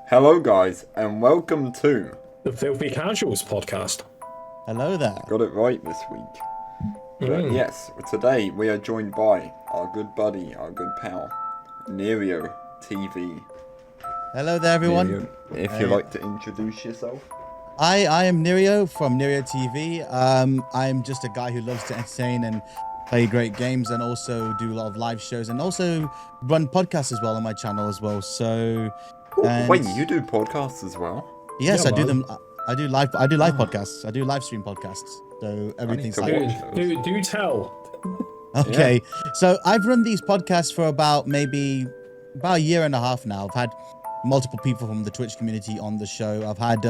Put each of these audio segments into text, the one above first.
Hello guys, and welcome to the Filthy Casuals podcast. Hello there. Got it right this week. But yes, today we are joined by our good buddy, our good pal, NeerioTV. Hello there, everyone. Nerio, if you'd like to introduce yourself. I am Nerio from NeerioTV. I'm just a guy who loves to entertain and play great games, and also do a lot of live shows, and also run podcasts as well on my channel as well. So, Wait, you do podcasts as well? Yes, Yeah, I do man. them. I do live podcasts. I do live stream podcasts. So everything's I need to like watch Do tell. okay. So I've run these podcasts for about a year and a half now. I've had multiple people from the Twitch community on the show. I've had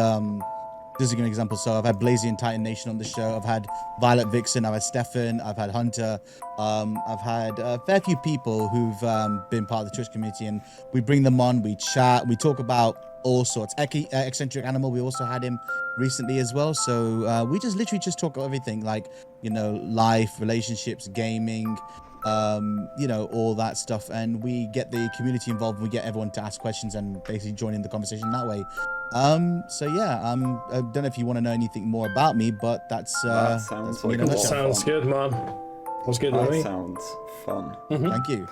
this is a good example. So I've had Blazy and Titan Nation on the show. I've had Violet Vixen. I've had Stefan. I've had Hunter. I've had a fair few people who've been part of the Twitch community, and we bring them on. We chat. We talk about all sorts. Eccentric Animal. We also had him recently as well. So we just literally just talk about everything, like, you know, life, relationships, gaming, you know, all that stuff. And we get the community involved. We get everyone to ask questions and basically join in the conversation that way. So yeah, I don't know if you want to know anything more about me, but that sounds like That sounds good, man. That's good with That me. sounds fun. Thank you.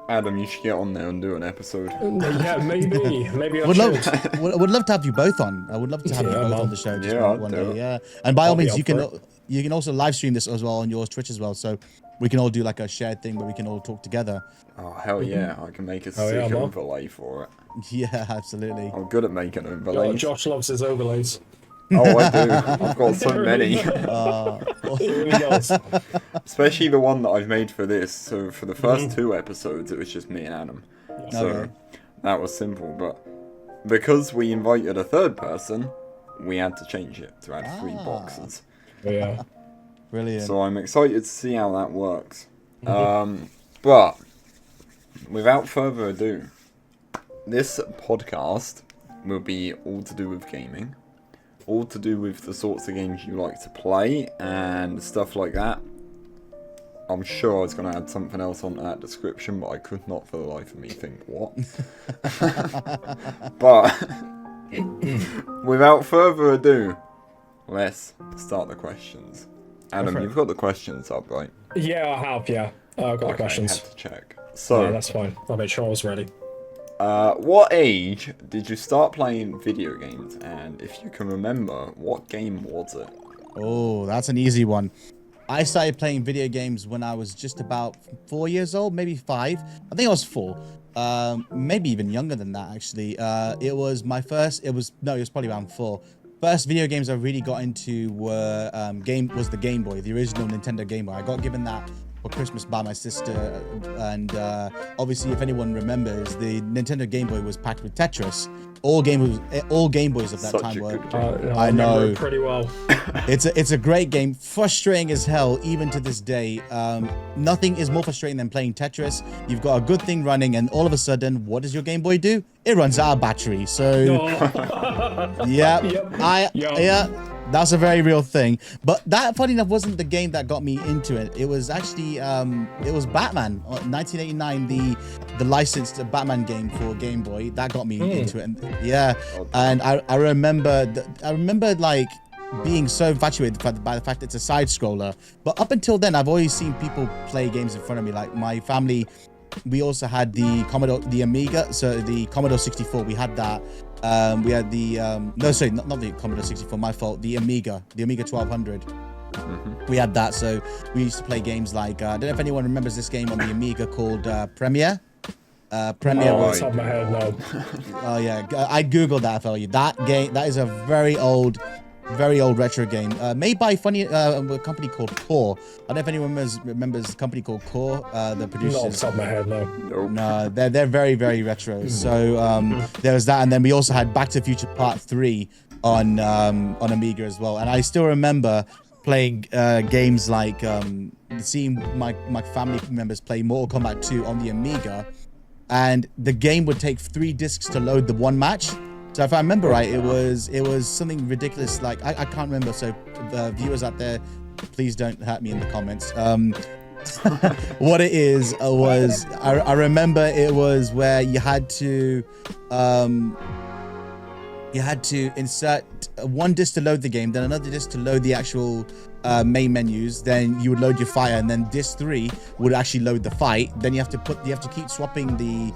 Adam, you should get on there and do an episode. Yeah, maybe I Would love, should. would love to have you both on. I would love to have you Yeah, both man. on the show. Just Yeah, one I'd do day. it. Yeah, and by all I'll be means, up you can also live stream this as well on your Twitch as well. So we can all do like a shared thing where we can all talk together. Oh, hell yeah, I can make a Oh, sick yeah, man. overlay for it. Yeah, absolutely. I'm good at making Yo, overlays. Josh loves his overlays. Oh, I do. I've got so many. Here he goes. Especially the one that I've made for this. So for the first two episodes, it was just me and Adam. So Okay. that was simple. But because we invited a third person, we had to change it to add 3 boxes. Yeah. Brilliant. So I'm excited to see how that works. But without further ado, this podcast will be all to do with gaming. All to do with the sorts of games you like to play and stuff like that. I'm sure I was going to add something else on that description, but I could not for the life of me think what. But without further ado, let's start the questions. Adam, you've got the questions up, right? Yeah, I have, yeah. I've got the Okay, questions. had to check. Yeah, So, that's fine. I'll make sure I was ready. what age did you start playing video games? And if you can remember, what game was it? Oh, that's an easy one. I started playing video games when I was just about 4 years old, maybe 5. I think I was 4. Maybe even younger than that, actually. It was probably around 4. First video games I really got into were the Game Boy, the original Nintendo Game Boy. I got given that for Christmas by my sister, and obviously, if anyone remembers, the Nintendo Game Boy was packed with Tetris. All Game Boys of that Such time a were. good game. I remember know. it pretty well. It's a great game, frustrating as hell even to this day. Nothing is more frustrating than playing Tetris. You've got a good thing running, and all of a sudden, what does your Game Boy do? It runs out of battery. So yeah, Yep. that's a very real thing. But that, funny enough, wasn't the game that got me into it. It was actually it was Batman, 1989, the licensed Batman game for Game Boy that got me into it. And I remember like being so infatuated by the fact it's a side scroller. But up until then, I've always seen people play games in front of me. Like my family, we also had the Amiga, so the Commodore 64. We had that. We had the not the Commodore 64. My fault. The Amiga 1200. We had that, so we used to play games like I don't know if anyone remembers this game on the Amiga called Premiere. Premiere Oh, was. top of my head, no. Oh yeah, I googled that for you. That game, that is a very old retro game, made by a company called Core. I don't know if anyone remembers a company called Core. The producers. Not off the top of my head, no. Nope. No, they're very, very retro. So there was that, and then we also had Back to the Future Part 3 on Amiga as well. And I still remember playing games like seeing my family members play Mortal Kombat 2 on the Amiga, and the game would take 3 discs to load the one match. So if I remember right, it was something ridiculous. Like I can't remember. So the viewers out there, please don't hurt me in the comments. What it is was I remember it was where you had to insert one disc to load the game, then another disc to load the actual main menus. Then you would load your fighter, and then disc 3 would actually load the fight. Then you have to keep swapping the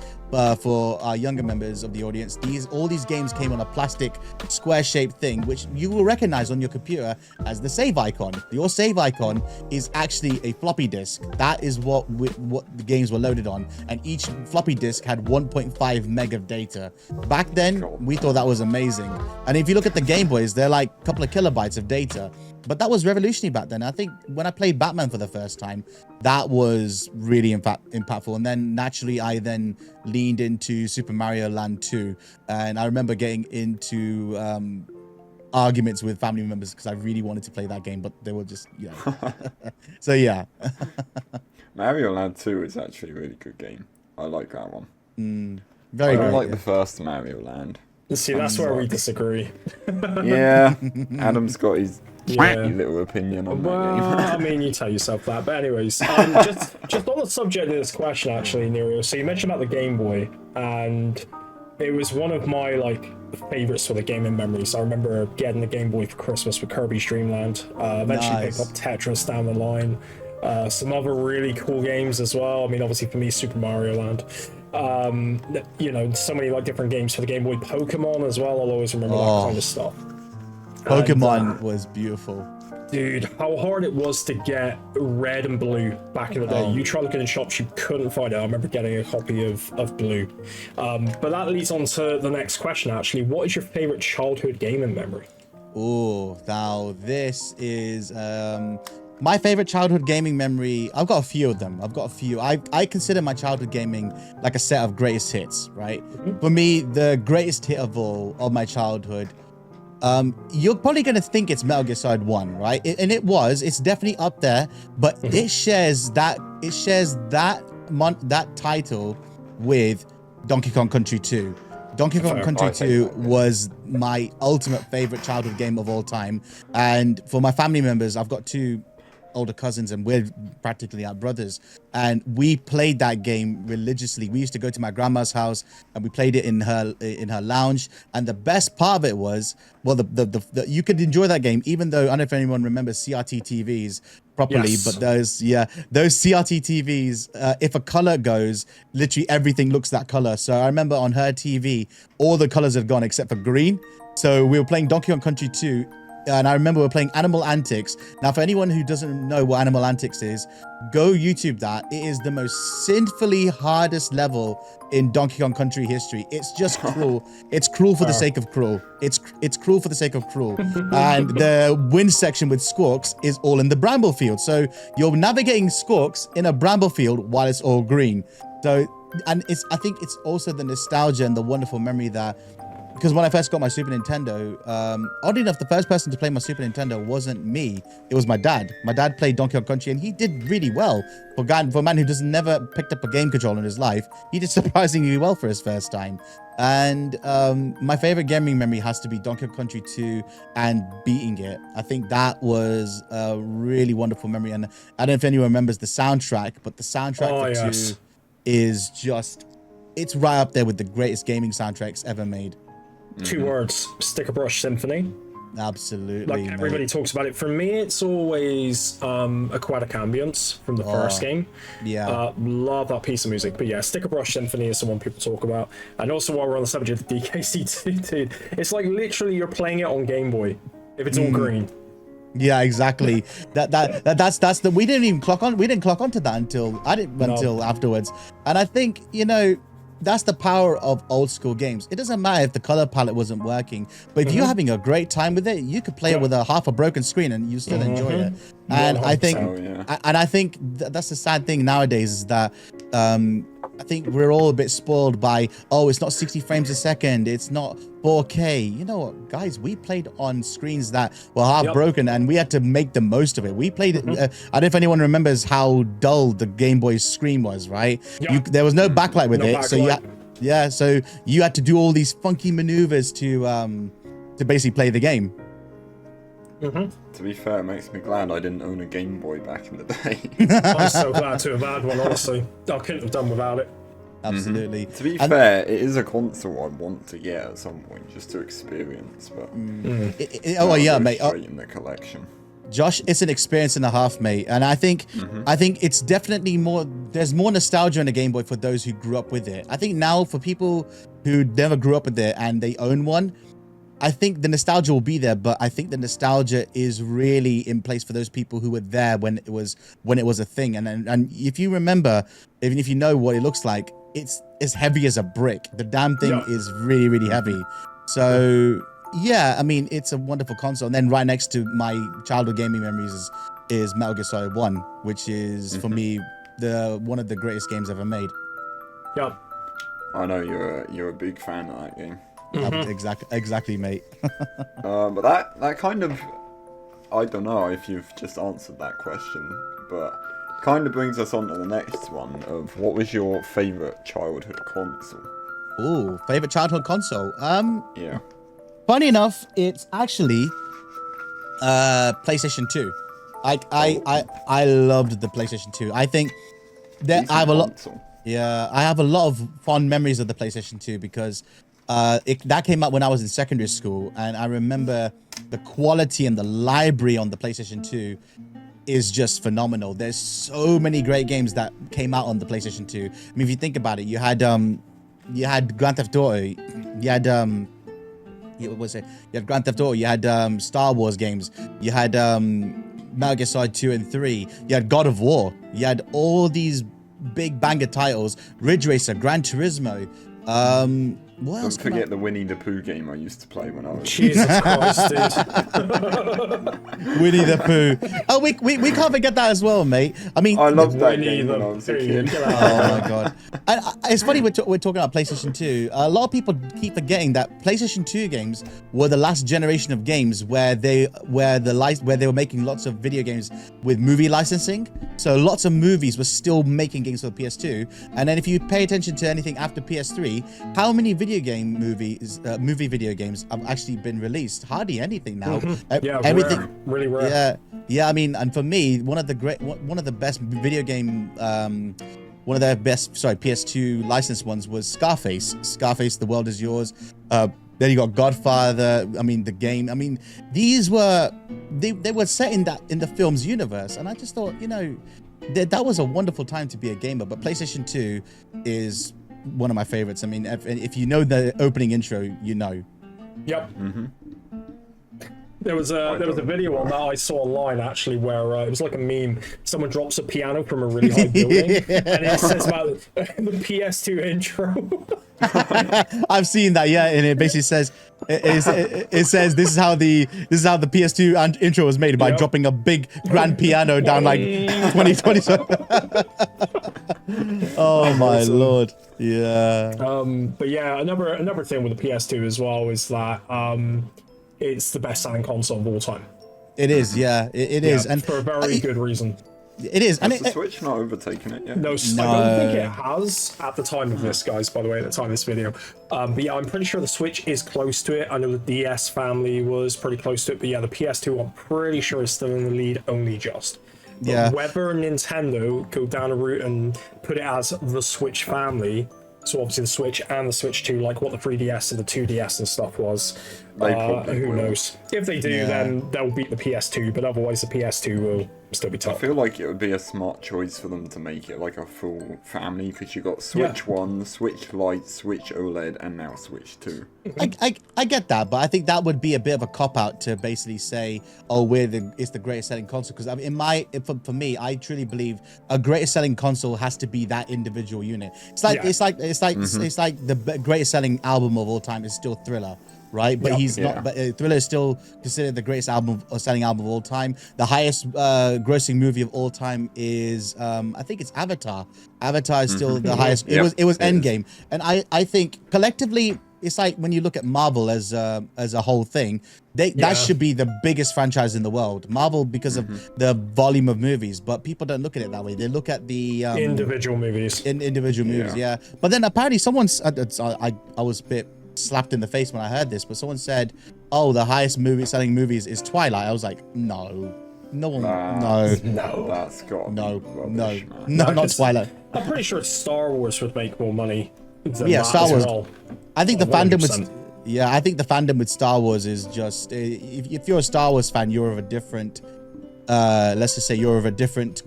for our younger members of the audience. All these games came on a plastic square-shaped thing, which you will recognize on your computer as the save icon. Your save icon is actually a floppy disk. That is what the games were loaded on, and each floppy disk had 1.5 meg of data. Back then, we thought that was amazing. And if you look at the Game Boys, they're like a couple of kilobytes of data. But that was revolutionary back then. I think when I played Batman for the first time, that was really impactful. And then naturally, I then leaned into Super Mario Land 2. And I remember getting into arguments with family members because I really wanted to play that game, but they were just, So yeah. Mario Land 2 is actually a really good game. I like that one. Very I good. like the first Mario Land. See, that's where we disagree. Yeah, Adam's got his little opinion on that game. I mean, you tell yourself that. But anyways, just on the subject of this question, actually, Nerio. So you mentioned about the Game Boy, and it was one of my favorites for the gaming memories. I remember getting the Game Boy for Christmas with Kirby's Dream Land. Eventually picked up Tetris down the line. Some other really cool games as well. I mean, obviously for me, Super Mario Land. So many different games for the Game Boy. Pokemon as well. I'll always remember that kind of stuff. Pokemon was beautiful. Dude, how hard it was to get red and blue back in the day. You try looking in shops, you couldn't find it. I remember getting a copy of blue. But that leads on to the next question, actually. What is your favorite childhood gaming memory? Oh, now this is my favorite childhood gaming memory. I've got a few of them. I consider my childhood gaming like a set of greatest hits, right? For me, the greatest hit of all of my childhood, you're probably going to think it's Metal Gear Solid 1, right? It's definitely up there, but it shares that title with Donkey Kong Country 2. Donkey Kong Country 2 was my ultimate favorite childhood game of all time. And for my family members, I've got 2 older cousins and we're practically our brothers, and we played that game religiously. We used to go to my grandma's house and we played it in her lounge. And the best part of it was, well, the you could enjoy that game even though, I don't know if anyone remembers CRT TVs properly, but those CRT TVs, if a color goes, literally everything looks that color. So I remember on her TV all the colors had gone except for green. So we were playing Donkey Kong Country 2, and I remember we were playing Animal Antics. Now, for anyone who doesn't know what Animal Antics is, go YouTube that. It is the most sinfully hardest level in Donkey Kong Country history. It's just cruel. It's cruel for the sake of cruel. It's cruel for the sake of cruel. And the wind section with Squawks is all in the bramble field. So you're navigating Squawks in a bramble field while it's all green. So, and I think it's also the nostalgia and the wonderful memory that, because when I first got my Super Nintendo, oddly enough, the first person to play my Super Nintendo wasn't me. It was my dad. My dad played Donkey Kong Country, and he did really well. For a man who just never picked up a game controller in his life, he did surprisingly well for his first time. And my favorite gaming memory has to be Donkey Kong Country 2 and beating it. I think that was a really wonderful memory. And I don't know if anyone remembers the soundtrack, but the soundtrack for 2 is just, it's right up there with the greatest gaming soundtracks ever made. 2 words: Sticker Brush Symphony. Absolutely. Like everybody talks about it. For me, it's always Aquatic Ambience from the first game. Yeah. Love that piece of music. But yeah, Sticker Brush Symphony is the one people talk about. And also, while we're on the subject of DKC2, dude, it's like literally you're playing it on Game Boy if it's all green. Yeah, exactly. That's the we didn't clock onto that until afterwards. And I think, that's the power of old school games. It doesn't matter if the color palette wasn't working, but if you're having a great time with it, you could play it with a half a broken screen and you still enjoy it. And I think that's the sad thing nowadays is that I think we're all a bit spoiled by, it's not 60 frames a second, it's not 4K. You know what, guys? We played on screens that were half broken, and we had to make the most of it. We played it. I don't know if anyone remembers how dull the Game Boy's screen was, right? There was no backlight with it, backlight. So you had to do all these funky maneuvers to basically play the game. To be fair, it makes me glad I didn't own a Game Boy back in the day. I'm so glad to have had one, honestly. I couldn't have done without it. Absolutely. To be fair, it is a console I want to get at some point just to experience, but Oh yeah, mate. Straight in the collection. Josh, it's an experience and a half, mate. And I think it's definitely more. There's more nostalgia in a Game Boy for those who grew up with it. I think now for people who never grew up with it and they own one, I think the nostalgia will be there. But I think the nostalgia is really in place for those people who were there when it was a thing. And if you remember, even if you know what it looks like, it's as heavy as a brick. The damn thing is really, really heavy. So. Yeah, I mean, it's a wonderful console. And then right next to my childhood gaming memories is Metal Gear Solid 1, which is, for me, one of the greatest games ever made. Yeah. I know you're a big fan of that game. Exactly, mate. But that kind of, I don't know if you've just answered that question, but kind of brings us on to the next one of what was your favourite childhood console? Ooh, favorite childhood console? Yeah. Funny enough, it's actually PlayStation 2. I loved the PlayStation 2. I think that I have a lot. Yeah, I have a lot of fond memories of the PlayStation 2 because that came out when I was in secondary school, and I remember the quality and the library on the PlayStation 2 is just phenomenal. There's so many great games that came out on the PlayStation 2. I mean, if you think about it, you had Grand Theft Auto, you had what was it? You had Grand Theft Auto, you had Star Wars games, you had Metal Gear Solid 2 and 3, you had God of War, you had all these big banger titles, Ridge Racer, Gran Turismo. What else? Don't forget the Winnie the Pooh game I used to play when I was. Jesus Christ, dude. Winnie the Pooh. Oh, we can't forget that as well, mate. I mean, I loved that game when I was a kid. Oh my god! And it's funny we're talking about PlayStation 2. A lot of people keep forgetting that PlayStation 2 games were the last generation of games where they were making lots of video games with movie licensing. So lots of movies were still making games for the PS2. And then if you pay attention to anything after PS3, how many movie video games have actually been released? Hardly anything now. Yeah, everything rare. Really rare. Yeah. I mean, and for me, one of the best video game, one of their best, PS2 licensed ones was Scarface. Scarface, The World Is Yours. Then you got Godfather. I mean, the game. I mean, these were they were set in the film's universe, and I just thought, that was a wonderful time to be a gamer. But PlayStation 2 is one of my favorites. I mean, if you know the opening intro, you know. Yep. There was a video on that I saw online actually where it was like a meme. Someone drops a piano from a really high building, and it says about the PS2 intro. I've seen that, yeah, and it basically says it says this is how the PS2 intro was made by dropping a big grand piano down like 20. Oh my lord, yeah. But yeah, another thing with the PS2 as well is that it's the best selling console of all time. It is, yeah, it is, and for a very good reason. It is. Has the Switch not overtaken it yet? No, I don't think it has at the time of this, guys, by the way, at the time of this video. But yeah, I'm pretty sure the Switch is close to it. I know the DS family was pretty close to it, but yeah, the PS2, I'm pretty sure is still in the lead, only just. But whether Nintendo go down a route and put it as the Switch family, so obviously the Switch and the Switch 2, like what the 3DS and the 2DS and stuff was, who knows? If they do, then they'll beat the PS2, but otherwise the PS2 will still be tough. I feel like it would be a smart choice for them to make it like a full family, because you got Switch 1, Switch Lite, Switch OLED, and now Switch 2. I get that, but I think that would be a bit of a cop-out to basically say, oh, it's the greatest selling console, because I mean, for me, I truly believe a greatest selling console has to be that individual unit. It's like the greatest selling album of all time is still Thriller. Right, but he's not. But Thriller is still considered the greatest selling album of all time. The highest grossing movie of all time is, I think it's Avatar. Avatar is still the highest. It was Endgame, and I think collectively, it's like when you look at Marvel as a whole thing, that should be the biggest franchise in the world. Marvel, because of the volume of movies, but people don't look at it that way. They look at the individual movies. Individual movies, yeah. But then apparently I was a bit slapped in the face when I heard this, but someone said, "Oh, the highest selling movies is Twilight." I was like, "No, no, That's got no, rubbish, man. no, not Twilight." I'm pretty sure Star Wars would make more money than Yeah, that Star as Wars. well. I think the fandom 100%. with I think the fandom with Star Wars is just if you're a Star Wars fan, you're of a different let's just say you're of a different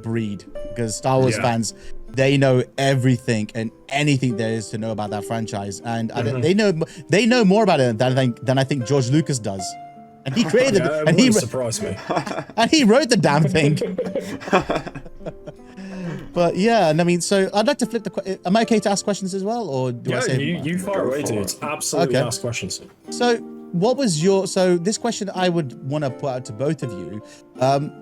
breed, because Star Wars fans, they know everything and anything there is to know about that franchise, and they know more about it than I think George Lucas does, and he created Yeah, it and wouldn't surprise me. and he wrote the damn thing. But yeah, and I mean, so I'd like to flip the. Am I okay to ask questions as well, or do I Yeah, say? you fire away, for dude. it. Absolutely Okay. ask questions. So, what was your? So this question I would want to put out to both of you.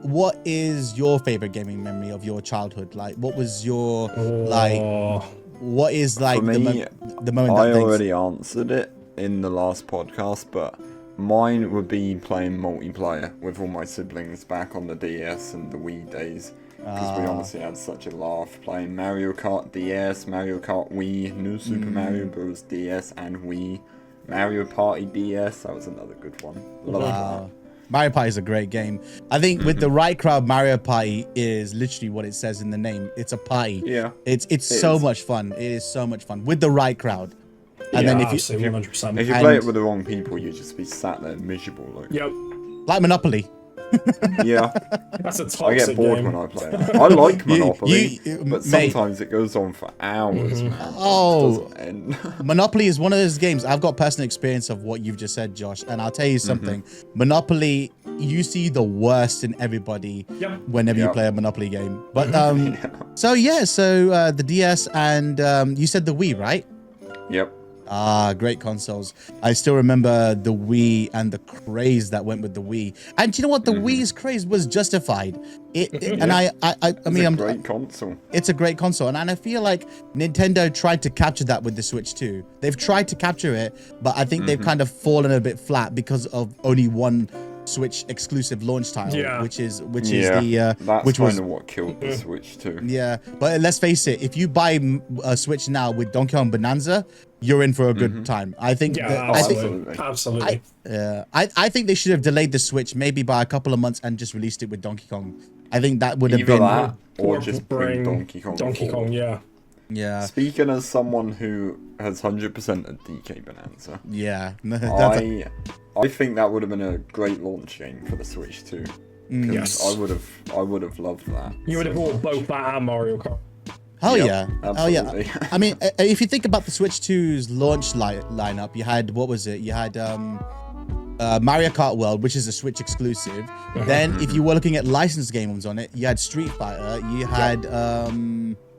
What is your favorite gaming memory of your childhood? Like, what was your like? Oh, What is like For me, the moment I that things- already answered it in the last podcast, but mine would be playing multiplayer with all my siblings back on the DS and the Wii days. Because we honestly had such a laugh playing Mario Kart DS, Mario Kart Wii, New Super Mario Bros. DS and Wii, Mario Party DS, that was another good one. Love Wow. Mario Party is a great game. I think with the right crowd, Mario Party is literally what it says in the name. It's a party. Yeah. It's It so is. much fun. It is so much fun with the right crowd. And then if you absolutely 100%. If you play And- it with the wrong people, you'd just be sat there miserable. Like, Yep, like Monopoly. yeah, that's a I toxic get bored game. when I play it. I like Monopoly, you- but mate. sometimes it goes on for hours, man. Oh. It doesn't end. Monopoly is one of those games. I've got personal experience of what you've just said, Josh, and I'll tell you something. Monopoly, you see the worst in everybody Yep. whenever you Yep. play a Monopoly game. But so the DS and you said the Wii, right? Yep. Ah, great consoles. I still remember the Wii and the craze that went with the Wii. And you know what? The Wii's craze was justified. And I mean, It's a great console. it's a great console, and I feel like Nintendo tried to capture that with the Switch too. They've tried to capture it, but I think they've kind of fallen a bit flat because of only one Switch exclusive launch title, Yeah. which is Yeah, the that's which was kind of what killed the Switch too. yeah. But let's face it, if you buy a Switch now with Donkey Kong Bonanza, you're in for a good time. I think. Yeah, I think. absolutely. Absolutely. Absolutely. I think they should have delayed the Switch maybe by a couple of months and just released it with Donkey Kong. I think that would have Either been. that or just bring Donkey Kong. Donkey forward. Kong, yeah. Yeah. Speaking as someone who has 100% of DK Bonanza, Yeah. That's I think that would have been a great launch game for the Switch too. 'Cause Yes. I would have loved that. You would have bought both that and Mario Kart. Hell Yep, yeah. Hell yeah. absolutely. I mean, if you think about the Switch 2's launch lineup, you had, what was it? You had Mario Kart World, which is a Switch exclusive. Then if you were looking at licensed games on it, you had Street Fighter, you had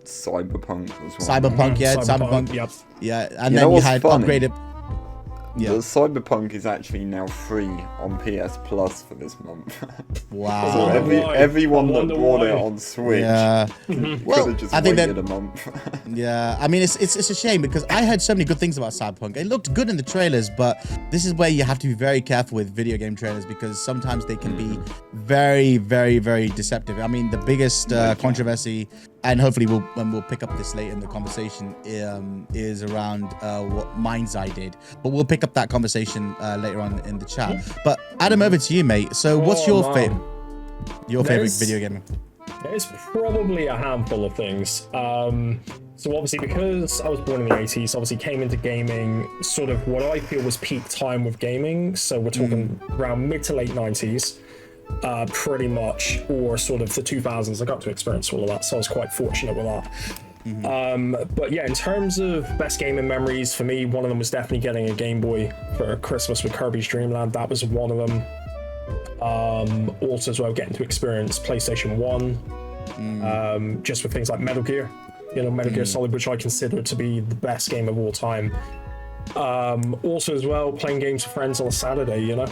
Cyberpunk as well. Cyberpunk, yeah, Cyberpunk. Yep. Yeah, and You then know you what's had funny? upgraded. Yeah. The Cyberpunk is actually now free on PS Plus for this month. Wow. So wonder why. everyone I that wonder bought it why. on Switch Yeah. could Well, have just I think waited that- a month. Yeah, I mean, it's a shame because I heard so many good things about Cyberpunk. It looked good in the trailers, but this is where you have to be very careful with video game trailers because sometimes they can be very, very, very deceptive. I mean, the biggest controversy, and hopefully we'll pick up this late in the conversation, is around what Mind's Eye did. But we'll pick up that conversation later on in the chat. But Adam, over to you, mate. So, what's Oh, your man. favorite There's- video game? There's probably a handful of things. So obviously, because I was born in the 80s, obviously came into gaming sort of what I feel was peak time with gaming. So we're talking around mid to late 90s, pretty much, or sort of the 2000s. I got to experience all of that, so I was quite fortunate with that. But yeah, in terms of best gaming memories, for me, one of them was definitely getting a Game Boy for Christmas with Kirby's Dream Land. That was one of them. Also as well, getting to experience PlayStation 1, just with things like Metal Gear, Metal Gear Solid, which I consider to be the best game of all time. Also as well, playing games with friends on a Saturday, I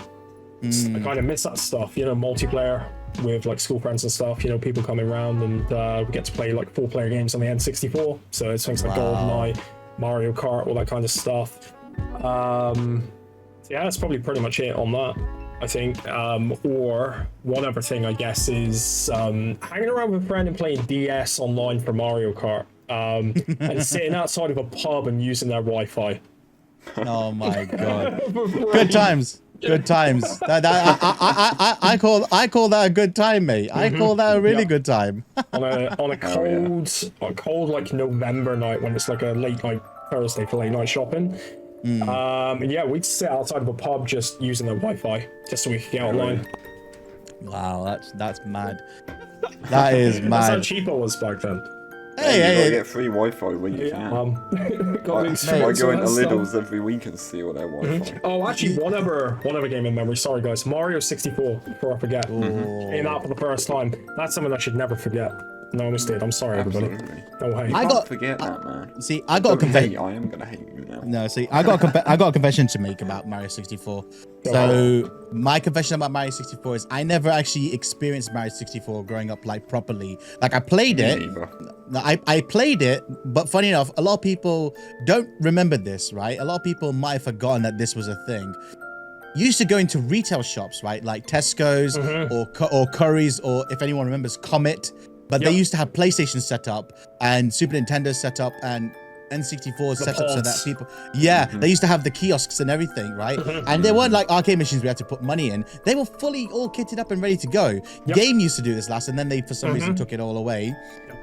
kind of miss that stuff, multiplayer with like school friends and stuff, people coming around, and we get to play like 4-player games on the N64, so it's things like GoldenEye, Mario Kart, all that kind of stuff. Yeah, that's probably pretty much it on that, I think. Or one other thing, I guess, is hanging around with a friend and playing DS online for Mario Kart, and sitting outside of a pub and using their Wi-Fi. Oh my god. Good times. Good times. I call that a good time, mate. I call that a really good time. on a cold like November night when it's like a late night Thursday for late night shopping. Yeah, we'd sit outside of a pub just using the Wi-Fi just so we could get online. Wow, that's mad. That is mad. That's how cheap it was back then. You gotta get free Wi-Fi when you can. I go into Lidl's every week and steal their Wi-Fi. Oh, actually, one other game in memory. Sorry, guys. Mario 64. Before I forget, came out for the first time. That's something I should never forget. No mistake. I'm sorry, everybody. Oh, hey. I can't forget that, man. See, I got a confession. I am gonna hate you now. No, see, I got a confession to make about Mario 64. So my confession about Mario 64 is I never actually experienced Mario 64 growing up like properly. Like I played it. I played it, but funny enough, a lot of people don't remember this, right? A lot of people might have forgotten that this was a thing. You used to go into retail shops, right? Like Tesco's or Curry's, or if anyone remembers, Comet. But they used to have PlayStation set up and Super Nintendo set up and N64 set up so that people, they used to have the kiosks and everything, right? And they weren't like arcade machines we had to put money in. They were fully all kitted up and ready to go. Game used to do this last, and then they for some reason took it all away.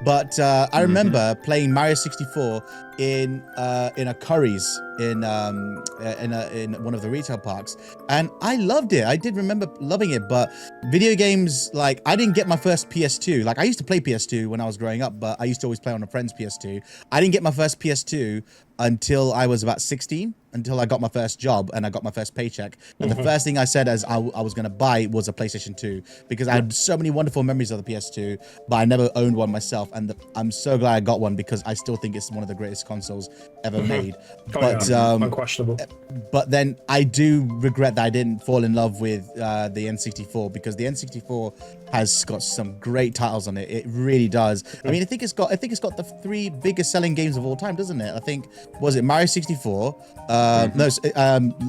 But I remember playing Mario 64 in a Curry's in one of the retail parks, and I loved it. I did remember loving it. But video games, like, I didn't get my first PS2. Like, I used to play PS2 when I was growing up, but I used to always play on a friend's PS2. I didn't get my first PS2 until I was about 16, until I got my first job and I got my first paycheck. And the first thing I said as I was going to buy was a PlayStation 2, because I had so many wonderful memories of the PS2, but I never owned one myself. And I'm so glad I got one, because I still think it's one of the greatest consoles ever made. But unquestionable. But then I do regret that I didn't fall in love with the N64, because the N64 has got some great titles on it. It really does. I mean, I think it's got the 3 biggest selling games of all time, doesn't it? I think, was it Mario 64,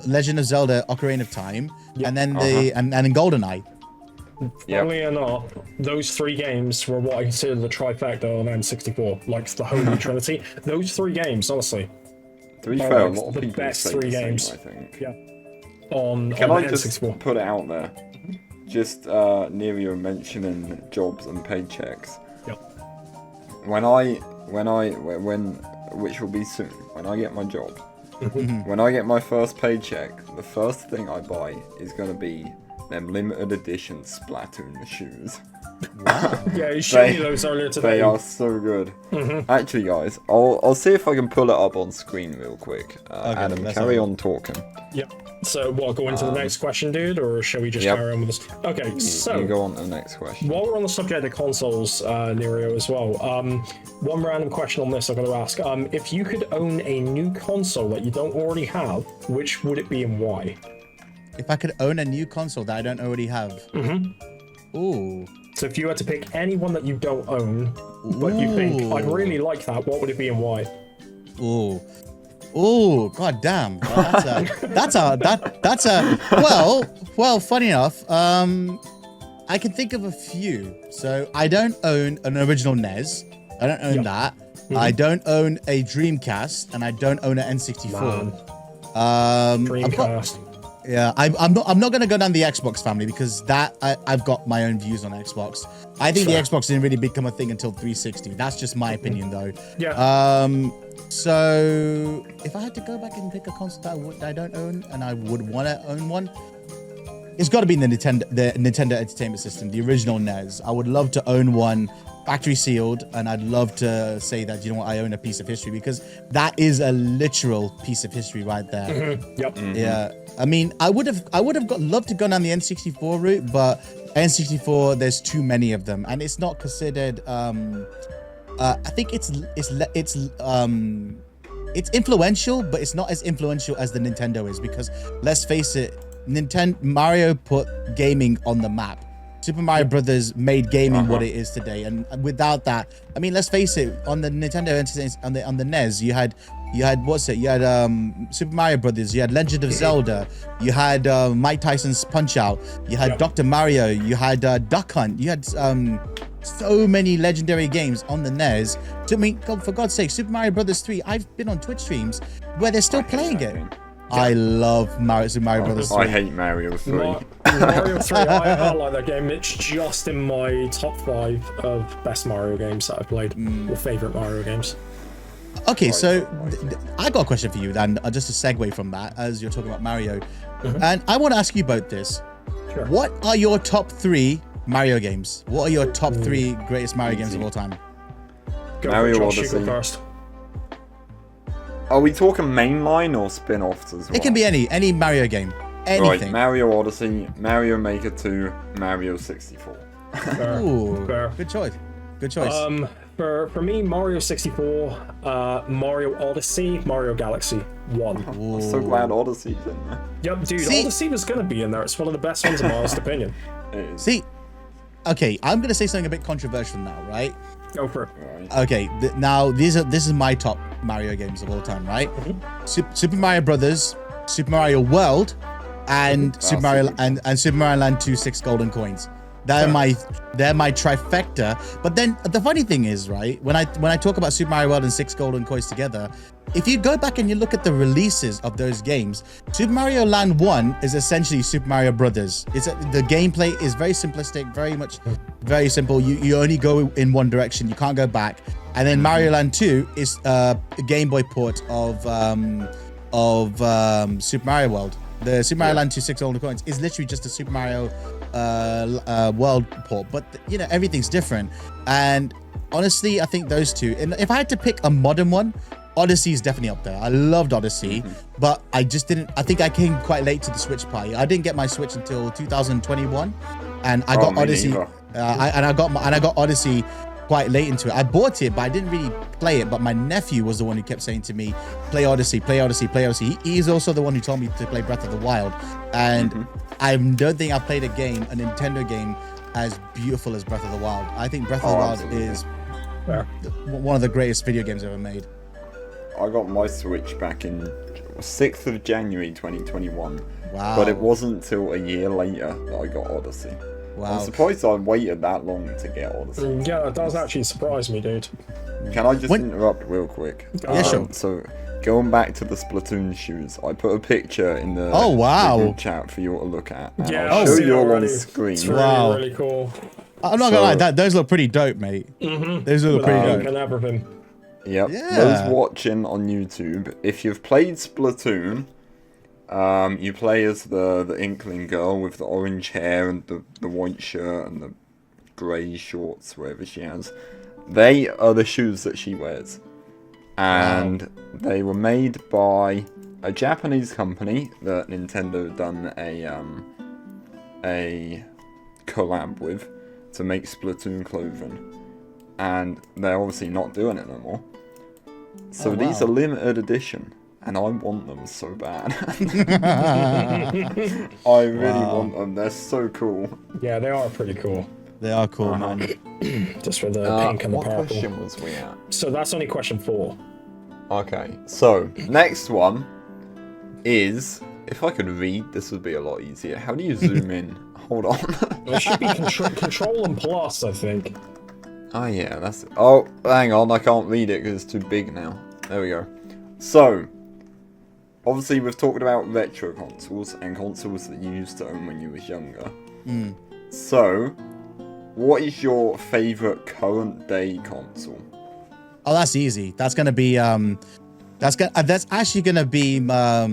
Legend of Zelda: Ocarina of Time, and then and then GoldenEye. Funnily enough, those 3 games were what I consider the trifecta on N64, like the Holy Trinity. Those 3 games, honestly, to be fair, a lot of the people best say 3 the same, games. I think. Can I the just N64. put it out there? Just Nerio mentioning jobs and paychecks. Which will be soon, when I get my job, when I get my first paycheck, the first thing I buy is going to be them limited edition Splatoon shoes. Wow. Yeah, you showed me those earlier today. They are so good. Actually, guys, I'll see if I can pull it up on screen real quick. Adam, carry on talking. So, what, go into the next question, dude, or shall we just carry on with this? Okay, so... You go on to the next question. While we're on the subject of consoles, Nerio, as well, one random question on this I've got to ask. If you could own a new console that you don't already have, which would it be and why? If I could own a new console that I don't already have? Ooh. So if you had to pick any one that you don't own, but you think, I'd really like that, what would it be and why? Ooh. Oh, god damn. That's a well, funny enough, I can think of a few. So I don't own an original NES. I don't own that. I don't own a Dreamcast, and I don't own an N64. Dreamcast. I'm not gonna go down the Xbox family, because that I've got my own views on Xbox. I think the Xbox didn't really become a thing until 360. That's just my opinion, though. So if I had to go back and pick a console that I don't own and I would want to own one, it's got to be the Nintendo Entertainment System, the original NES. I would love to own one, factory sealed, and I'd love to say that, you know what, I own a piece of history, because that is a literal piece of history right there. Yeah, I mean, I would have loved to go down the N64 route, but N64, there's too many of them, and it's not considered. I think it's influential, but it's not as influential as the Nintendo is, because let's face it, Mario put gaming on the map. Super Mario Brothers made gaming what it is today, and without that, I mean, let's face it, on the Nintendo on the NES, you had Super Mario Brothers, you had Legend of Zelda, you had Mike Tyson's Punch Out, you had Dr. Mario, you had Duck Hunt, you had so many legendary games on the NES. I mean, for God's sake, Super Mario Brothers 3, I've been on Twitch streams where they're still playing it. I love Super Mario Brothers 3. I hate Mario 3. Mario 3, I like that game. It's just in my top 5 of best Mario games that I've played, or favorite Mario games. Okay, so I got a question for you then, just a segue from that, as you're talking about Mario. And I want to ask you about this. Sure. What are your top 3 Mario games? What are your top 3 greatest Mario games of all time? Go Mario for it, Josh, you Odyssey. go first. Are we talking mainline or spin-offs as well? It can be any Mario game. Right, Anything. Mario Odyssey, Mario Maker 2, Mario 64. Fair. Ooh, Fair. good choice. Good choice. For me, Mario 64, Mario Odyssey, Mario Galaxy 1. I'm so glad Odyssey's in there. Yep, dude, See- Odyssey was gonna be in there. It's one of the best ones in my honest opinion. It is. See, okay, I'm gonna say something a bit controversial now, right? Go for it. Right. Okay, now this is my top Mario games of all time, right? Super Mario Brothers, Super Mario World, and Super Mario and Super Mario Land 2 6 golden coins. They're my trifecta. But then the funny thing is, right, when I talk about Super Mario World and 6 golden coins together, if you go back and you look at the releases of those games, Super Mario Land 1 is essentially Super Mario Brothers. The gameplay is very simplistic, very simple. You only go in one direction, you can't go back. And then Mario Land 2 is a Game Boy port of Super Mario World. The Super Mario Land 2 6 golden coins is literally just a Super Mario World port, but you know, everything's different. And honestly, I think those two, and if I had to pick a modern one, Odyssey is definitely up there. I loved Odyssey, but I think I came quite late to the Switch party. I didn't get my Switch until 2021, and I got Odyssey. I got Odyssey quite late into it. I bought it, but I didn't really play it. But my nephew was the one who kept saying to me, "Play Odyssey, play Odyssey, play Odyssey." He's also the one who told me to play Breath of the Wild, and I don't think I've played a Nintendo game, as beautiful as Breath of the Wild. I think Breath of the Wild is one of the greatest video games ever made. I got my Switch back in 6th of January 2021. Wow. But it wasn't till a year later that I got Odyssey. Wow. I'm surprised I waited that long to get Odyssey. Yeah, it does actually surprise me, dude. Can I just interrupt real quick? Yeah, sure. So, going back to the Splatoon shoes, I put a picture in the, Oh, wow. the group chat for you all to look at. And Yeah, I'll I've show seen you it all on already. screen. It's really, Wow. really cool. I'm not gonna lie, those look pretty dope, mate. Those look pretty dope. And everything. Yep. Yeah. Those watching on YouTube, if you've played Splatoon, you play as the Inkling girl with the orange hair and the white shirt and the grey shorts, whatever she has. They are the shoes that she wears. And they were made by a Japanese company that Nintendo done a collab with to make Splatoon clothing. And they're obviously not doing it no more. So these are limited edition, and I want them so bad. I really want them. They're so cool. Yeah, they are pretty cool. They are cool, man. Just with the pink and the what purple. question was we at? So that's only question 4. Okay, so next one is, if I could read, this would be a lot easier. How do you zoom in? Hold on. It should be control and plus, I think. Oh yeah, that's... Oh, hang on, I can't read it because it's too big now. There we go. So, obviously we've talked about retro consoles and consoles that you used to own when you was younger. So, what is your favourite current day console? Oh, that's easy. That's gonna be that's actually gonna be my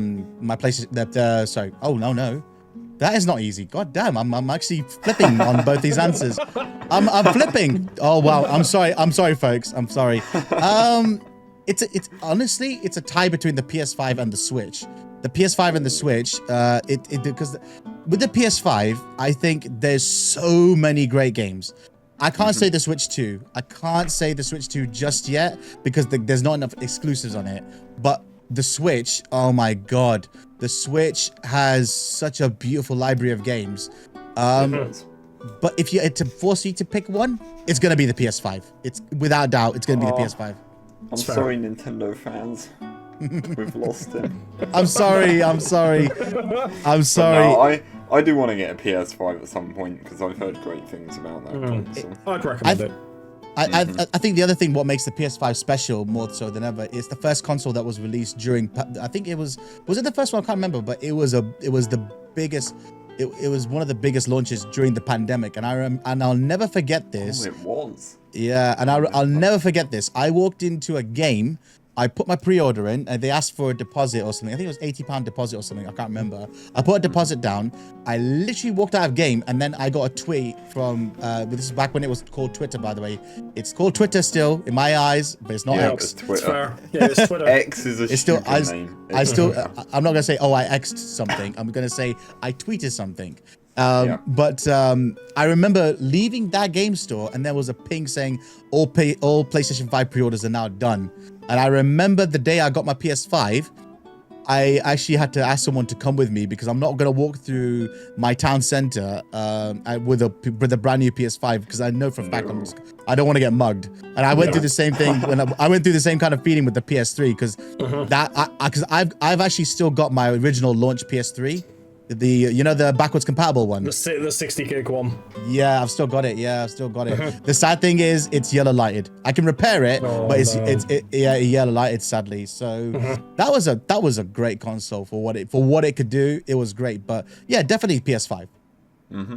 PlayStation. Sorry. Oh no. That is not easy. God damn, I'm actually flipping on both these answers. I'm flipping. Oh wow. I'm sorry, folks. I'm sorry. It's honestly it's a tie between the PS5 and the Switch. The PS5 and the Switch. Because with the PS5, I think there's so many great games. I can't say the Switch 2. I can't say the Switch 2 just yet because there's not enough exclusives on it. But the Switch, oh my god. The Switch has such a beautiful library of games. But if you had to force you to pick one, it's going to be the PS5. It's without doubt, it's going to be the PS5. I'm sorry, Nintendo fans. We've lost him. I'm sorry. No, I do want to get a PS5 at some point because I've heard great things about that console. I'd recommend it. I think the other thing what makes the PS5 special more so than ever is the first console that was released during. I think it was it the first one? I can't remember, but it was the biggest. It was one of the biggest launches during the pandemic, and I'll never forget this. Oh, it was. Yeah, and I'll never forget this. I walked into a game. I put my pre-order in, and they asked for a deposit or something. I think it was £80 deposit or something. I can't remember. I put a deposit down. I literally walked out of game, and then I got a tweet from. This is back when it was called Twitter, by the way. It's called Twitter still in my eyes, but it's not X. It's Twitter. It's fair. Yeah, it's Twitter. X is a It's still. name. I still. I'm not gonna say. Oh, I X'd something. I'm gonna say I tweeted something. But I remember leaving that game store, and there was a ping saying all PlayStation 5 pre-orders are now done. And I remember the day I got my PS5, I actually had to ask someone to come with me because I'm not gonna walk through my town center with a brand new PS5 because I know for a fact I don't want to get mugged. And I went through the same thing when I went through the same kind of feeling with the PS3 because because I've actually still got my original launch PS3. The backwards compatible one. The 60 gig one. Yeah, I've still got it. The sad thing is it's yellow lighted. I can repair it, but it's yellow lighted sadly. So that was a great console for what it could do. It was great, but yeah, definitely PS5.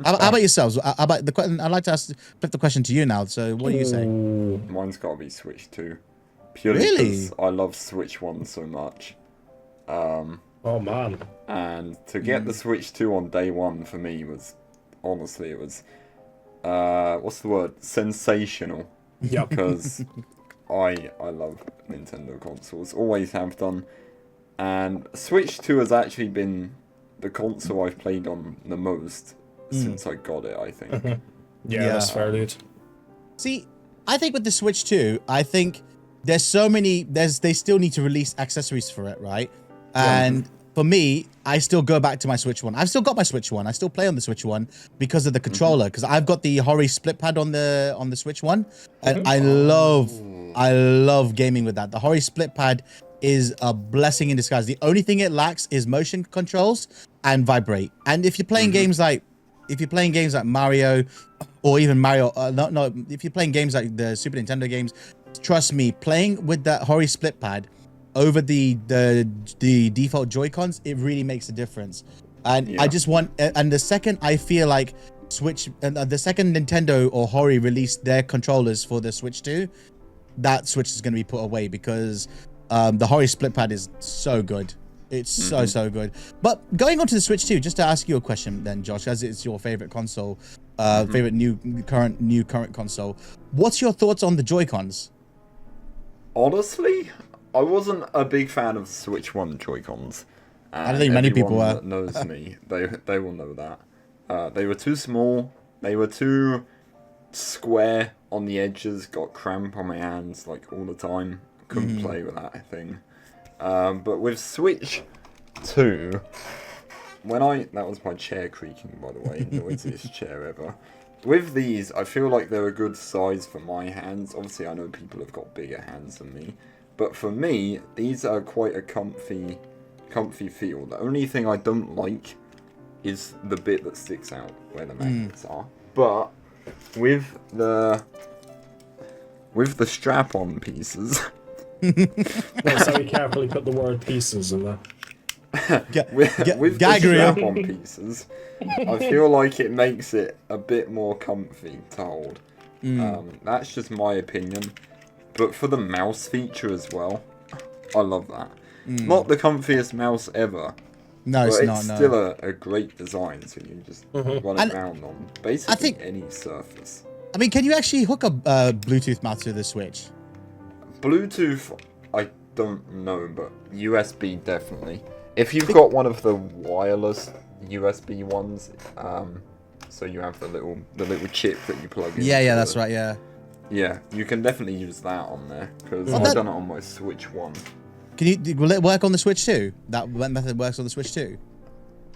How about yourselves? How about the question? I'd like to flip the question to you now. So what do you say? Mine's got to be Switch 2. Purely because I love Switch 1 so much. Oh man. And to get the Switch 2 on day one for me was, honestly, it was, what's the word? Sensational. Yep. Because I love Nintendo consoles, always have done. And Switch 2 has actually been the console I've played on the most since I got it, I think. Yeah, that's fair, dude. See, I think with the Switch 2, I think there's so many, they still need to release accessories for it, right? And for me, I still go back to my Switch 1. I've still got my Switch 1. I still play on the Switch 1 because of the controller. Because I've got the Hori split pad on the Switch 1, and I love gaming with that. The Hori split pad is a blessing in disguise. The only thing it lacks is motion controls and vibrate. And if you're playing games like Mario, or even Mario, if you're playing games like the Super Nintendo games, trust me, playing with that Hori split pad over the default Joy-Cons, it really makes a difference. And I just want, and the second I feel like Switch, the second Nintendo or Hori released their controllers for the Switch 2, that Switch is going to be put away because the Hori split pad is so good. It's so good. But going on to the Switch 2, just to ask you a question then, Josh, as it's your favorite console, favorite new current console, what's your thoughts on the Joy-Cons? Honestly, I wasn't a big fan of Switch 1 Joy-Cons. I don't think many people are. That knows me, they will know that. They were too small. They were too square on the edges. Got cramp on my hands like all the time. Couldn't play with that thing. But with Switch 2, that was my chair creaking, by the way, noisiest chair ever. With these, I feel like they're a good size for my hands. Obviously, I know people have got bigger hands than me. But for me, these are quite a comfy feel. The only thing I don't like is the bit that sticks out where the magnets are. But with the strap-on pieces. So we carefully put the word pieces in there. with the strap-on pieces, I feel like it makes it a bit more comfy to hold. That's just my opinion. But for the mouse feature as well, I love that. Not the comfiest mouse ever. No, it's not. It's still a great design, so you just run around on basically any surface. I mean, can you actually hook a Bluetooth mouse to the Switch? Bluetooth, I don't know, but USB definitely. If you've got one of the wireless USB ones, so you have the little chip that you plug in. Yeah, that's right. Yeah, you can definitely use that on there because I've done it on my Switch 1. Will it work on the Switch 2? That method works on the Switch 2?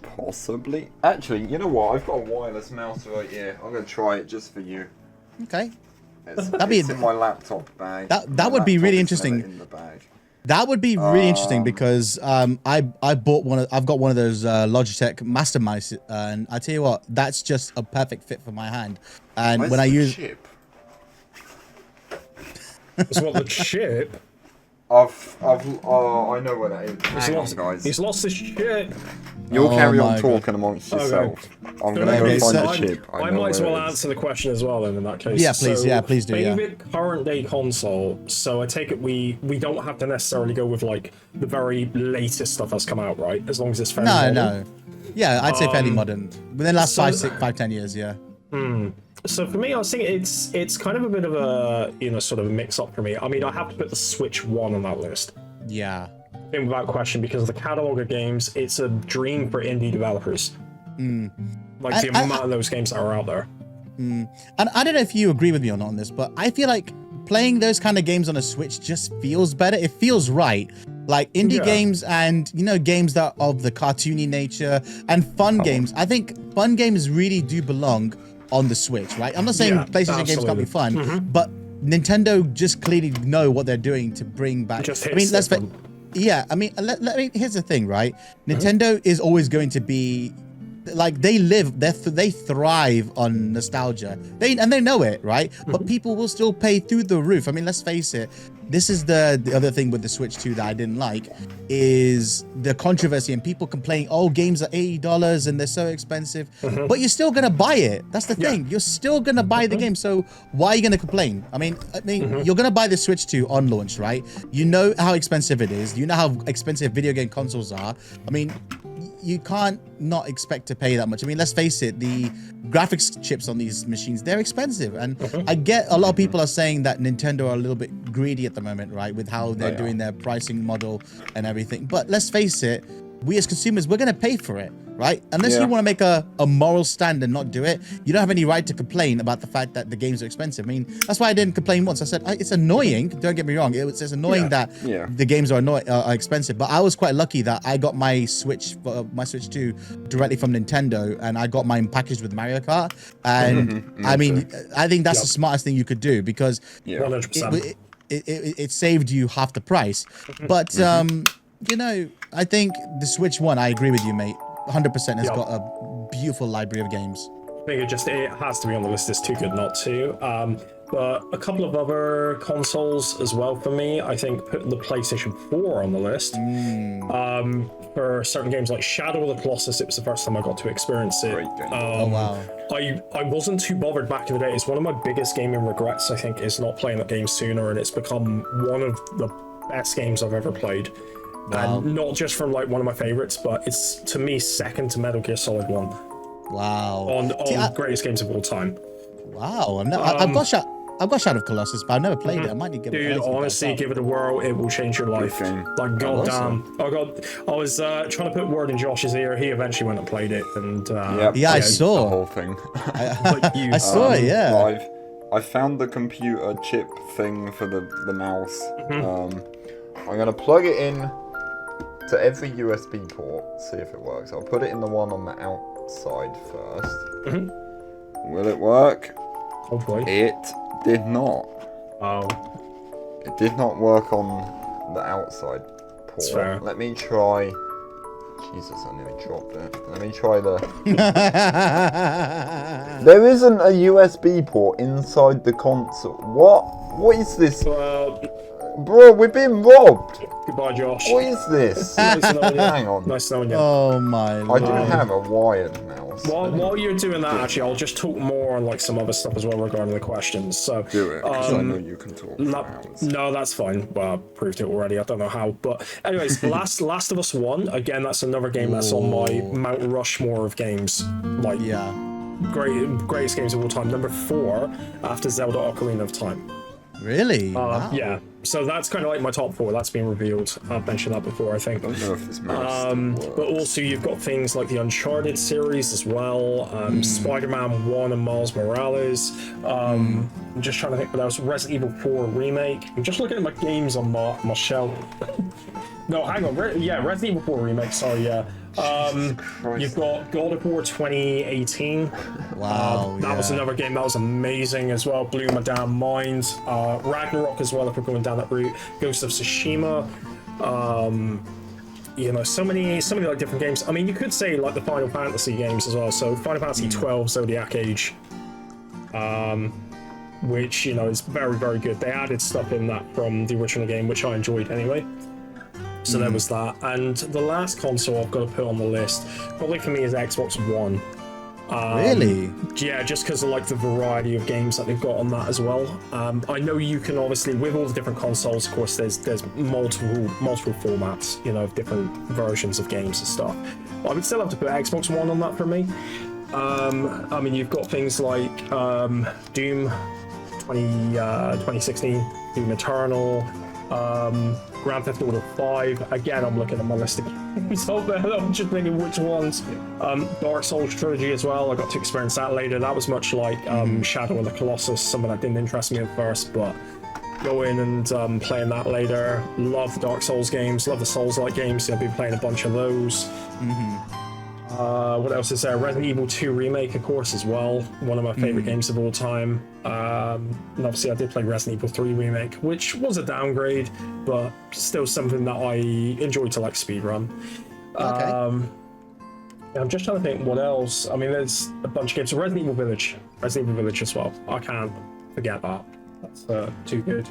Possibly. Actually, you know what? I've got a wireless mouse right here. I'm gonna try it just for you. Okay. It's in my laptop bag. That would be really interesting. In the bag. That would be really interesting because I've got one of those Logitech Master Mice, and I tell you what, that's just a perfect fit for my hand. And when I use chip? It's what the chip. I know where that is. Hang on, guys. He's lost his shit. You'll carry on my talking amongst yourself. I'm gonna Okay, go find so- the chip. I might as well answer the question as well then in that case. Yeah, please. So, Yeah, please do. Yeah. Favorite current day console. So I take it we don't have to necessarily go with like the very latest stuff that's come out, right? As long as it's fairly modern. No. Yeah, I'd say fairly modern. Within the last so- 5-10 years, yeah. So for me, I was thinking it's kind of a bit of a sort of a mix up for me. I mean, I have to put the Switch 1 on that list. Yeah. Without question, because the catalog of games, it's a dream for indie developers. Like the amount of those games that are out there. And I don't know if you agree with me or not on this, but I feel like playing those kind of games on a Switch just feels better. It feels right. Like indie games and, games that are of the cartoony nature and fun games. I think fun games really do belong on the Switch, right? I'm not saying PlayStation games can't be fun, but Nintendo just clearly know what they're doing to bring back. Here's the thing, right? Nintendo is always going to be like they thrive on nostalgia. They know it, right? But people will still pay through the roof. I mean, let's face it. This is the other thing with the Switch 2 that I didn't like is the controversy and people complaining, oh, games are $80 and they're so expensive, but you're still gonna buy it. That's the thing. You're still gonna buy the game. So why are you gonna complain? I mean, you're gonna buy the Switch 2 on launch, right? You know how expensive it is. You know how expensive video game consoles are. I mean, you can't not expect to pay that much. I mean, let's face it, the graphics chips on these machines, they're expensive. And I get a lot of people are saying that Nintendo are a little bit greedy at the moment, right? With how they're doing their pricing model and everything. But let's face it, we as consumers, we're going to pay for it, right? Unless you want to make a moral stand and not do it, you don't have any right to complain about the fact that the games are expensive. I mean, that's why I didn't complain once. I said, it's annoying. Don't get me wrong. It's annoying that the games are expensive. But I was quite lucky that I got my Switch 2 directly from Nintendo, and I got mine packaged with Mario Kart. And I mean, I think that's the smartest thing you could do because 100%. It saved you half the price. But I think the Switch 1, I agree with you, mate. 100% has got a beautiful library of games. I think it has to be on the list. It's too good not to. But a couple of other consoles as well for me. I think putting the PlayStation 4 on the list. For certain games like Shadow of the Colossus, it was the first time I got to experience it. Oh wow! I wasn't too bothered back in the day. It's one of my biggest gaming regrets, I think, is not playing that game sooner, and it's become one of the best games I've ever played. Wow. And not just from like one of my favorites, but it's to me second to Metal Gear Solid 1. Wow. On greatest games of all time. Wow. I've got Shadow of Colossus, but I've never played it. I might need to give it a Dude, honestly, give it a whirl. It will change your life. Like, goddamn. Oh, God. I was trying to put word in Josh's ear. He eventually went and played it. And I saw. The whole thing. I saw it, yeah. I found the computer chip thing for the mouse. I'm going to plug it in to every USB port, see if it works. I'll put it in the one on the outside first. Will it work? Hopefully. It did not. Oh. It did not work on the outside port. That's fair. Let me try... Jesus, I nearly dropped it. Let me try the... There isn't a USB port inside the console. What is this? Well... Bro, we're being robbed. Goodbye, Josh. What is this? Nice knowing you. Hang on. Nice knowing you. Oh my I do have a wired mouse. While you're doing that, actually, I'll just talk more on like some other stuff as well regarding the questions. So do it, because I know you can talk for hours. No, that's fine. Well, I've proved it already. I don't know how, but anyways, Last of Us 1. Again, that's another game that's on my Mount Rushmore of games. Like, greatest games of all time. Number 4 after Zelda: Ocarina of Time. Really? Wow. Yeah. So that's kind of like my top 4. That's been revealed. I've mentioned that before, I think. I don't know if this mouse but also you've got things like the Uncharted series as well, Spider-Man 1 and Miles Morales. I'm just trying to think what else. Resident Evil 4 Remake. I'm just looking at my games on my shelf. No, hang on. Resident Evil 4 Remake. Sorry, yeah. You've got God of War 2018. Wow. That was another game that was amazing as well. Blew my damn mind. Ragnarok as well, if we're going down that route. Ghost of Tsushima. So many like different games. I mean, you could say like the Final Fantasy games as well. So Final Fantasy 12, Zodiac Age. which, you know, is very, very good. They added stuff in that from the original game, which I enjoyed anyway. So there was that. And the last console I've got to put on the list, probably for me, is Xbox One. Really? Yeah, just because of like the variety of games that they've got on that as well. I know you can obviously, with all the different consoles, of course, there's multiple formats, you know, of different versions of games and stuff. But I would still have to put Xbox One on that for me. I mean, you've got things like Doom 2016, Doom Eternal, Grand Theft Auto 5. Again, I'm looking at my list of games over there. I'm just thinking which ones. Dark Souls trilogy as well. I got to experience that later. That was much like Shadow of the Colossus, something that didn't interest me at first, but go in and playing that later. Love the Dark Souls games. Love the Souls-like games. So I've been playing a bunch of those. What else is there? Resident Evil 2 Remake, of course, as well. One of my favorite games of all time. And obviously, I did play Resident Evil 3 Remake, which was a downgrade, but still something that I enjoyed to like speedrun. Okay. I'm just trying to think what else. I mean, there's a bunch of games. Resident Evil Village as well. I can't forget that. That's too good.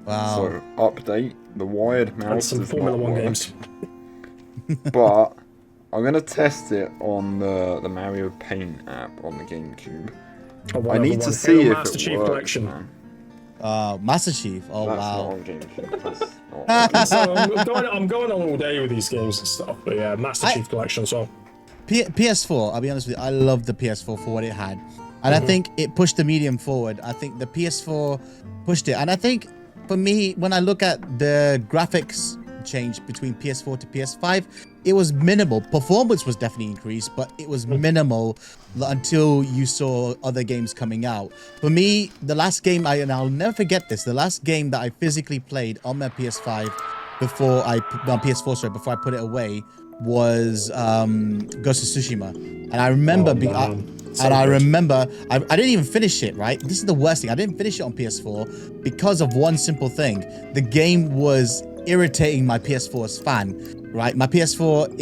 Wow. So, update, the wired mouse And some does Formula not 1 work, games. but I'm going to test it on the Mario Paint app on the GameCube. I need to see if Master it Chief works, Collection. man. Master Chief. Oh, That's wow. not on GameCube. That's not So I'm going on all day with these games and stuff. But yeah, Master Chief Collection as well. PS4, I'll be honest with you, I love the PS4 for what it had. And I think it pushed the medium forward. I think the PS4 pushed it. And I think for me, when I look at the graphics change between PS4 to PS5, it was minimal. Performance was definitely increased, but it was minimal until you saw other games coming out. For me, the last game, and I'll never forget this, the last game that I physically played on my PS5 before I put it away was Ghost of Tsushima. And I remember I didn't even finish it, right? This is the worst thing. I didn't finish it on PS4 because of one simple thing. The game was irritating my PS4's fan, right? My PS4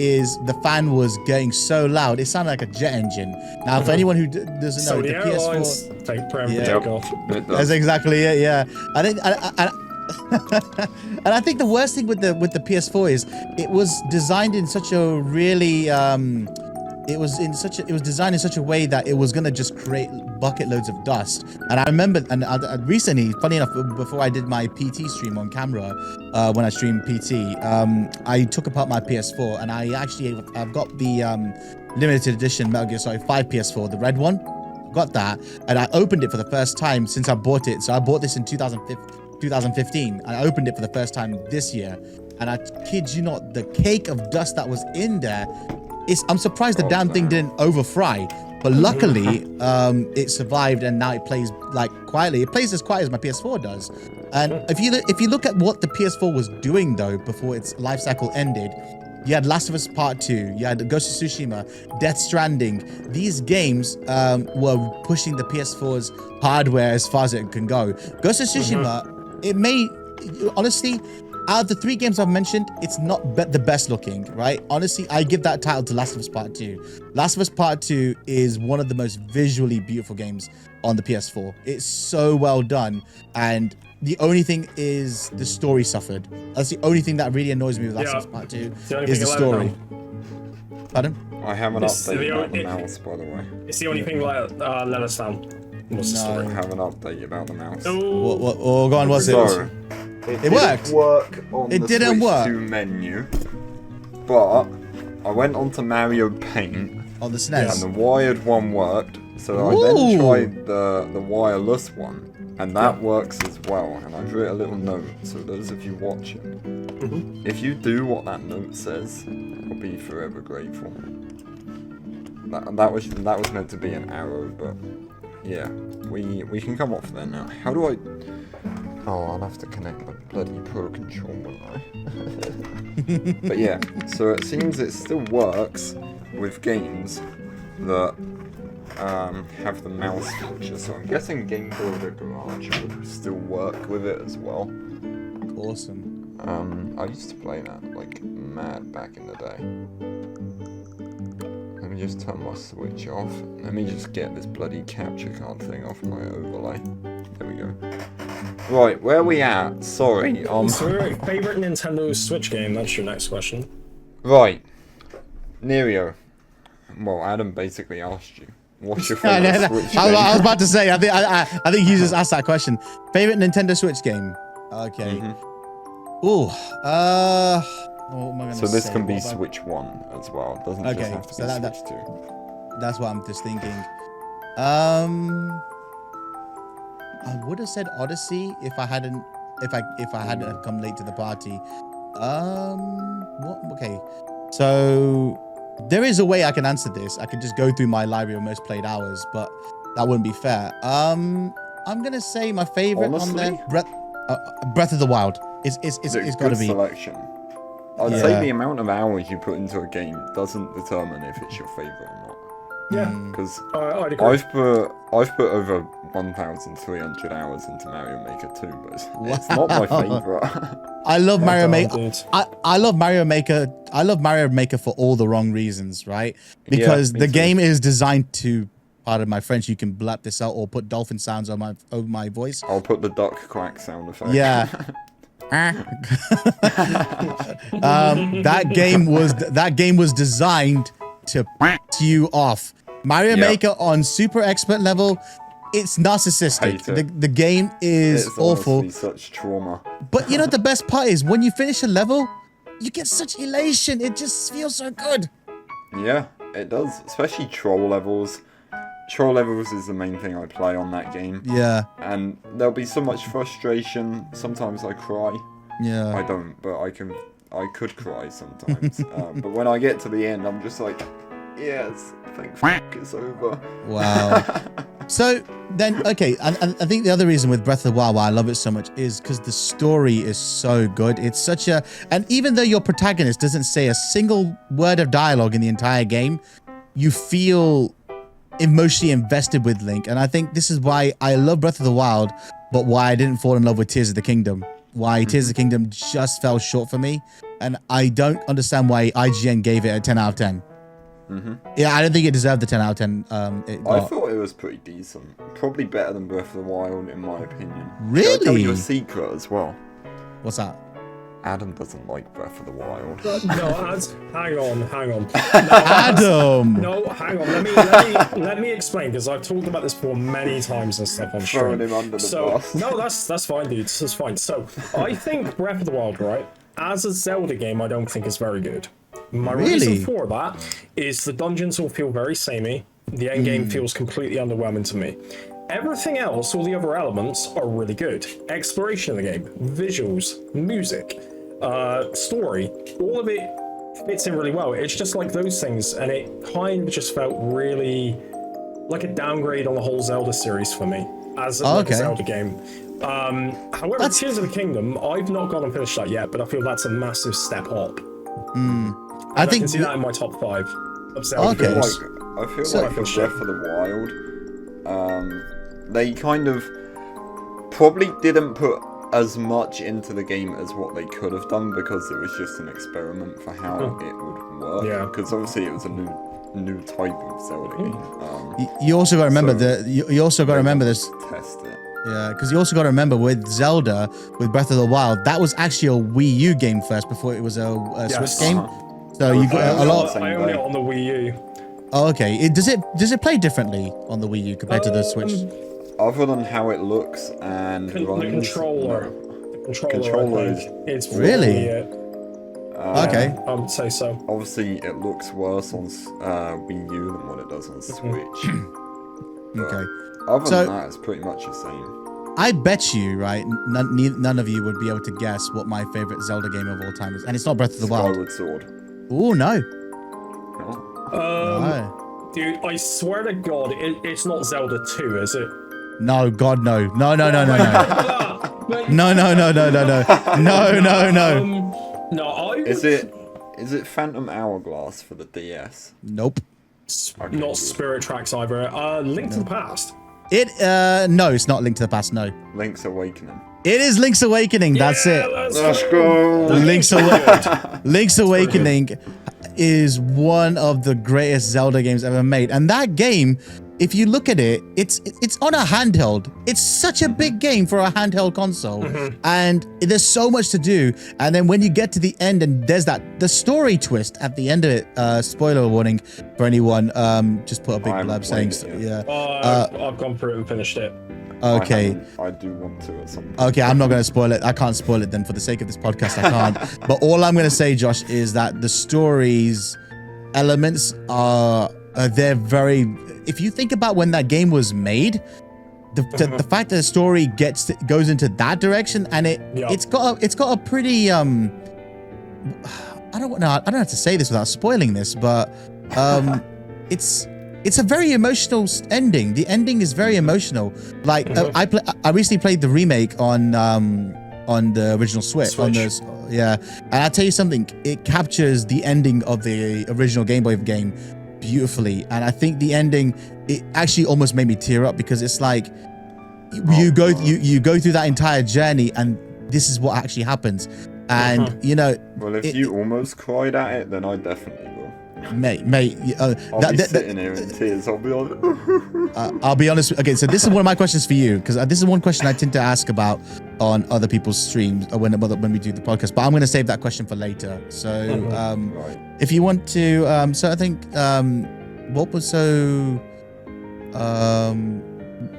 the fan was getting so loud. It sounded like a jet engine. Now, for anyone who doesn't know, So the airlines PS4... take prem Yeah. take off. That's exactly it, yeah. And I think the worst thing with the PS4 is it was designed in such a really it was designed in such a way that it was gonna just create bucket loads of dust. And I remember, and recently, funny enough, before I did my PT stream on camera, when I streamed PT, I took apart my PS4 and I've got the limited edition Metal Gear Solid 5 PS4, the red one. Got that, and I opened it for the first time since I bought it. So I bought this in 2015. I opened it for the first time this year, and I kid you not, the cake of dust that was in there. I'm surprised the damn thing didn't overfry, but luckily it survived, and now it plays like quietly. It plays as quiet as my PS4 does. And if you look at what the PS4 was doing though before its life cycle ended, you had Last of Us Part 2, you had Ghost of Tsushima, Death Stranding. These games were pushing the PS4's hardware as far as it can go. Ghost of Tsushima, it may, honestly, out of the 3 games I've mentioned, it's not the best looking, right? Honestly, I give that title to Last of Us Part 2. Last of Us Part 2 is one of the most visually beautiful games on the PS4. It's so well done, and the only thing is the story suffered. That's the only thing that really annoys me with Last of Us Part 2 is the story. Pardon? I have an update about the mouse, by the way. It's the only thing let us down. What's the story? I have an update about the mouse. What go on, what's it? So, It worked. Work on It the didn't Switch work. 2 menu, but I went onto Mario Paint On the SNES. and the wired one worked. So I then tried the wireless one, and that works as well. And I've written a little note, so those of you watching, if you do what that note says, I'll be forever grateful. That was meant to be an arrow, but yeah, we can come off there now. How do I? Oh, I'll have to connect my bloody Pro Control, won't I? But yeah, so it seems it still works with games that have the mouse feature. So I'm guessing Game Builder Garage would still work with it as well. Awesome. I used to play that like mad back in the day. Let me just turn my Switch off. Let me just get this bloody capture card thing off my overlay. There we go. Right, where are we at? Sorry. So, favorite Nintendo Switch game? That's your next question. Right. Nerio. Well, Adam basically asked you. What's your favorite Switch game? I was about to say. I think you just asked that question. Favorite Nintendo Switch game? Okay. Ooh. What am I gonna So this say? can be What about- Switch 1 as well. It doesn't Okay, just have to so be that- Switch 2. That's what I'm just thinking. I would have said Odyssey if I hadn't come late to the party. What? Okay. So there is a way I can answer this. I could just go through my library of most played hours, but that wouldn't be fair. I'm gonna say my favorite on there, Breath of the Wild. It's got to be. Selection. I'd say the amount of hours you put into a game doesn't determine if it's your favorite or not. Yeah, Because I'd agree. I've put over 1,300 hours into Mario Maker 2, but it's not my favorite. I love Mario Maker. dude. I love Mario Maker. I love Mario Maker for all the wrong reasons, right? Because me the too. game is designed to. Pardon my French. You can blap this out or put dolphin sounds on over my voice. I'll put the duck quack sound effect. Yeah. That game was designed to piss you off. Mario Maker on super expert level, it's narcissistic. Hate it. The game is It's awful. honestly such trauma. But you know the best part is when you finish a level, you get such elation. It just feels so good. Yeah, it does. Especially troll levels. Troll levels is the main thing I play on that game. Yeah. And there'll be so much frustration. Sometimes I cry. Yeah. I don't, but I could cry sometimes. But when I get to the end, I'm just like, yes, thank fuck it's over. Wow. So then, okay, I think the other reason with Breath of the Wild why I love it so much is because the story is so good. It's such a, and even though your protagonist doesn't say a single word of dialogue in the entire game, you feel emotionally invested with Link. And I think this is why I love Breath of the Wild, but why I didn't fall in love with Tears of the Kingdom. Why Tears of the Kingdom just fell short for me. And I don't understand why IGN gave it a 10 out of 10. Yeah, I don't think it deserved the 10 out of 10. I thought it was pretty decent. Probably better than Breath of the Wild, in my opinion. Really? I'll tell you a secret as well. What's that? Adam doesn't like Breath of the Wild. No, hang on. Adam! No, hang on. Let me explain, because I've talked about this before many times and stuff on stream. Throwing him under the bus. No, that's fine, dude. This is fine. So I think Breath of the Wild, right, as a Zelda game, I don't think it's very good. My reason for that is the dungeons all feel very samey. The end game feels completely underwhelming to me. Everything else, all the other elements, are really good. Exploration of the game, visuals, music, story, all of it fits in really well. It's just like those things, and it kind of just felt really like a downgrade on the whole Zelda series for me as a Zelda game. However, Tears of the Kingdom, I've not gone and finished that yet, but I feel that's a massive step up. I can see that in my top 5 of Zelda games. I feel like for Breath of the Wild, they kind of probably didn't put as much into the game as what they could have done because it was just an experiment for how it would work. Yeah. Because obviously it was a new type of Zelda game. You also got to remember you also got to remember this. Test it. Yeah, because you also got to remember with Zelda, with Breath of the Wild, that was actually a Wii U game first before it was a Switch game. So you got a lot. I own it on the Wii U. Oh, okay. Does it play differently on the Wii U compared to the Switch? Other than how it looks and The runs, controller. no. The Controller I think it's Really? Okay. I would say so. Obviously, it looks worse on Wii U than what it does on Switch. Okay. Other So- than that, it's pretty much the same. I bet you, right, none of you would be able to guess what my favorite Zelda game of all time is. And it's not Breath of the Wild. Skyward Sword. Oh, no. Oh. No. Dude, I swear to God, it's not Zelda 2, is it? No, God, no. No. No. No, Is it Phantom Hourglass for the DS? Nope. Okay, not good. Spirit Tracks either. Link to the Past. No, it's not Link to the Past, no. Link's Awakening. It is Link's Awakening, that's it. Let's go. Link's Awakening is one of the greatest Zelda games ever made. And that game if you look at it, it's on a handheld. It's such a big game for a handheld console, and there's so much to do. And then when you get to the end, and there's the story twist at the end of it. Spoiler warning for anyone. Just put a big blab saying, I've gone through it and finished it. Okay. I do want to at some point. Okay, I'm not going to spoil it. I can't spoil it then for the sake of this podcast. I can't. But all I'm going to say, Josh, is that the story's elements are they're very. If you think about when that game was made, the fact that the story goes into that direction, and it's got a pretty I don't know how to say this without spoiling this, but it's a very emotional ending. The ending is very emotional. Like I recently played the remake on the original Switch. And I'll tell you something. It captures the ending of the original Game Boy game beautifully, and I think the ending, it actually almost made me tear up, because it's like you go through that entire journey, and this is what actually happens. And well, if you almost cried at it, then I definitely will. Mate, I'll be sitting here in tears. I'll be honest. I'll be honest. Okay, so this is one of my questions for you, because this is one question I tend to ask about on other people's streams or when we do the podcast. But I'm going to save that question for later. So, if you want to, so I think, what was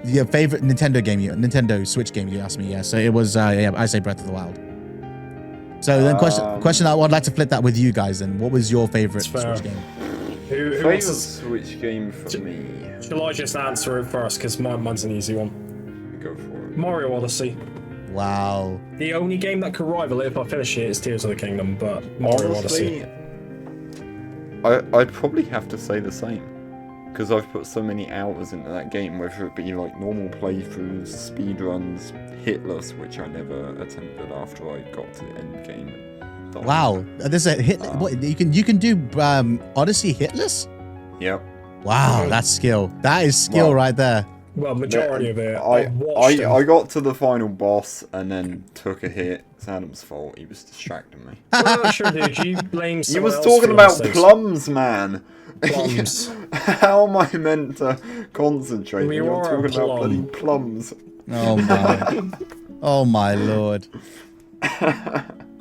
your favorite Nintendo game? Nintendo Switch game? You asked me. Yeah. So it was. I say Breath of the Wild. So then, question. I would like to flip that with you guys. Then, what was your favorite Switch game? Favorite Switch game for me? Shall I just answer it first? Because mine's an easy one. Go for it. Mario Odyssey. Wow. The only game that could rival it if I finish it is Tears of the Kingdom, but Mario Odyssey. I'd probably have to say the same, because I've put so many hours into that game, whether it be like normal playthroughs, speedruns, hitless, which I never attempted after I got to the end game. Wow, there's a hit. What you can do Odyssey hitless? Yep. Wow, that's skill. That is skill right there. Well, majority of it. I got to the final boss and then took a hit. It's Adam's fault. He was distracting me. Well, sure, dude. You blame someone else. He was talking about plums, man. Plums. How am I meant to concentrate when you're talking about bloody plums? Oh my. Oh my lord.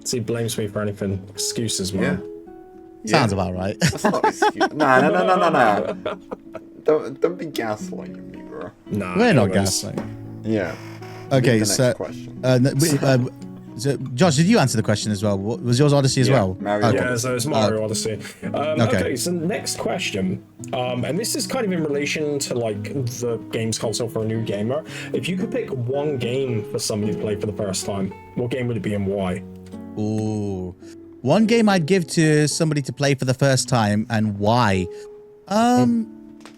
So he blames me for anything. Excuses, man. Sounds about right. That's not an excuse. Nah. Don't be gaslighting me, bro. Nah, we're not gaslighting. Yeah. Okay, so question. So, Josh, did you answer the question as well? Was yours Odyssey as well? Mario Yeah, so it's Mario Odyssey. Okay, so next question, and this is kind of in relation to like the games console for a new gamer. If you could pick one game for somebody to play for the first time, what game would it be and why? Ooh, one game I'd give to somebody to play for the first time and why?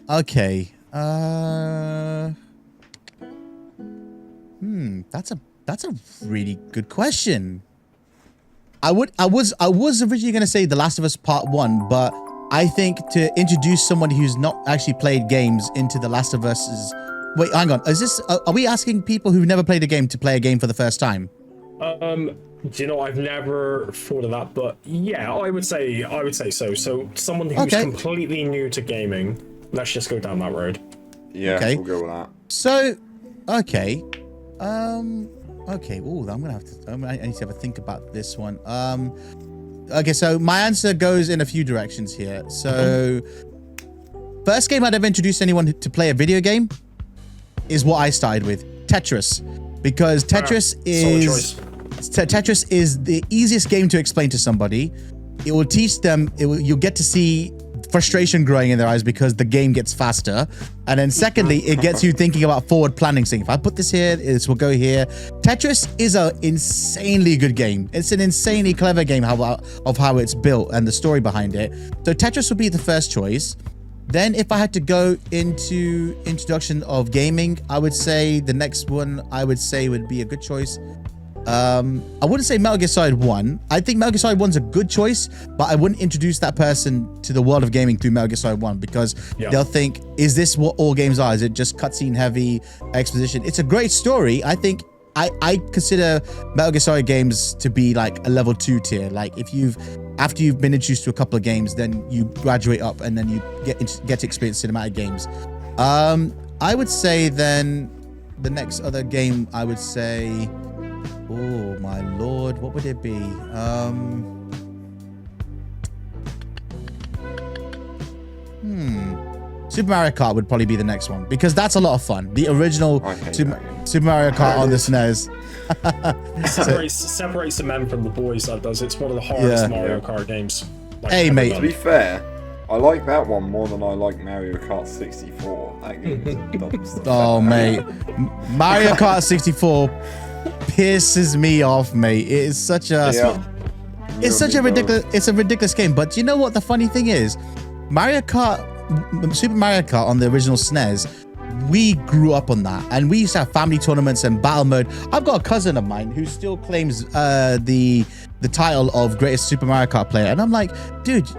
Okay. That's a really good question. I was originally going to say The Last of Us Part 1, but I think to introduce somebody who's not actually played games into The Last of Us is... Wait, hang on. Is this... Are we asking people who've never played a game to play a game for the first time? Do you know, I've never thought of that, but yeah, I would say so. So someone who's completely new to gaming, let's just go down that road. Yeah, okay. We'll go with that. So, okay. Okay. Ooh, I need to have a think about this one. Okay, so my answer goes in a few directions here. So, first game I'd ever introduced anyone to play a video game is what I started with, Tetris, because Tetris is the easiest game to explain to somebody. It will teach them. You'll get to see frustration growing in their eyes because the game gets faster. And then secondly, it gets you thinking about forward planning, saying, if I put this here, this will go here. Tetris is an insanely good game. It's an insanely clever game of how it's built and the story behind it. So Tetris would be the first choice. Then if I had to go into introduction of gaming, I would say the next one would be a good choice. I wouldn't say Metal Gear Solid 1. I think Metal Gear Solid 1's a good choice, but I wouldn't introduce that person to the world of gaming through Metal Gear Solid 1 because they'll think, is this what all games are? Is it just cutscene heavy exposition? It's a great story. I think I consider Metal Gear Solid games to be like a level 2 tier. Like after you've been introduced to a couple of games, then you graduate up and then you get to experience cinematic games. I would say then the next other game I would say, oh my lord, what would it be? Super Mario Kart would probably be the next one because that's a lot of fun. The original Super Mario Kart on the SNES. separates the men from the boys. That does. It's one of the hardest Mario Kart games. Like, hey mate. To be fair, I like that one more than I like Mario Kart 64. That game is dumb stuff. Oh mate, Mario Kart 64 pisses me off, mate. It is such a it's a ridiculous game. But you know what the funny thing is? Super Mario Kart on the original SNES, we grew up on that, and we used to have family tournaments and battle mode. I've got a cousin of mine who still claims the title of greatest Super Mario Kart player, and I'm like, dude,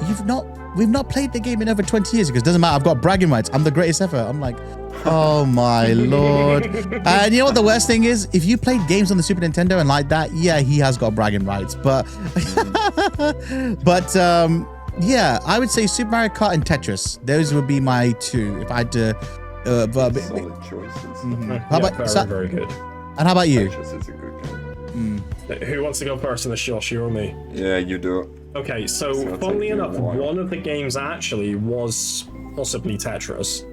we've not played the game in over 20 years. Because it doesn't matter, I've got bragging rights, I'm the greatest ever. I'm like, oh my lord. And you know what the worst thing is? If you played games on the Super Nintendo and like that, yeah, he has got bragging rights, but yeah, I would say Super Mario Kart and Tetris. Those would be my two if I had to. Solid choices. How about very good. And how about you? Tetris is a good game. Who wants to go first in the Josh, you or me? Yeah, you do it. Okay, so funnily enough, one of the games actually was possibly Tetris.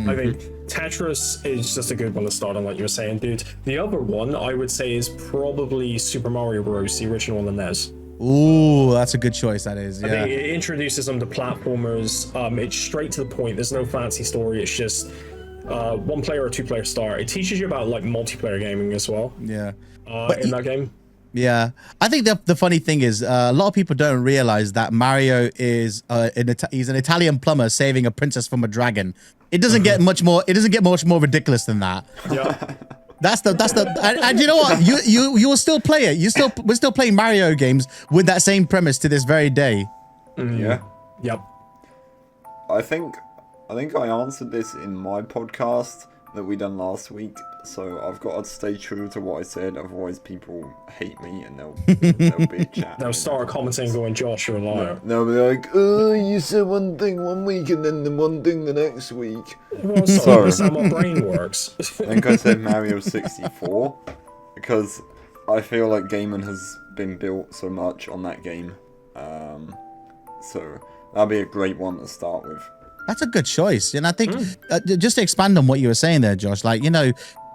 I think Tetris is just a good one to start on, like you were saying, dude. The other one I would say is probably Super Mario Bros., the original on the NES. Ooh, that's a good choice. That is. Yeah. I think it introduces them to platformers. It's straight to the point. There's no fancy story. It's just one player or two player start. It teaches you about like multiplayer gaming as well. Yeah. In that game. Yeah, I think the funny thing is a lot of people don't realize that Mario is he's an Italian plumber saving a princess from a dragon. It doesn't get much more. It doesn't get much more ridiculous than that. Yeah. That's the and you know what, you will still play it. We're still playing Mario games with that same premise to this very day. Yeah. Yep. I think I answered this in my podcast that we done last week, so I've got to stay true to what I said. Otherwise, people hate me and they'll be a chat. They'll start commenting, going, "Josh, you're a liar." They'll be like, "Oh, you said one thing one week and then the one thing the next week." Well, sorry, that's how my brain works. I think I said Mario 64 because I feel like gaming has been built so much on that game. So that'd be a great one to start with. That's a good choice. And I think just to expand on what you were saying there, Josh, like, you know,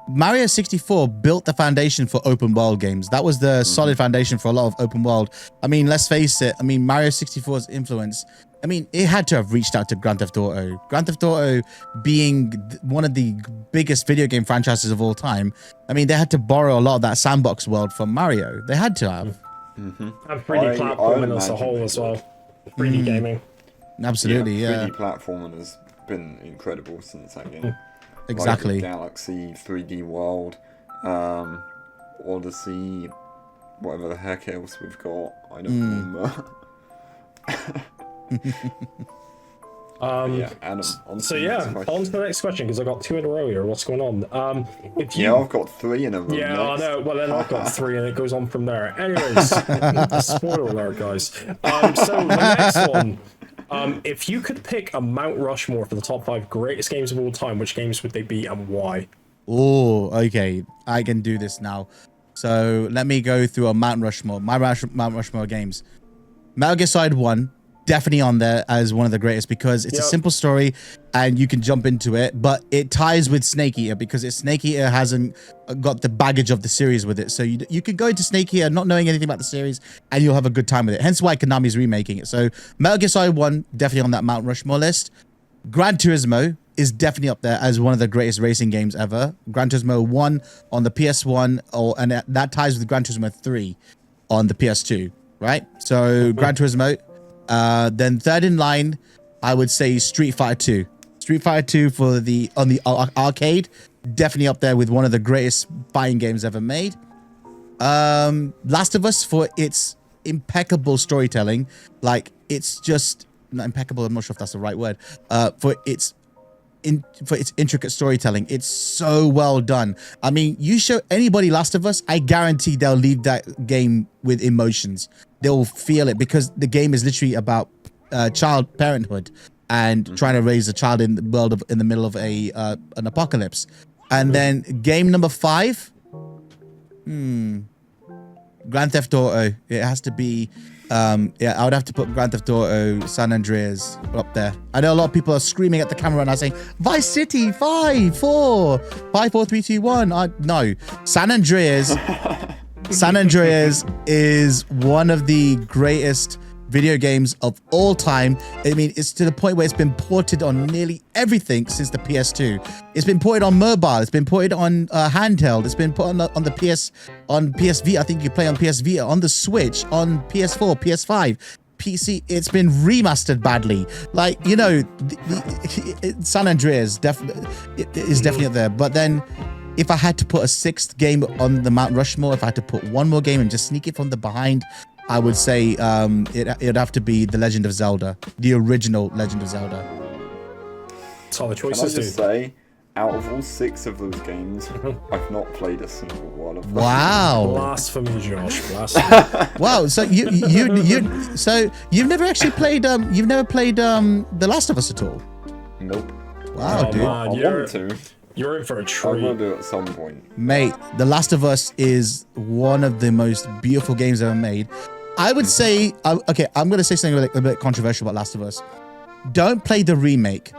Mario 64 built the foundation for open world games. That was the solid foundation for a lot of open world. I mean, let's face it. I mean, Mario 64's influence, I mean, it had to have reached out to Grand Theft Auto. Grand Theft Auto being one of the biggest video game franchises of all time. I mean, they had to borrow a lot of that sandbox world from Mario. They had to have. And 3D platforming as a whole as well. 3D gaming. Absolutely, yeah. 3D platforming has been incredible since that game. Exactly. Like Galaxy, 3D World, Odyssey, whatever the heck else we've got. I don't remember. Yeah, Adam. On to the next question, because I got two in a row here. What's going on? I've got three in a row. Yeah, I know. Well, then I've got three, and it goes on from there. Anyways, spoiler alert, guys. So the next one. If you could pick a Mount Rushmore for the top 5 greatest games of all time, which games would they be and why? Oh, okay. I can do this now. So let me go through a Mount Rushmore. My Mount Rushmore games. Metal Gear Solid 1, definitely on there as one of the greatest because it's a simple story and you can jump into it, but it ties with Snake Eater because Snake Eater hasn't got the baggage of the series with it. So you could go into Snake Eater not knowing anything about the series and you'll have a good time with it. Hence why Konami's remaking it. So Metal Gear Solid 1, definitely on that Mount Rushmore list. Gran Turismo is definitely up there as one of the greatest racing games ever. Gran Turismo 1 on the PS1, and that ties with Gran Turismo 3 on the PS2, right? So Gran Turismo. Then third in line, I would say Street Fighter 2. Street Fighter 2 on the arcade, definitely up there with one of the greatest fighting games ever made. Last of Us for its impeccable storytelling, like it's just not impeccable. I'm not sure if that's the right word. For its intricate storytelling, it's so well done. I mean, you show anybody Last of Us, I guarantee they'll leave that game with emotions. They'll feel it because the game is literally about child parenthood and trying to raise a child in the world in the middle of an apocalypse. And then game number 5, Grand Theft Auto. It has to be, yeah, I would have to put Grand Theft Auto San Andreas up there. I know a lot of people are screaming at the camera and are saying, Vice City, 5, 4, 5, 4, 3, 2, 1. No, San Andreas. San Andreas is one of the greatest video games of all time. I mean, it's to the point where it's been ported on nearly everything since the PS2. It's been ported on mobile. It's been ported on handheld. It's been put on the on PS Vita. I think you play on PS Vita, on the Switch, on PS4, PS5, PC. It's been remastered badly. Like, you know, San Andreas is definitely up there. But then, if I had to put a 6th game on the Mount Rushmore, if I had to put one more game and just sneak it from the behind, I would say it'd have to be The Legend of Zelda, the original Legend of Zelda. That's all the Can I choices, just dude. say, out of all 6 of those games, I've not played a single one of them. Wow. Blasphemy, Josh. Blasphemy. Wow. So you've never actually played The Last of Us at all? Nope. Wow, Oh, dude. man, I you're- want to. You're in for a I will treat. do it at some point. Mate, The Last of Us is one of the most beautiful games ever made. I would say, okay, I'm going to say something a bit controversial about Last of Us. Don't play the remake.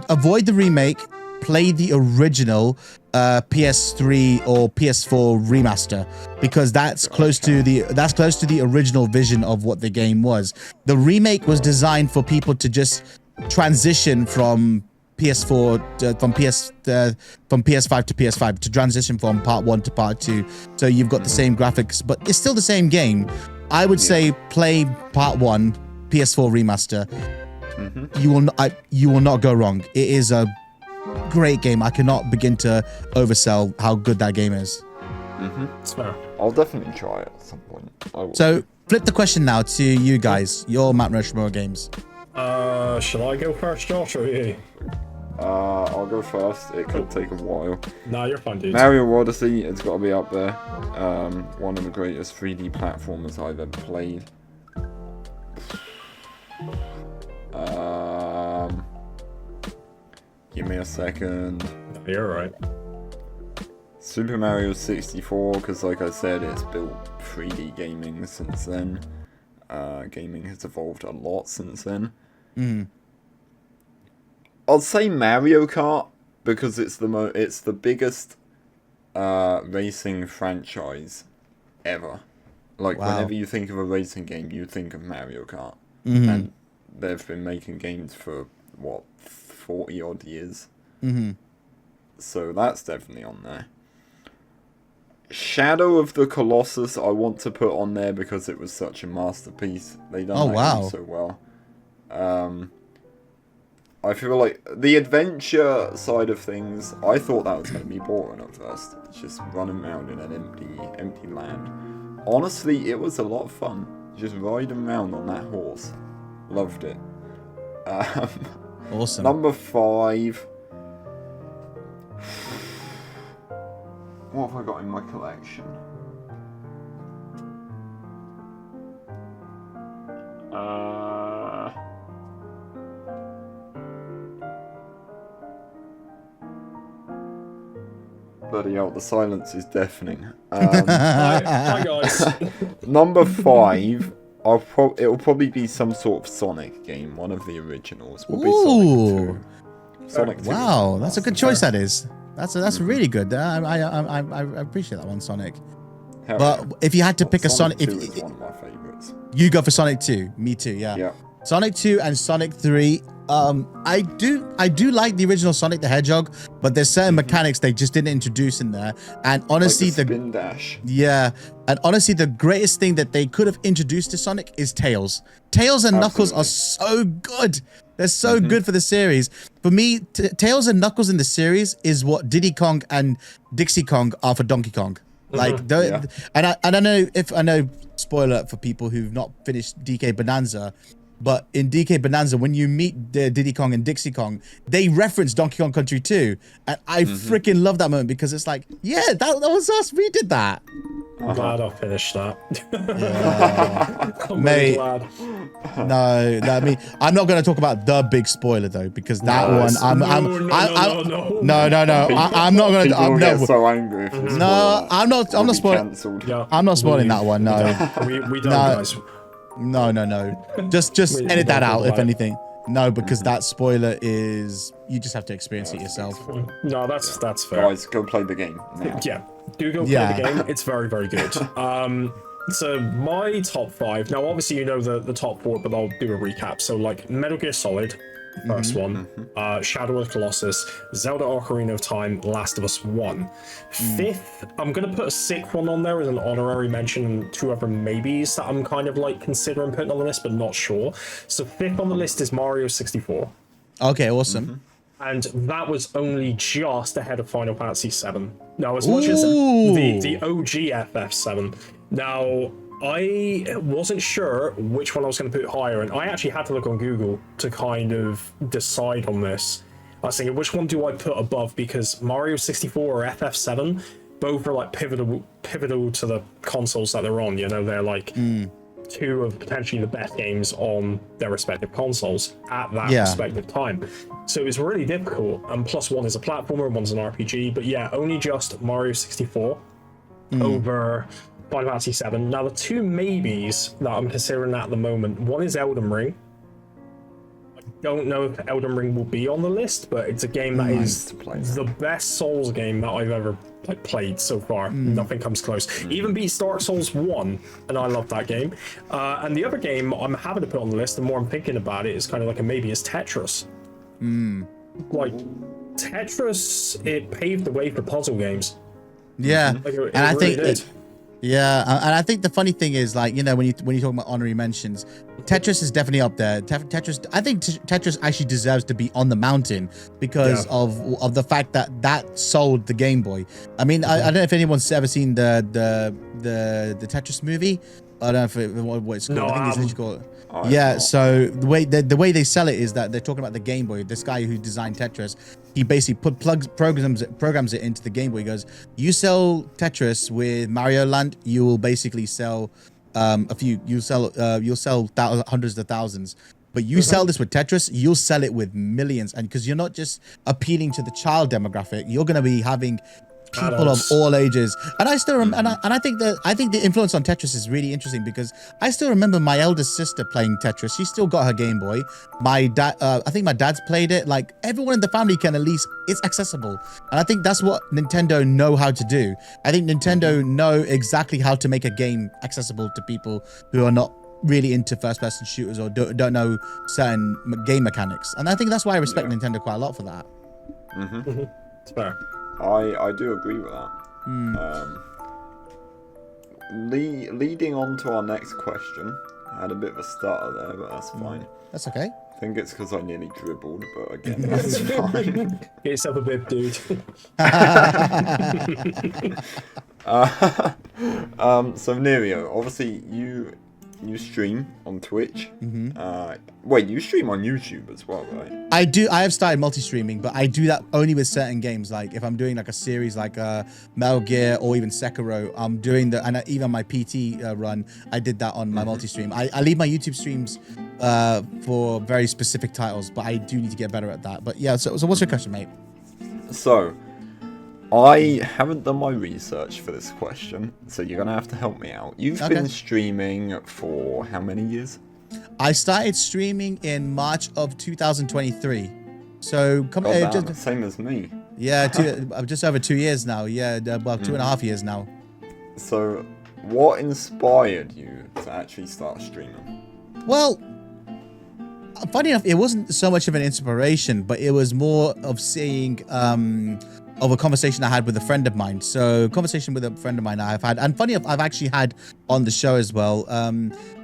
Avoid the remake. Play the original PS3 or PS4 remaster, because that's close to the original vision of what the game was. The remake was designed for people to just transition from PS4 from PS5 to PS5, to transition from part 1 to part 2, so you've got the same graphics, but it's still the same game. I would say play part 1 PS4 remaster. You will not go wrong. It is a great game. I cannot begin to oversell how good that game is. It's fair. I'll definitely try it at some point. I will. So flip the question now to you guys, your Mount Rushmore games. Shall I go first, Josh, or you? I'll go first. It could take a while. Nah, you're fine, dude. Mario Odyssey, it's got to be up there. One of the greatest 3D platformers I've ever played. Give me a second. You're right. Super Mario 64, because like I said, it's built 3D gaming since then. Gaming has evolved a lot since then. I'll say Mario Kart, because it's the biggest racing franchise ever. Like, Wow. whenever you think of a racing game, you think of Mario Kart. And they've been making games for, what, 40 odd years? So that's definitely on there. Shadow of the Colossus I want to put on there because it was such a masterpiece. They done that game so well. I feel like the adventure side of things, I thought that was going to be boring at first. Just running around in an empty land. Honestly, it was a lot of fun. Just riding around on that horse. Loved it. Awesome. Number 5. What have I got in my collection? Bloody hell, the silence is deafening. Hi, guys. Number 5, it'll probably be some sort of Sonic game, one of the originals. Probably Ooh. Sonic 2. Wow, that's a good choice. That is. That's really good. I appreciate that one, Sonic. Hell But yeah. if you had to pick a Sonic, 2 is one of my favorites. you go for Sonic 2. Me too. Yeah. Yeah. Sonic 2 and Sonic 3. I do like the original Sonic the Hedgehog, but there's certain mechanics they just didn't introduce in there. And honestly, Like the spin dash. yeah, and honestly, the greatest thing that they could have introduced to Sonic is Tails. Tails and Knuckles are so good. They're so good for the series. For me, Tails and Knuckles in the series is what Diddy Kong and Dixie Kong are for Donkey Kong. Like, and I know spoiler for people who've not finished DK Bonanza, But in DK Bonanza, when you meet Diddy Kong and Dixie Kong, they reference Donkey Kong Country 2. And I freaking love that moment because it's like, yeah, that was us. We did that. I'm glad I finished that. Yeah. I'm Mate, really glad. No, I'm not going to talk about the big spoiler though, because that one, I'm not going to. People get so angry if you spoil that. I'm not spoiling. Yeah, I'm not spoiling that one. No, we don't, guys. no. Just edit that out if anything. No, because that spoiler is you just have to experience it yourself. No, that's fair. Guys, go play the game now. Yeah, do go play the game. It's very, very good. So my top 5. Now, obviously, you know the top 4, but I'll do a recap. So, like, Metal Gear Solid, first one, Shadow of the Colossus, Zelda Ocarina of Time, Last of Us 1. Fifth, I'm going to put a sick one on there as an honorary mention and 2 other maybes that I'm kind of, like, considering putting on the list, but not sure. So, 5th on the list is Mario 64. Okay, awesome. And that was only just ahead of Final Fantasy VII. Now, as much as the OG FF7, now, I wasn't sure which one I was going to put higher, and I actually had to look on Google to kind of decide on this. I was thinking, which one do I put above? Because Mario 64 or FF7, both are like pivotal to the consoles that they're on. You know, they're like 2 of potentially the best games on their respective consoles at that respective time. So it was really difficult. And plus, one is a platformer, one's an RPG. But yeah, only just Mario 64 over Final Fantasy VII. Now, the 2 maybes that I'm considering at the moment, one is Elden Ring. I don't know if Elden Ring will be on the list, but it's a game that is the best Souls game that I've ever played so far. Nothing comes close. Even beats Dark Souls 1, and I love that game. And the other game I'm happy to put on the list, the more I'm thinking about it, is kind of like a maybe, is Tetris. Like, Tetris, it paved the way for puzzle games. Yeah, Like, and I really think did. and I think the funny thing is, like, you know, when you talk about honorary mentions, Tetris is definitely up there. Tetris, I think Tetris actually deserves to be on the mountain because of the fact that sold the Game Boy. I mean, I don't know if anyone's ever seen the Tetris movie. I don't know what it's called. No, I think it's literally called. Yeah, so the way they sell it is that they're talking about the Game Boy. This guy who designed Tetris, he basically programs it into the Game Boy. He goes, you sell Tetris with Mario Land, you will basically sell you'll sell hundreds of thousands. But you sell this with Tetris, you'll sell it with millions, and because you're not just appealing to the child demographic, you're going to be having people of all ages. And I still and I think the influence on Tetris is really interesting because I still remember my eldest sister playing Tetris. She still got her Game Boy. My dad, I think my dad's played it. Like, everyone in the family can, at least it's accessible. And I think that's what Nintendo know how to do. I think Nintendo know exactly how to make a game accessible to people who are not really into first-person shooters or don't know certain game mechanics. And I think that's why I respect Nintendo quite a lot for that. It's fair. I do agree with that. Leading on to our next question, I had a bit of a stutter there, but that's fine. That's okay. I think it's because I nearly dribbled, but again, that's fine. Get yourself a bib, dude. So Nerio, obviously you stream on Twitch. Wait, you stream on YouTube as well, right? I do. I have started multi-streaming, but I do that only with certain games. Like if I'm doing like a series like Metal Gear or even Sekiro, I'm doing even my PT run, I did that on my multi-stream. I leave my YouTube streams for very specific titles, but I do need to get better at that. But yeah, so what's your question, mate? So, I haven't done my research for this question, so you're going to have to help me out. You've been streaming for how many years? I started streaming in March of 2023. So, same as me. Yeah, just over 2 years now. Yeah, well, 2.5 years now. So, what inspired you to actually start streaming? Well, funny enough, it wasn't so much of an inspiration, but it was more of seeing of a conversation I had with a friend of mine. So, conversation with a friend of mine I've had, and funny enough, I've actually had on the show as well.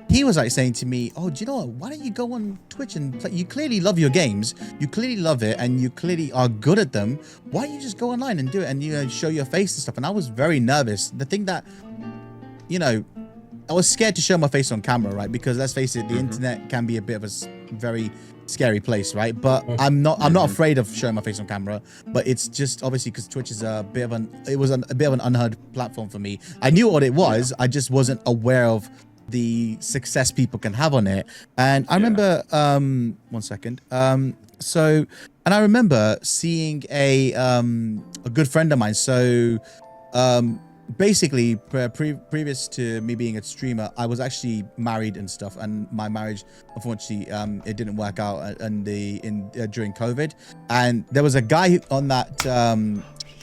He was like saying to me, "Oh, do you know what? Why don't you go on Twitch and play? You clearly love your games. You clearly love it, and you clearly are good at them. Why don't you just go online and do it and show your face and stuff?" And I was very nervous. The thing that, I was scared to show my face on camera, right? Because let's face it, the internet can be a bit of a very scary place, right? But I'm not afraid of showing my face on camera. But it's just obviously because Twitch is a bit of a bit of an unheard platform for me. I knew what it was, I just wasn't aware of the success people can have on it. And I remember, one second. And I remember seeing a good friend of mine. So, basically, previous to me being a streamer, I was actually married and stuff, and my marriage, unfortunately, it didn't work out during COVID. And there was a guy on that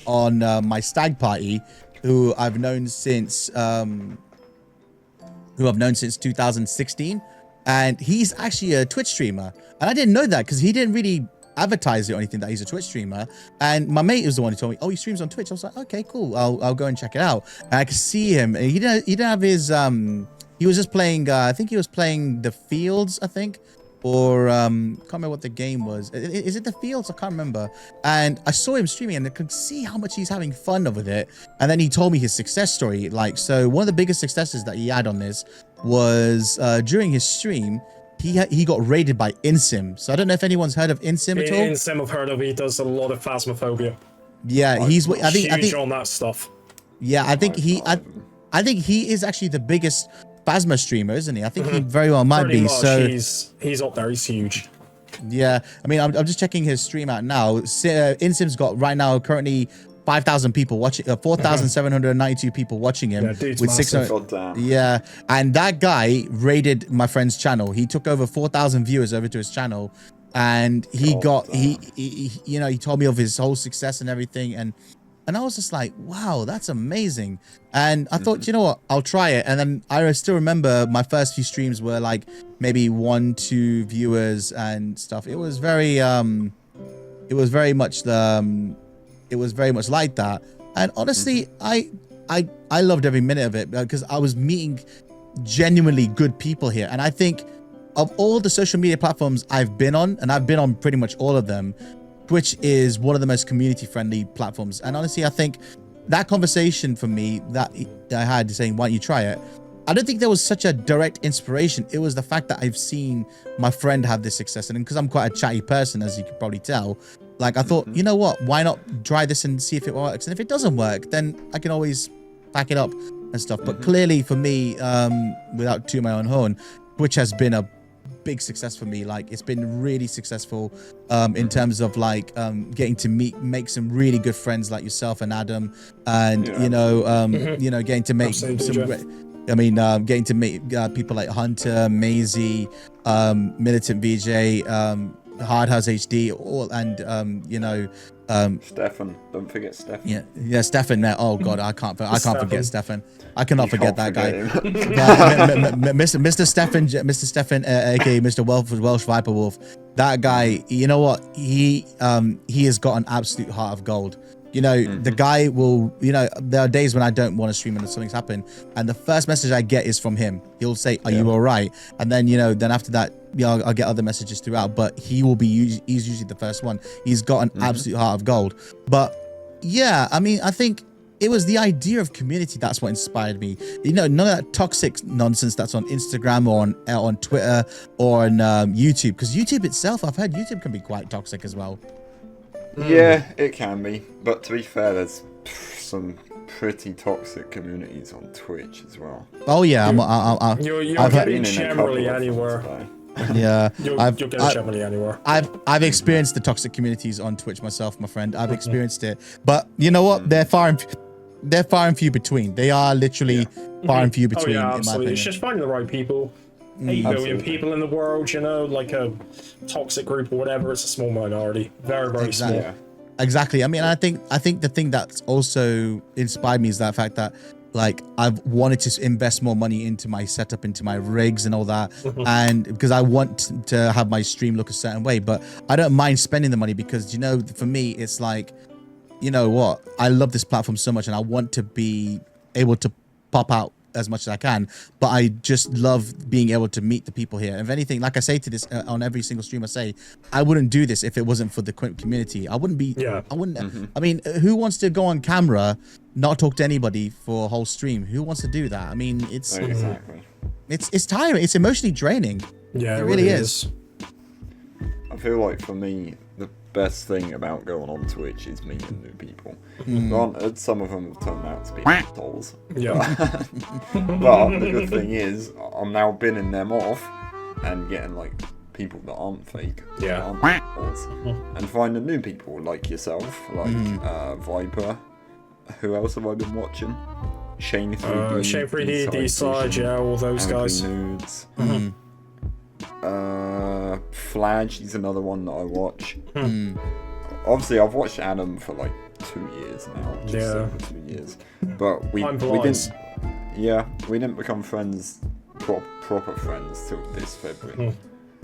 on my stag party who I've known since 2016, and he's actually a Twitch streamer, and I didn't know that because he didn't really advertise it or anything that he's a Twitch streamer. And my mate was the one who told me, oh, he streams on Twitch. I was like, okay, cool, I'll go and check it out. And I could see him, and he didn't have his he was just playing I think he was playing The Fields, I think, or can't remember what the game was. Is it The Fields? I can't remember. And I saw him streaming, and I could see how much he's having fun with it. And then he told me his success story. Like, so one of the biggest successes that he had on this was during his stream, he got raided by Insim. So I don't know if anyone's heard of Insim at all. Insim I've heard of. He does a lot of Phasmophobia. Yeah, he's I think on that stuff. Yeah, I think he is actually the biggest Phasma streamer, isn't he? I think he very well might be. So he's up there. He's huge. Yeah, I mean, I'm just checking his stream out now. Insim's got right now currently 5,000 people watching, 4,792 people watching him with 600. Yeah, and that guy raided my friend's channel. He took over 4,000 viewers over to his channel, and he you know, he told me of his whole success and everything, and I was just like, wow, that's amazing. And I thought, you know what, I'll try it. And then I still remember my first few streams were like maybe 1-2 viewers and stuff. It was very much like that. And honestly, I loved every minute of it because I was meeting genuinely good people here. And I think of all the social media platforms I've been on, and I've been on pretty much all of them, Twitch is one of the most community-friendly platforms. And honestly, I think that conversation for me that I had saying, why don't you try it? I don't think there was such a direct inspiration. It was the fact that I've seen my friend have this success. And because I'm quite a chatty person, as you could probably tell, like I thought, you know what, why not try this and see if it works? And if it doesn't work, then I can always back it up and stuff. But clearly for me, without tooting my own horn, Twitch has been a big success for me. Like, it's been really successful in terms of like getting to make some really good friends like yourself and Adam, and you know getting to make getting to meet people like Hunter, Maisie, Militant VJ, Hard House HD, all, and Stefan, don't forget Stefan. Yeah, Stefan. Oh God, I can't forget Stefan. I cannot forget that guy. Mr. Stefan, aka Mr. Welsh Viper Wolf. That guy, you know what? He has got an absolute heart of gold. You know, the guy will, you know, there are days when I don't want to stream and something's happened, and the first message I get is from him. He'll say, are you all right? And then, you know, then after that, I'll get other messages throughout, but he's usually the first one. He's got an absolute heart of gold. But yeah, I mean, I think it was the idea of community that's what inspired me. You know, none of that toxic nonsense that's on Instagram or on Twitter or on YouTube, because YouTube itself, I've heard YouTube can be quite toxic as well. Yeah, it can be. But to be fair, there's some pretty toxic communities on Twitch as well. Oh yeah, you're getting generally anywhere. Yeah, you'll get it generally anywhere. I've experienced the toxic communities on Twitch myself, my friend. I've experienced it, but you know what? They're far and few between. They are literally far and few between. Oh yeah, absolutely. In my opinion. It's just finding the right people. 8 billion people in the world, you know, like a toxic group or whatever. It's a small minority, very small. Yeah. Exactly. I mean, I think the thing that's also inspired me is that fact that, like, I've wanted to invest more money into my setup, into my rigs and all that, and because I want to have my stream look a certain way, but I don't mind spending the money because, you know, for me, it's like, you know what, I love this platform so much, and I want to be able to pop out as much as I can, but I just love being able to meet the people here. If anything, like I say to this on every single stream, I say I wouldn't do this if it wasn't for the community. I wouldn't be. Yeah. I wouldn't. I mean, who wants to go on camera, not talk to anybody for a whole stream? Who wants to do that? I mean, it's tiring. It's emotionally draining. Yeah, it really is. I feel like for me, the best thing about going on Twitch is meeting new people. Granted, some of them have turned out to be assholes. Yeah. But the good thing is, I'm now binning them off and getting like people that aren't fake, Yeah. that aren't assholes, and finding new people like yourself, like Viper. Who else have I been watching? Shane 3D, Shane 3D, D-Side, yeah, all those guys. Nudes. Flash is another one that I watch. Obviously, I've watched Adom for like 2 years now. Just over 2 years. But we didn't. Yeah, we didn't become friends, proper friends, till this February.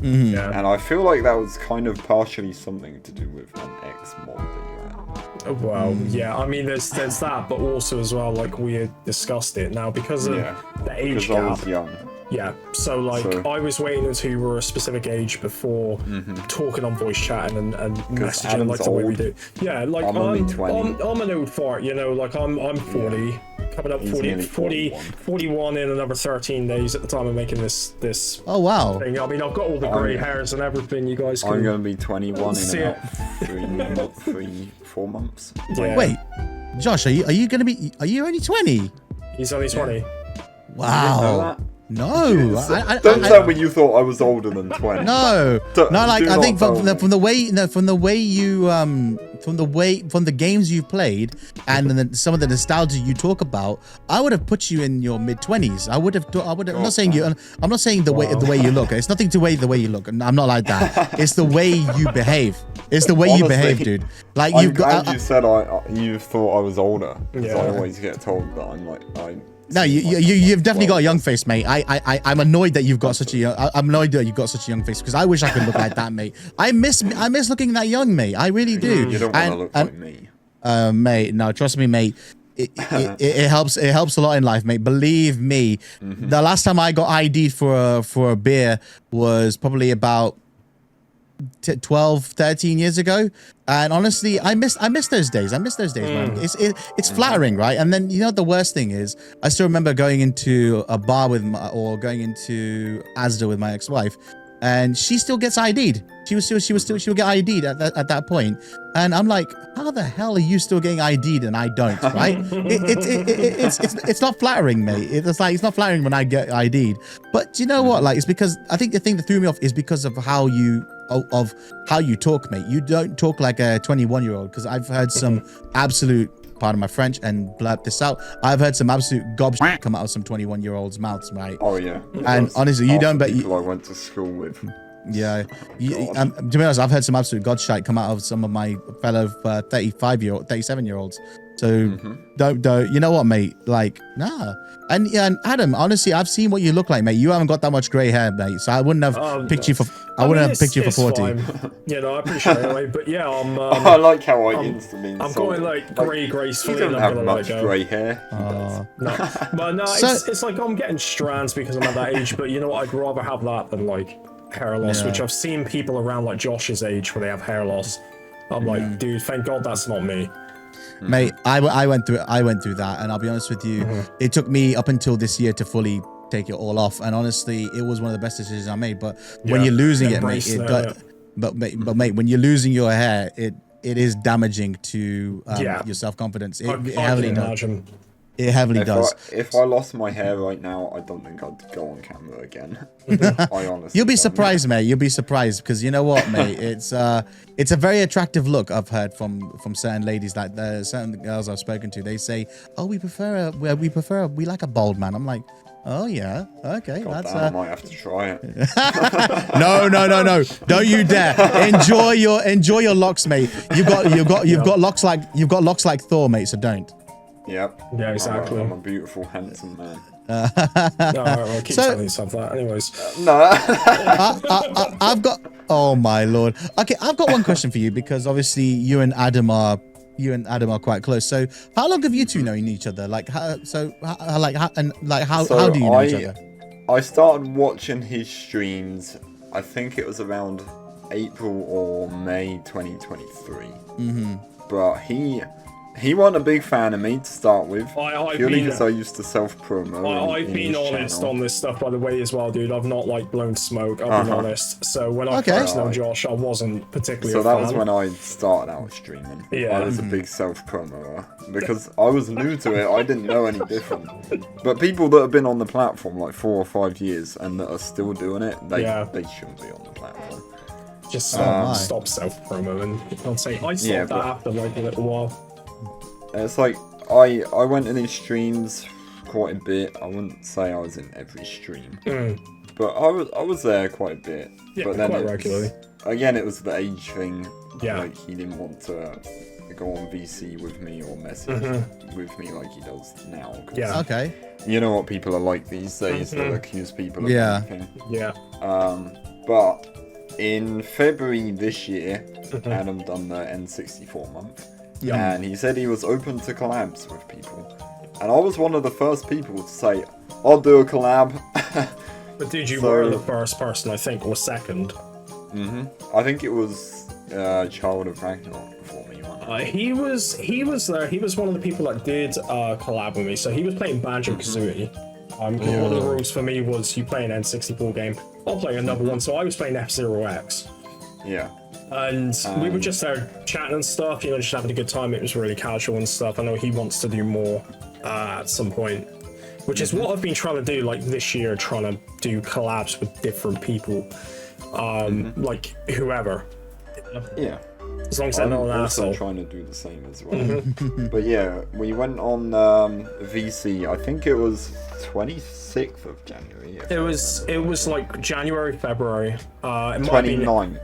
Yeah. And I feel like that was kind of partially something to do with an ex-mod that you had. Well, yeah, I mean, there's that, but also as well, like we had discussed it now because of the age Because I gap. was young. Yeah, so like I was waiting until you were a specific age before talking on voice chatting and messaging Adam's like the way we old. do. Yeah, like I'm only 20. I'm an old fart, you know, like I'm 40, coming up He's 40, nearly 41 in another 13 days at the time of making this Oh wow. thing. I mean, I've got all the grey hairs and everything. You guys can I'm going to be 21 see in it. about 4 months. Yeah. Wait, Josh, are you gonna be? Are you only 20? He's only 20. Know Wow. that? No. Don't tell me you thought I was older than 20. No, Don't- no. Like do I not think tell from me. the way you from the games you've played and then some of the nostalgia you talk about, I would have put you in your mid-20s. I would have. I'm not saying you. I'm not saying the way you look. It's nothing to the way you look. I'm not like that. It's the way you behave. It's the way you Honestly, behave, dude. Like I'm you've got. glad you said you thought I was older. Because Yeah. I always get told that I'm like... No, you've definitely got a young face, mate. I'm annoyed that you've got such a young. I'm annoyed that you've got such a young face because I wish I could look like that, mate. I miss looking that young, mate. I really do. You don't want to look like me. Mate, no, trust me, mate. It helps. It helps a lot in life, mate. Believe me. The last time I got ID'd for a beer was probably about 12, 13 years ago, and honestly, I miss those days. I miss those days, man. It's flattering, right? And then you know the worst thing is, I still remember going into a bar or going into Asda with my ex-wife, and she still gets ID'd. She'll get ID'd at that point, and I'm like, how the hell are you still getting ID'd and I don't, right? It's not flattering, mate. It's not flattering when I get ID'd. But do you know what? Like, it's because I think the thing that threw me off is because of how you talk, mate. You don't talk like a 21-year-old, because I've heard some absolute, pardon my French, and blurb this out, I've heard some absolute gob shit come out of some 21-year-olds' mouths, right? Oh, yeah. And honestly, you don't bet. People I went to school with. Yeah, to be honest, I've heard some absolute god shite come out of some of my fellow 37-year-olds. So don't. You know what, mate? Like, nah. And Adam, honestly, I've seen what you look like, mate. You haven't got that much grey hair, mate. So I wouldn't have picked you for. I wouldn't have picked you for 40. Fine. You know, I appreciate it anyway, but yeah, I like how I instantly. I'm going like grey gracefully. You don't and have I'm gonna much let it go. grey hair. He does. No, but no, So- it's like I'm getting strands because I'm at that age. But you know what? I'd rather have that than like hair loss, Yeah. which I've seen people around like Josh's age where they have hair loss. I'm like, dude, thank God that's not me. Mate, I went through that, and I'll be honest with you, it took me up until this year to fully take it all off, and honestly, it was one of the best decisions I made. But when Yeah, you're losing it, mate, embrace it that, but mate, when you're losing your hair, it is damaging to your self-confidence. I It can heavily does. imagine. It heavily does. If I lost my hair right now, I don't think I'd go on camera again. I honestly. You'll be don't. surprised, mate. You'll be surprised because you know what, mate. It's a very attractive look. I've heard from certain ladies, like certain girls I've spoken to. They say, "Oh, we like a bold man." I'm like, "Oh yeah, okay, God that's." damn, I might have to try it. No. Don't you dare. Enjoy your locks, mate. You've got locks like Thor, mate. So don't. Yep. Yeah, exactly. I'm a beautiful, handsome man. No, I'll keep So- telling yourself that. Anyways, No. I've got. Oh my lord. Okay, I've got one question for you because obviously you and Adam are you and Adam are quite close. So how long have you two known each other? Like how do you know each other? I started watching his streams, I think it was around April or May 2023. But he wasn't a big fan of me to start with, purely because I used to self-promo. I've been honest on this stuff, by the way, as well, dude. I've not, like, blown smoke. I've been honest. So when I first known Josh, I wasn't particularly a fan. So that was when I started out streaming. Yeah. I was a big self-promoer. Because I was new to it, I didn't know any different. But people that have been on the platform, like 4 or 5 years, and that are still doing it, they shouldn't be on the platform. Just stop self-promoing. I'll say, I stopped that after, like, a little while. It's like, I went in his streams quite a bit. I wouldn't say I was in every stream. But I was there quite a bit. Yeah, but then quite regularly. Again, it was the age thing. Yeah. Like, he didn't want to go on VC with me or message with me like he does now. Yeah. Okay. You know what people are like these days. They'll accuse people of anything. Yeah. But in February this year, Adam done the N64 month. And he said he was open to collabs with people. And I was one of the first people to say, I'll do a collab. But dude, you were the first person, I think, or second. I think it was Child of Ragnarok before me. He was there. He was one of the people that did collab with me. So he was playing Banjo-Kazooie. One of the rules for me was you play an N64 game, I'll play another one. So I was playing F-Zero X. Yeah. And we were just there chatting and stuff, you know, just having a good time. It was really casual and stuff. I know he wants to do more at some point, which is what I've been trying to do, like this year, trying to do collabs with different people, like whoever. Yeah. As long as they're not an asshole. I'm trying to do the same as well. But yeah, we went on VC. I think it was 26th of January. It was like January, February. It 29th.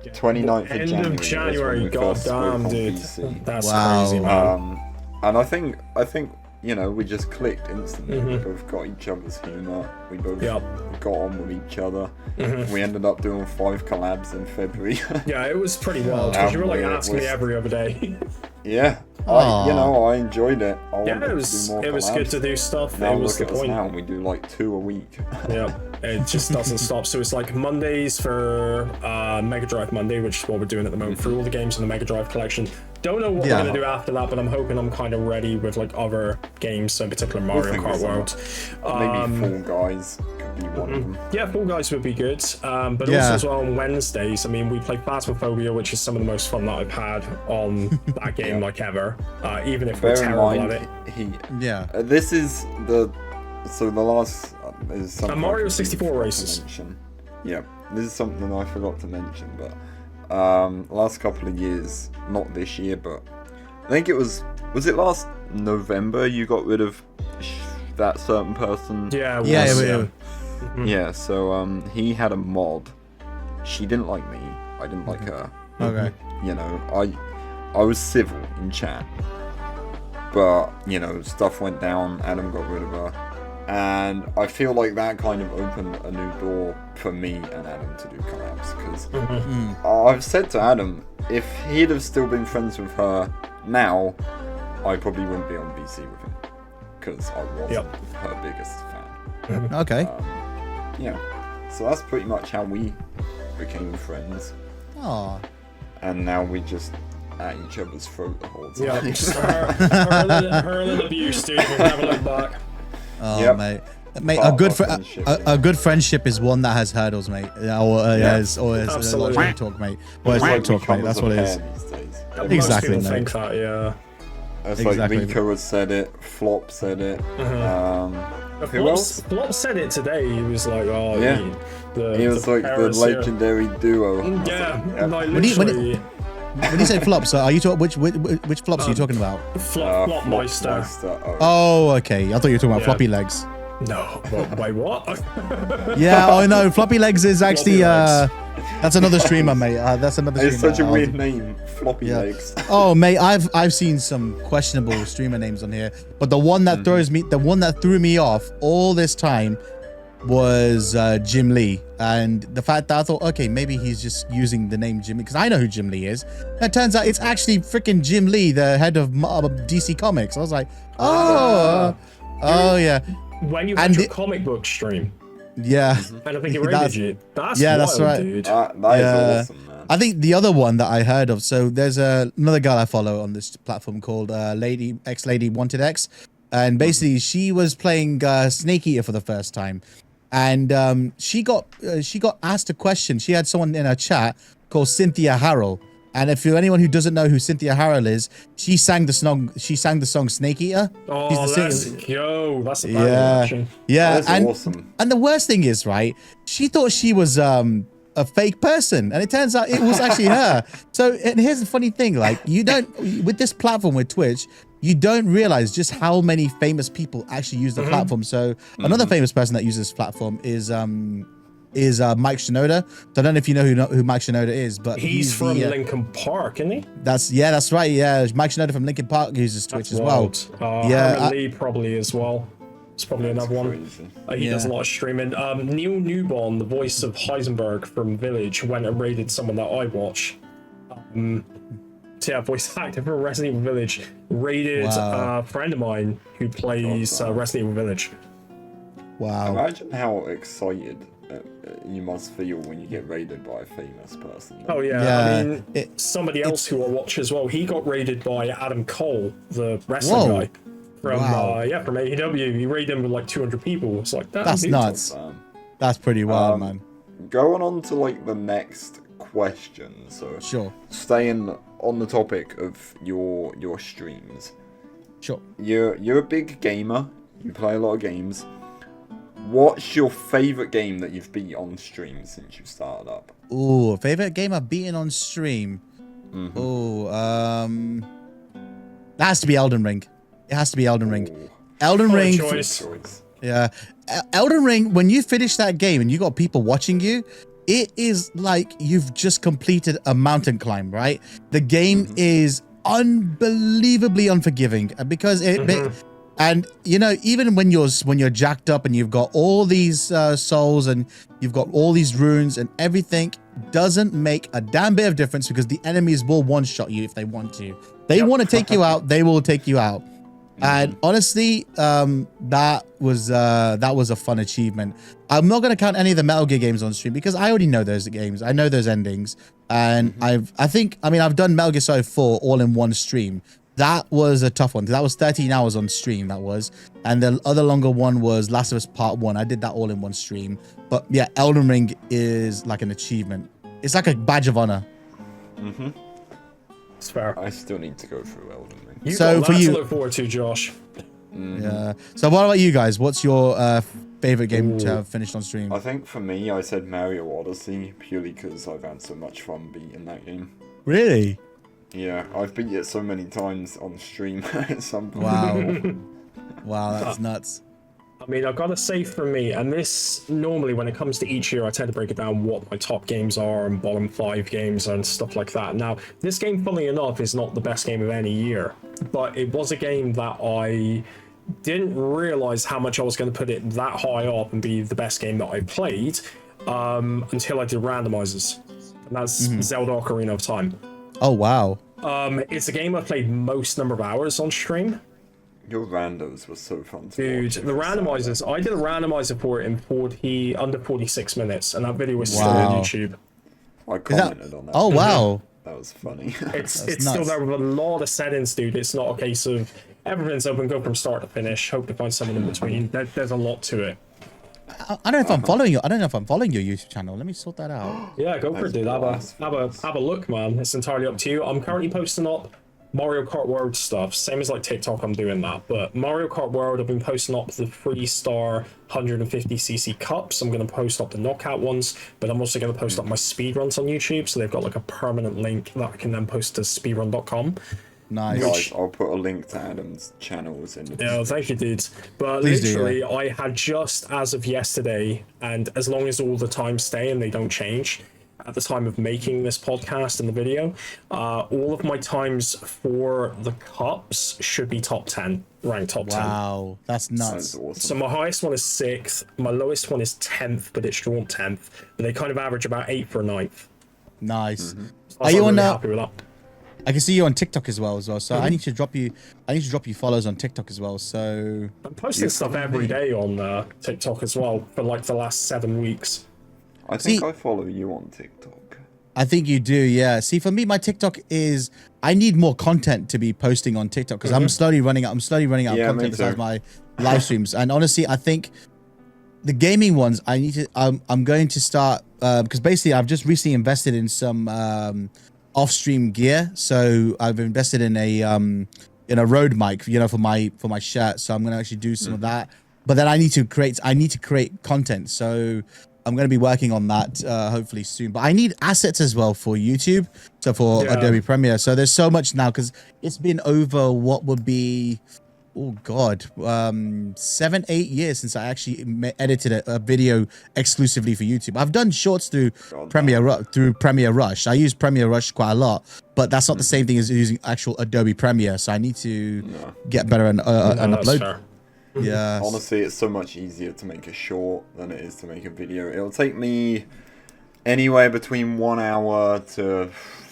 29th of January. End of January. God damn, dude. That's crazy, man. And I think you know, we just clicked instantly. We both got each other's humour. We both got on with each other. We ended up doing 5 collabs in February. Yeah, it was pretty wild because you were like asking me every other day. Yeah, I enjoyed it. It was good to do stuff. Now it was look the at point. us now. We do like 2 a week. Yeah, it just doesn't stop. So it's like Mondays for Mega Drive Monday, which is what we're doing at the moment for all the games in the Mega Drive collection. Don't know what we're gonna do after that, but I'm hoping I'm kind of ready with like other games, so in particular Mario Kart World. Maybe Fall Guys could be one of them. Yeah, Fall Guys would be good. But also as well on Wednesdays, I mean, we play Phasmophobia, which is some of the most fun that I've had on that game like ever. Even if we're terrible at it. This is the last is something Mario 64 races. Yeah, this is something I forgot to mention, but last couple of years, not this year, but I think it was it last November you got rid of that certain person? Yeah, so he had a mod. She didn't like me, I didn't like her. Okay. You know, I was civil in chat, but you know, stuff went down, Adam got rid of her, and I feel like that kind of opened a new door for me and Adam to do collabs, because I've said to Adam, if he'd have still been friends with her now, I probably wouldn't be on BC with him, because I wasn't her biggest fan. Okay. Yeah, so that's pretty much how we became friends. Aww. And now we just at each other's throat the whole time. Yeah, just hurling abuse, dude. We'll never look back. Oh, mate, a good friendship is one that has hurdles, mate. Always talk, mate. Always talk, mate. That's what it is. Exactly, most people think that, yeah. It's like Rico has said it, Flop said it. Who else? Flop said it today. He was like, "Oh, yeah." He was like the legendary duo. Yeah, like literally. When you say flops, are you talking which flops are you talking about? Flop Meister. Oh, okay. I thought you were talking about floppy legs. No, wait, what? Yeah, I know. Floppy legs is actually that's another streamer, mate. That's another streamer. It's such a weird name, Floppy Legs. Oh, mate, I've seen some questionable streamer names on here, but the one that threw me off all this time was Jim Lee, and the fact that I thought, okay, maybe he's just using the name Jim Lee because I know who Jim Lee is. And it turns out it's actually freaking Jim Lee, the head of DC Comics. I was like, oh yeah. When you had your comic book stream, yeah, and I think it rated you. That's that's wild, right, dude. That is awesome, man. I think the other one that I heard of. So there's another girl I follow on this platform called Lady Wanted X, and basically she was playing Snake Eater for the first time. And she got asked a question. She had someone in her chat called Cynthia Harrell. And if you're anyone who doesn't know who Cynthia Harrell is, she sang the song Snake Eater. Oh, that's a bad reaction. Yeah, That's awesome. And the worst thing is, right, she thought she was a fake person, and it turns out it was actually her. So, and here's the funny thing, like, you don't, with this platform with Twitch, you don't realize just how many famous people actually use the platform. So another famous person that uses this platform is Mike Shinoda. So I don't know if you know who Mike Shinoda is, but he's from Linkin Park, isn't he? That's right. Yeah, Mike Shinoda from Linkin Park uses Twitch as well. Herman Lee probably as well. It's probably another one. He does a lot of streaming. Neil Newborn, the voice of Heisenberg from Village, went and raided someone that I watch. Voice actor for Resident Evil Village raided a friend of mine who plays Resident Evil Village. Wow. Imagine how excited you must feel when you get raided by a famous person. Oh yeah, I mean, somebody else who I watch as well, he got raided by Adam Cole, the wrestling guy from from AEW. He raided him with like 200 people. It's like that's nuts. That's pretty wild, man. Going on to like the next question. So sure, staying on the topic of your streams. Sure. You're a big gamer. You play a lot of games. What's your favorite game that you've beat on stream since you started up? Ooh, favorite game I've beaten on stream. Ooh, that has to be Elden Ring. It has to be Elden Ring. Ooh. Elden Ring. Choice. Yeah, Elden Ring. When you finish that game and you got people watching you, it is like you've just completed a mountain climb, right? The game is unbelievably unforgiving because and you know, even when you're jacked up and you've got all these souls and you've got all these runes and everything, doesn't make a damn bit of difference because the enemies will one-shot you if they want to. They want to take you out, they will take you out. And honestly, that was a fun achievement. I'm not going to count any of the Metal Gear games on stream because I already know those games. I know those endings, and I've done Metal Gear Solid 4 all in one stream. That was a tough one. That was 13 hours on stream. That was, and the other longer one was Last of Us Part 1. I did that all in one stream. But yeah, Elden Ring is like an achievement. It's like a badge of honor. It's fair. I still need to go through Elden Ring. So for you, to look forward to, Josh. Yeah. So what about you guys? What's your favorite game to have finished on stream? I think for me, I said Mario Odyssey purely because I've had so much fun beating that game. Really? Yeah, I've beat it so many times on stream at some point. Wow. Wow, that's nuts. I mean, I've got to say for me, and this normally when it comes to each year, I tend to break it down what my top games are and bottom 5 games and stuff like that. Now, this game, funnily enough, is not the best game of any year, but it was a game that I didn't realize how much I was going to put it that high up and be the best game that I played until I did randomizers. And that's Zelda Ocarina of Time. Oh, wow. It's a game I played most number of hours on stream. Your randos were so fun to Dude, watch. the randomizers, I did a randomizer for it in under 46 minutes, and that video is still on YouTube. I commented on that. Oh, wow. That was funny. It's still there with a lot of settings, dude. It's not a case of everything's open, go from start to finish, hope to find something in between. There's a lot to it. I don't know if I'm following you. I don't know if I'm following your YouTube channel. Let me sort that out. Yeah, go for it, dude. Have a look, man. It's entirely up to you. I'm currently posting up Mario Kart World stuff. Same as like TikTok, I'm doing that. But Mario Kart World, I've been posting up the 3-star 150cc cups. I'm going to post up the knockout ones, but I'm also going to post up my speedruns on YouTube. So they've got like a permanent link that I can then post to speedrun.com. Nice. Guys, I'll put a link to Adam's channels in the description. Yeah, thank you, dude. But Please literally, do, yeah. I had just as of yesterday, and as long as all the times stay and they don't change, at the time of making this podcast and the video, all of my times for the cups should be top 10, ranked top 10. Wow, that's nuts. That's awesome. So my highest one is 6th, my lowest one is 10th, but it's drawn 10th. But they kind of average about 8th or 9th. Nice. So Are you I'm on really happy with that. I can see you on TikTok as well. So I need to drop you follows on TikTok as well. So I'm posting stuff every day on TikTok as well for like the last 7 weeks. I think I follow you on TikTok. I think you do, yeah. See, for me, my TikTok is I need more content to be posting on TikTok because I'm slowly running out. I'm slowly running out of content besides my live streams. And honestly, I think the gaming ones I need to. I'm going to start because basically I've just recently invested in some off-stream gear. So I've invested in a Rode mic, you know, for my shirt. So I'm gonna actually do some of that. But then I need to create content. So I'm going to be working on that hopefully soon. But I need assets as well for YouTube. So for Adobe Premiere. So there's so much now because it's been over what would be, oh God, 7-8 years since I actually edited a video exclusively for YouTube. I've done shorts through Premiere Rush. I use Premiere Rush quite a lot, but that's not the same thing as using actual Adobe Premiere. So I need to get better and upload. Fair. Yeah. Honestly, it's so much easier to make a short than it is to make a video. It'll take me anywhere between 1 hour to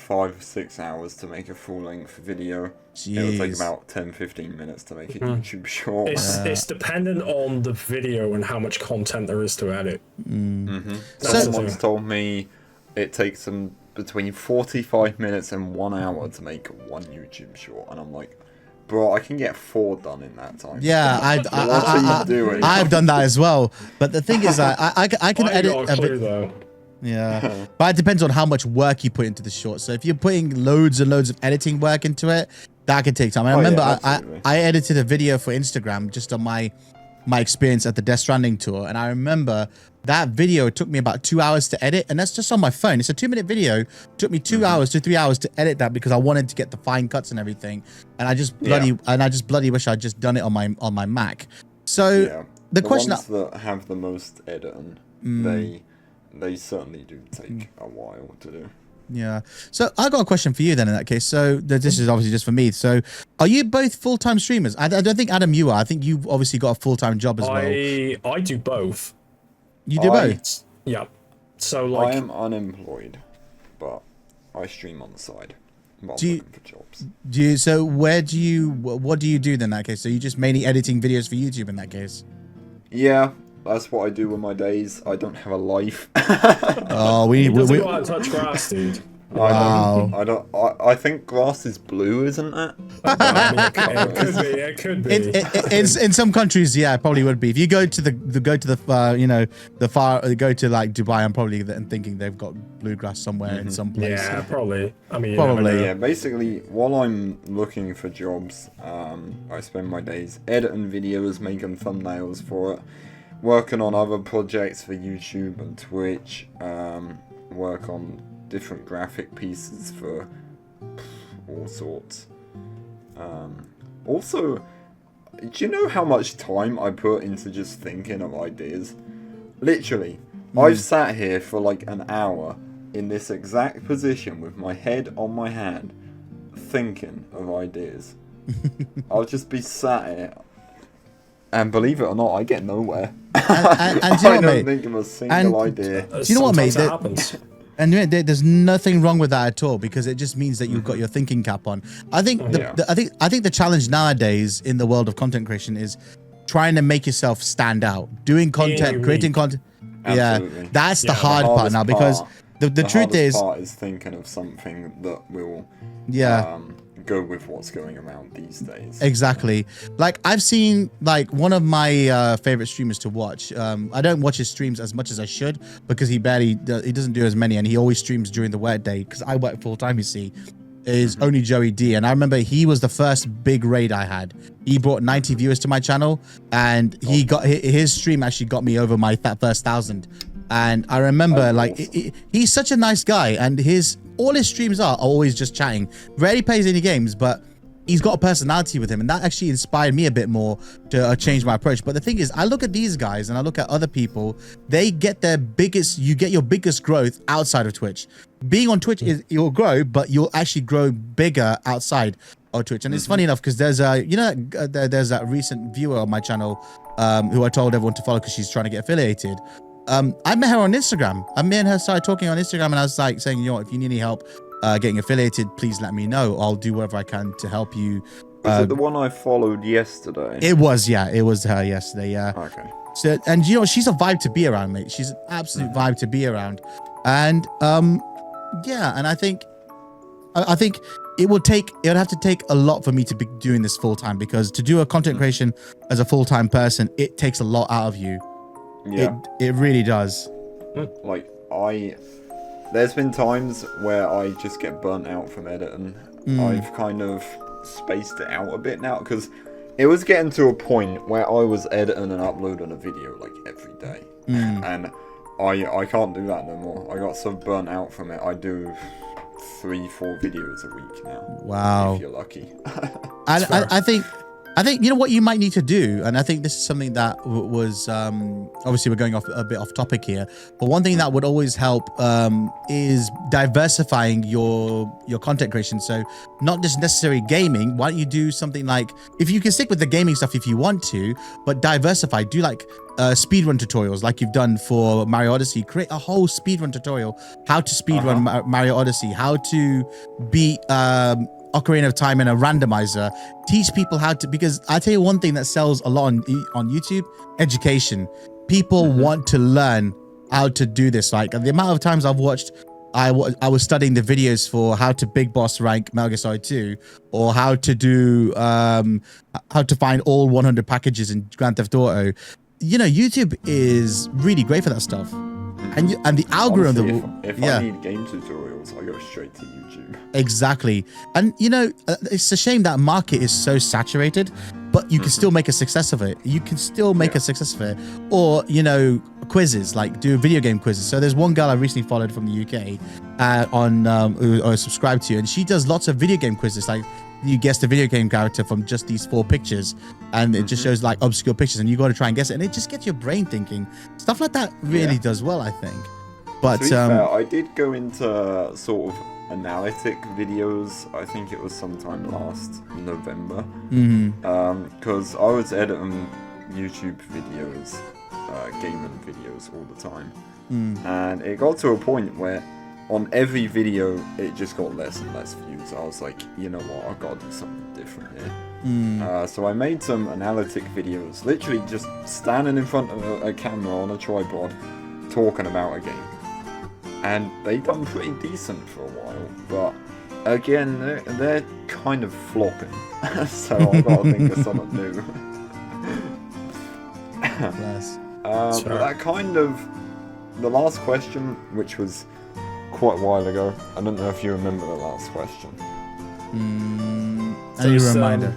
5-6 hours to make a full-length video. Jeez. It'll take about 10-15 minutes to make a YouTube short. It's dependent on the video and how much content there is to edit. Someone's told me it takes them between 45 minutes and 1 hour to make one YouTube short, and I'm like, bro, I can get 4 done in that time. Yeah, I've done that as well. But the thing is, I can edit a bit. Though. Yeah, but it depends on how much work you put into the short. So if you're putting loads and loads of editing work into it, that can take time. I remember I edited a video for Instagram just on my experience at the Death Stranding tour, and I remember that video took me about 2 hours to edit, and that's just on my phone. It's a 2-minute video. It took me 2 hours to 3 hours to edit that because I wanted to get the fine cuts and everything, and I just bloody wish I'd just done it on my Mac. So the question ones that have the most editing, they certainly do take a while to do. Yeah. So I got a question for you then in that case. So this is obviously just for me. So are you both full-time streamers? I don't think, Adam, you are. I think you've obviously got a full-time job as well. I do both. You do both? Yeah. So like I am unemployed, but I stream on the side while Do you- looking for jobs. So what do you do then in that case? So you just mainly editing videos for YouTube in that case? Yeah, that's what I do with my days. I don't have a life. Oh, he doesn't go out and touch grass, dude. Wow. I think grass is blue, isn't it? It could be. In some countries, yeah, it probably would be. If you go to go to like Dubai, I'm probably thinking they've got bluegrass somewhere in some place. Yeah, probably. I mean, Probably. Yeah, basically, while I'm looking for jobs, I spend my days editing videos, making thumbnails for it, working on other projects for YouTube and Twitch, work on different graphic pieces for all sorts. Also, do you know how much time I put into just thinking of ideas? Literally, I've sat here for like an hour in this exact position with my head on my hand, thinking of ideas. I'll just be sat here, and believe it or not, I get nowhere. And do you know I what, don't mate? think of a single idea. Do you know what, mate? Sometimes it happens. And there's nothing wrong with that at all because it just means that you've got your thinking cap on. I think I think the challenge nowadays in the world of content creation is trying to make yourself stand out, doing content, creating content. Absolutely. Yeah, that's the hard part now because the truth is, part is thinking of something that will go with what's going around these days. Exactly. Like I've seen like one of my favorite streamers to watch. I don't watch his streams as much as I should because he doesn't do as many, and he always streams during the work day because I work full time. You see, is only Joey D, and I remember he was the first big raid I had. He brought 90 viewers to my channel, and he got his stream actually got me over my first 1,000. And I remember like he's such a nice guy, and all his streams are always just chatting. Rarely plays any games, but he's got a personality with him, and that actually inspired me a bit more to change my approach. But the thing is, I look at these guys and I look at other people. They get you get your biggest growth outside of Twitch. Being on Twitch is you'll grow, but you'll actually grow bigger outside of Twitch. And it's funny enough because there's there's that recent viewer on my channel who I told everyone to follow because she's trying to get affiliated. I met her on Instagram. Me and her started talking on Instagram, and I was like saying, if you need any help getting affiliated, please let me know. I'll do whatever I can to help you. Is it the one I followed yesterday? It was her yesterday. Yeah. Okay. So, and she's a vibe to be around, mate. She's an absolute vibe to be around, and and I think it would have to take a lot for me to be doing this full time, because to do a content creation as a full time person, it takes a lot out of you. Yeah. It really does. Like there's been times where I just get burnt out from editing. I've kind of spaced it out a bit now, because it was getting to a point where I was editing and uploading a video like every day, and I can't do that no more. I got so burnt out from it. I do 3-4 videos a week now. Wow. If you're lucky. I think you know what you might need to do, and I think this is something that was obviously we're going off a bit off topic here, but one thing that would always help is diversifying your content creation. So not just necessarily gaming. Why don't you do something like, if you can stick with the gaming stuff if you want to, but diversify. Do like speedrun tutorials like you've done for Mario Odyssey. Create a whole speedrun tutorial, how to speedrun Mario Odyssey, how to beat Ocarina of Time in a randomizer. Teach people how to, because I tell you one thing that sells a lot on YouTube: education. People want to learn how to do this. Like the amount of times I've watched, I was studying the videos for how to big boss rank Metal Gear Solid 2, or how to do how to find all 100 packages in Grand Theft Auto. YouTube is really great for that stuff, and the algorithm. Honestly, if I need game tutorials, I go straight to YouTube. Exactly. And it's a shame that market is so saturated, but you can still make a success of it. You can still make a success of it. Or quizzes, like do video game quizzes. So there's one girl I recently followed from the UK who I subscribe to, and she does lots of video game quizzes. Like, you guess the video game character from just these 4 pictures, and it just shows like obscure pictures, and you got to try and guess it, and it just gets your brain thinking. Stuff like that really does well, I think. But to be fair, I did go into sort of analytic videos. I think it was sometime last November, because I was editing YouTube videos, gaming videos all the time, and it got to a point where on every video it just got less and less views. I was like, you know what, I've got to do something different here. So I made some analytic videos, literally just standing in front of a camera on a tripod talking about a game, and they done pretty decent for a while, but again they're kind of flopping. So I've got to think of something new. But that kind of, the last question, which was quite a while ago, I don't know if you remember the last question. Any reminder?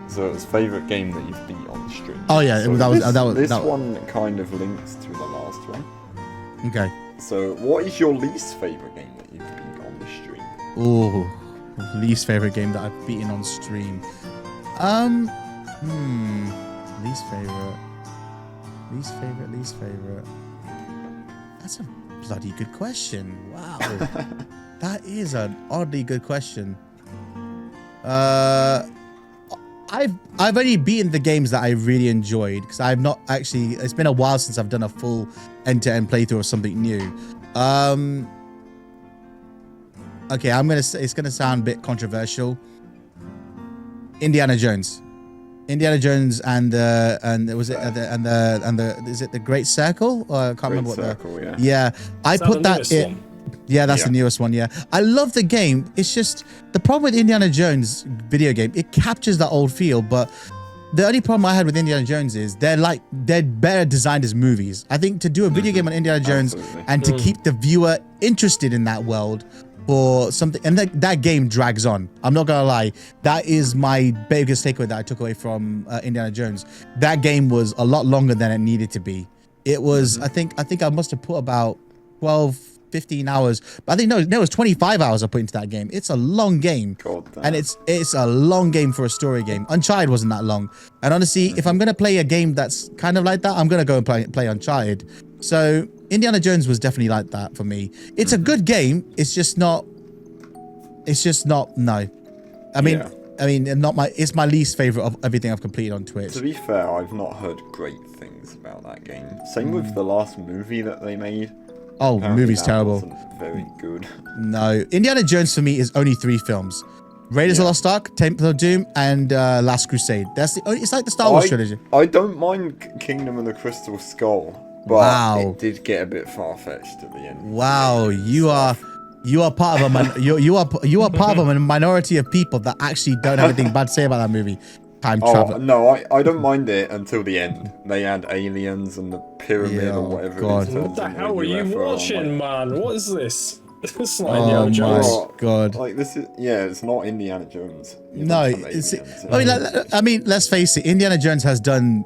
So it's favourite game that you've beat on the stream. Oh yeah, so this one kind of links to the last one. Okay. So what is your least favourite game that you've beat on the stream? Oh, least favourite game that I've beaten on stream. Least favourite. That's a bloody good question. Wow. That is an oddly good question. I've only beaten the games that I really enjoyed, because I've not actually, it's been a while since I've done a full end-to-end playthrough of something new. Okay, I'm gonna say, it's gonna sound a bit controversial. Indiana Jones and was it is it the Great Circle? Or I can't remember what Circle, I put that in. Yeah, that's the newest one. Yeah, I love the game. It's just the problem with Indiana Jones video game. It captures that old feel, but the only problem I had with Indiana Jones is they're better designed as movies. I think to do a video game on Indiana Jones and to keep the viewer interested in that world for something, and that game drags on. I'm not gonna lie, that is my biggest takeaway that I took away from Indiana Jones. That game was a lot longer than it needed to be. It was, I think I must have put about 12 15 hours. But I think no, it was 25 hours I put into that game. It's a long game. God damn. And it's a long game for a story game. Uncharted wasn't that long. And honestly, if I'm going to play a game that's kind of like that, I'm going to go and play Uncharted. So Indiana Jones was definitely like that for me. It's a good game. It's just not, no. I mean, it's my least favorite of everything I've completed on Twitch. To be fair, I've not heard great things about that game. Same with the last movie that they made. Oh, Apparently movie's that terrible. wasn't very good. No, Indiana Jones for me is only 3 films: Raiders of the Lost Ark, Temple of Doom, and Last Crusade. It's like the Star Wars trilogy. I don't mind Kingdom of the Crystal Skull, but it did get a bit far-fetched at the end. Wow, you are part of you are part of a minority of people that actually don't have anything bad to say about that movie. Time travel. No, I don't mind it until the end. They add aliens and the pyramid or whatever. God. It is. What the hell are you watching, man? What is this? This is like Oh Indiana Jones. my God. Like this is it's not Indiana Jones. No, I mean, let's face it. Indiana Jones has done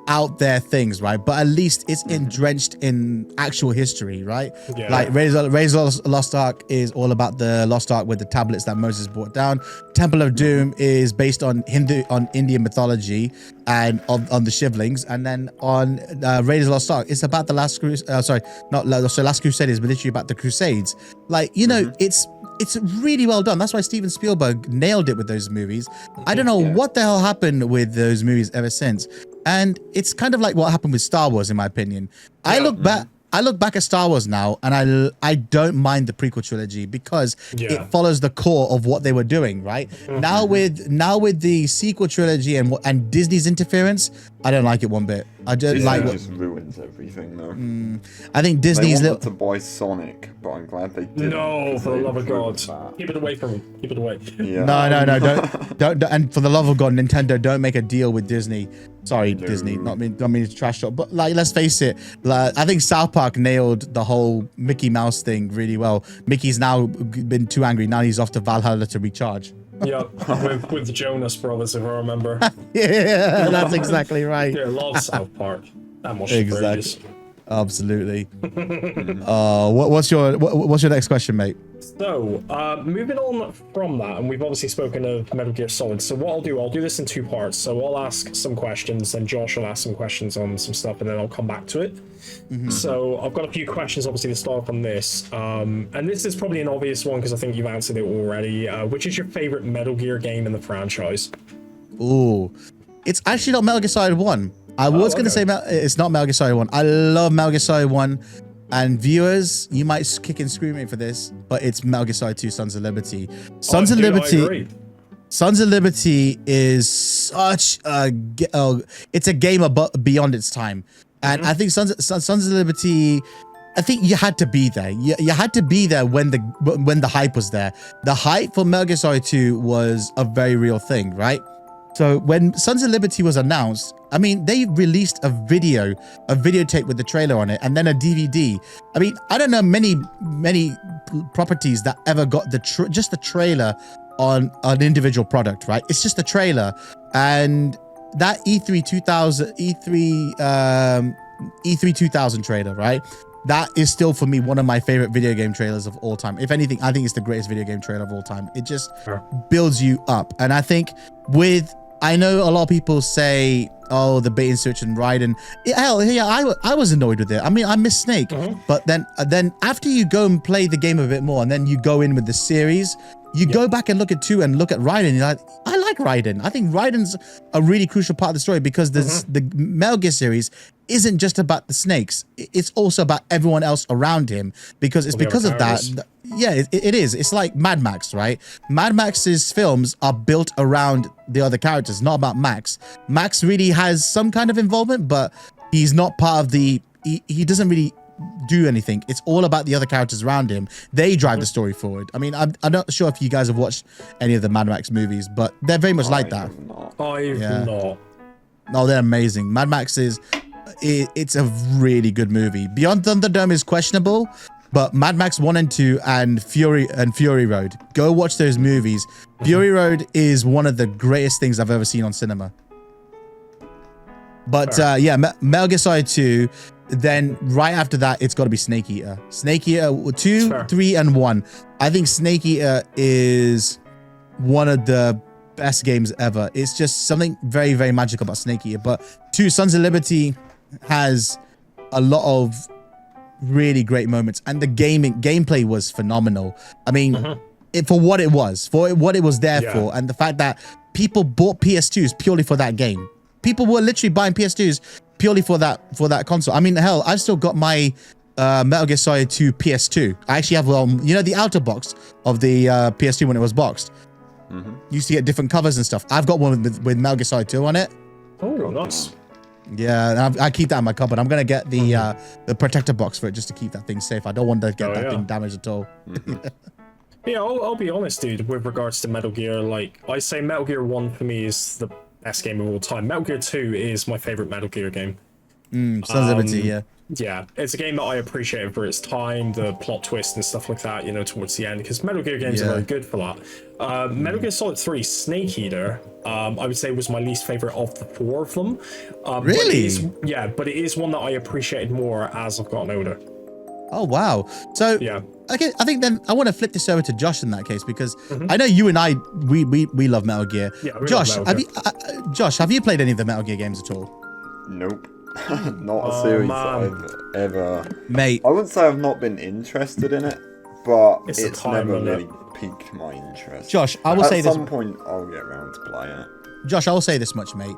out there things, right? But at least it's drenched in actual history, right? Yeah. Like Raiders of the Lost Ark is all about the Lost Ark with the tablets that Moses brought down. Temple of Doom is based on Indian mythology and on the Shivlings, and then on Raiders of the Lost Ark, it's about the Last Crusade. Last Crusade is literally about the Crusades. Like, you know, it's really well done. That's why Steven Spielberg nailed it with those movies. I don't know what the hell happened with those movies ever since. And it's kind of like what happened with Star Wars, in my opinion. I look back at Star Wars now, and I don't mind the prequel trilogy because it follows the core of what they were doing, right? Now with the sequel trilogy and Disney's interference, I don't like it one bit. I just Disney just ruins everything, though. I think Disney's they wanted to buy Sonic, but I'm glad they didn't. No, for the love of God, keep it away from me. Keep it away. Yeah. No, don't. And for the love of God, Nintendo, don't make a deal with Disney. Sorry, Disney, not mean to trash talk, but like, let's face it. Like, I think South Park nailed the whole Mickey Mouse thing really well. Mickey's now been too angry. Now he's off to Valhalla to recharge. Yeah, with the Jonas Brothers, if I remember. Yeah, that's exactly right. Yeah, love South Park. That much Exactly. Absolutely. What's your next question, mate? So, moving on from that, and we've obviously spoken of Metal Gear Solid. So what I'll do this in 2 parts. So I'll ask some questions, then Josh will ask some questions on some stuff, and then I'll come back to it. So I've got a few questions, obviously, to start off on this. And this is probably an obvious one because I think you've answered it already. Which is your favorite Metal Gear game in the franchise? Ooh, it's actually not Metal Gear Solid 1. I was going to say it's not Metal Gear Solid 1. I love Metal Gear Solid 1. And viewers, you might kick and scream at me for this, but it's Metal Gear Solid 2 Sons of Liberty. Sons of Liberty is such a it's a game beyond its time. And I think Sons of Liberty, I think you had to be there. You had to be there when the hype was there. The hype for Metal Gear Solid 2 was a very real thing, right? So when Sons of Liberty was announced, I mean, they released a videotape with the trailer on it, and then a DVD. I mean, I don't know many properties that ever got just the trailer on an individual product, right? It's just a trailer, and that E3 2000 trailer, right? That is still for me one of my favorite video game trailers of all time. If anything, I think it's the greatest video game trailer of all time. It just builds you up, and I think I know a lot of people say, oh, the bait and switch and Raiden. Hell, yeah, I was annoyed with it. I mean, I miss Snake. But then after you go and play the game a bit more, and then you go in with the series, you go back and look at 2 and look at Raiden. You're like, I like Raiden. I think Raiden's a really crucial part of the story because the Metal Gear series isn't just about the snakes. It's also about everyone else around him because it's because of that. Yeah, it is. It's like Mad Max, right? Mad Max's films are built around the other characters, not about Max. Max really has some kind of involvement, but he's not part of he doesn't really do anything. It's all about the other characters around him. They drive the story forward. I mean, I'm not sure if you guys have watched any of the Mad Max movies, but they're very much like that. I've not. No, they're amazing. Mad Max it's a really good movie. Beyond Thunderdome is questionable, but Mad Max 1 and 2 and Fury Road, go watch those movies. Fury Road is one of the greatest things I've ever seen on cinema. But yeah, Metal Gear Solid 2, then right after that, it's got to be Snake Eater. Snake Eater 2, 3, and 1. I think Snake Eater is one of the best games ever. It's just something very, very magical about Snake Eater. But 2, Sons of Liberty has a lot of really great moments, and the gameplay was phenomenal. I mean, for what it was there for, and the fact that people bought PS2s purely for that game. People were literally buying PS2s purely for that console. I mean, hell, I've still got my Metal Gear Solid 2 PS2. I actually have, the outer box of the PS2 when it was boxed. Used to get different covers and stuff. I've got one with Metal Gear Solid 2 on it. Oh, nice. Yeah, I keep that in my cupboard. I'm gonna get the protector box for it just to keep that thing safe. I don't want to get that thing damaged at all. Yeah, I'll be honest, dude. With regards to Metal Gear, like I say, Metal Gear 1 for me is the best game of all time. Metal Gear 2 is my favorite Metal Gear game. Sons of Liberty, yeah. Yeah, it's a game that I appreciated for its time, the plot twist and stuff like that, towards the end, because Metal Gear games are very good for that. Metal Gear Solid 3 Snake Eater, I would say was my least favorite of the 4 of them. Really? But it is one that I appreciated more as I've gotten older. Oh, wow. So, yeah. Okay, I think then I want to flip this over to Josh in that case, because I know you and I, we love Metal Gear. Yeah, Josh, love Metal Gear. Josh, have you played any of the Metal Gear games at all? Nope. Not a series that I've ever... Mate. I wouldn't say I've not been interested in it, but it's never limit. really piqued my interest. Josh, I will say this... At some point, I'll get around to playing it. Josh, I will say this much, mate.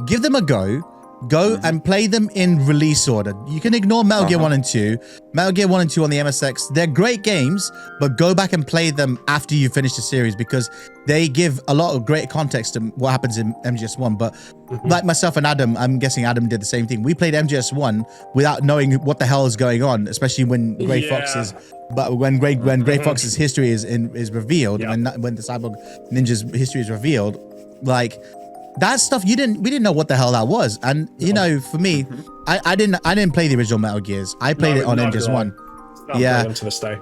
Give them a go. Go and play them in release order. You can ignore Metal Gear 1 and 2. Metal Gear 1 and 2 on the MSX. They're great games, but go back and play them after you finish the series, because they give a lot of great context to what happens in MGS1. But like myself and Adam, I'm guessing Adam did the same thing. We played MGS1 without knowing what the hell is going on, especially when Gray Fox's Gray Fox's history is revealed, when the Cyborg Ninja's history is revealed, like that stuff we didn't know what the hell that was. And for me, I didn't play the original Metal Gears. I played it on MGS1. Yeah. To this day.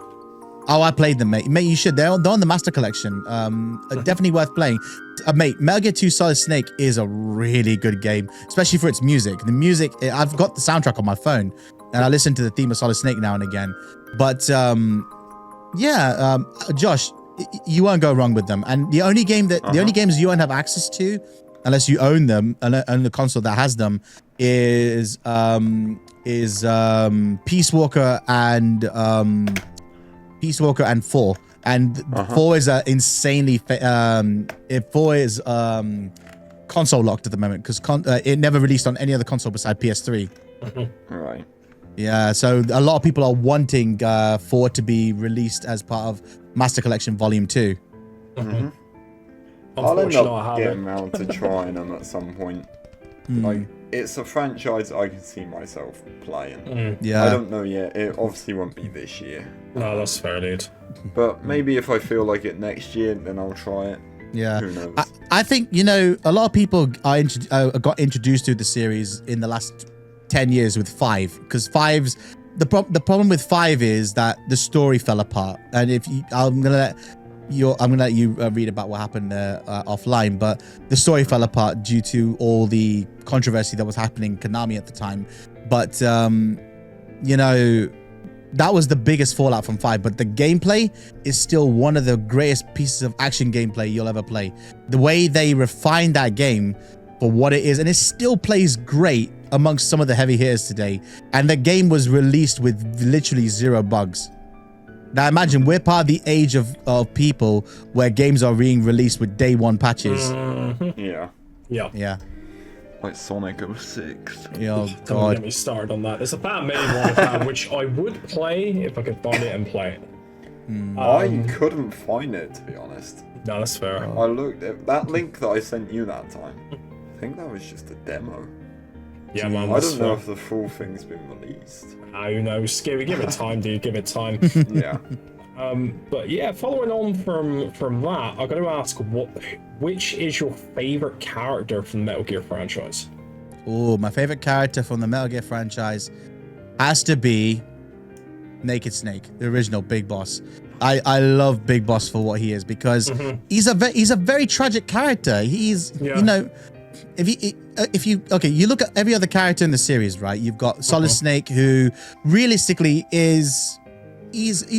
Oh, I played them, mate. Mate, you should. They're on the Master Collection. Definitely worth playing. Mate, Metal Gear 2 Solid Snake is a really good game, especially for its music. The music, I've got the soundtrack on my phone, and I listen to the theme of Solid Snake now and again. But Josh, you won't go wrong with them. And the only games you won't have access to, unless you own them and own the console that has them, is Peace Walker and 4. And 4 is insanely 4 is console locked at the moment, because it never released on any other console beside PS3. Right. Yeah, so a lot of people are wanting 4 to be released as part of Master Collection Volume 2. I'll end up getting around to trying them at some point. Like, it's a franchise I can see myself playing. Yeah. I don't know yet. It obviously won't be this year. No, that's fair, dude. But maybe if I feel like it next year, then I'll try it. Yeah. Who knows? I think, a lot of people got introduced to the series in the last 10 years with 5, because 5's the problem with 5 is that the story fell apart. And I'm gonna let you read about what happened offline, but the story fell apart due to all the controversy that was happening in Konami at the time. But that was the biggest fallout from 5. But the gameplay is still one of the greatest pieces of action gameplay you'll ever play. The way they refined that game for what it is, and it still plays great amongst some of the heavy hitters today. And the game was released with literally 0 bugs. Now imagine, we're part of the age of people where games are being released with day 1 patches. Yeah. Like Sonic 06. Oh, Don't God. get me started on that. There's a Batman one of that, which I would play if I could find it and play it. I couldn't find it, to be honest. No, that's fair. I looked at that link that I sent you that time. I think that was just a demo. Yeah, man. I don't know if the full thing's been released. Who knows? Give it time, dude. Give it time. Yeah. But yeah, following on from that, I got to ask, which is your favorite character from the Metal Gear franchise? Oh, my favorite character from the Metal Gear franchise has to be Naked Snake, the original Big Boss. I love Big Boss for what he is, because he's a very tragic character. He's okay, you look at every other character in the series, right? You've got Solid Snake, who realistically he's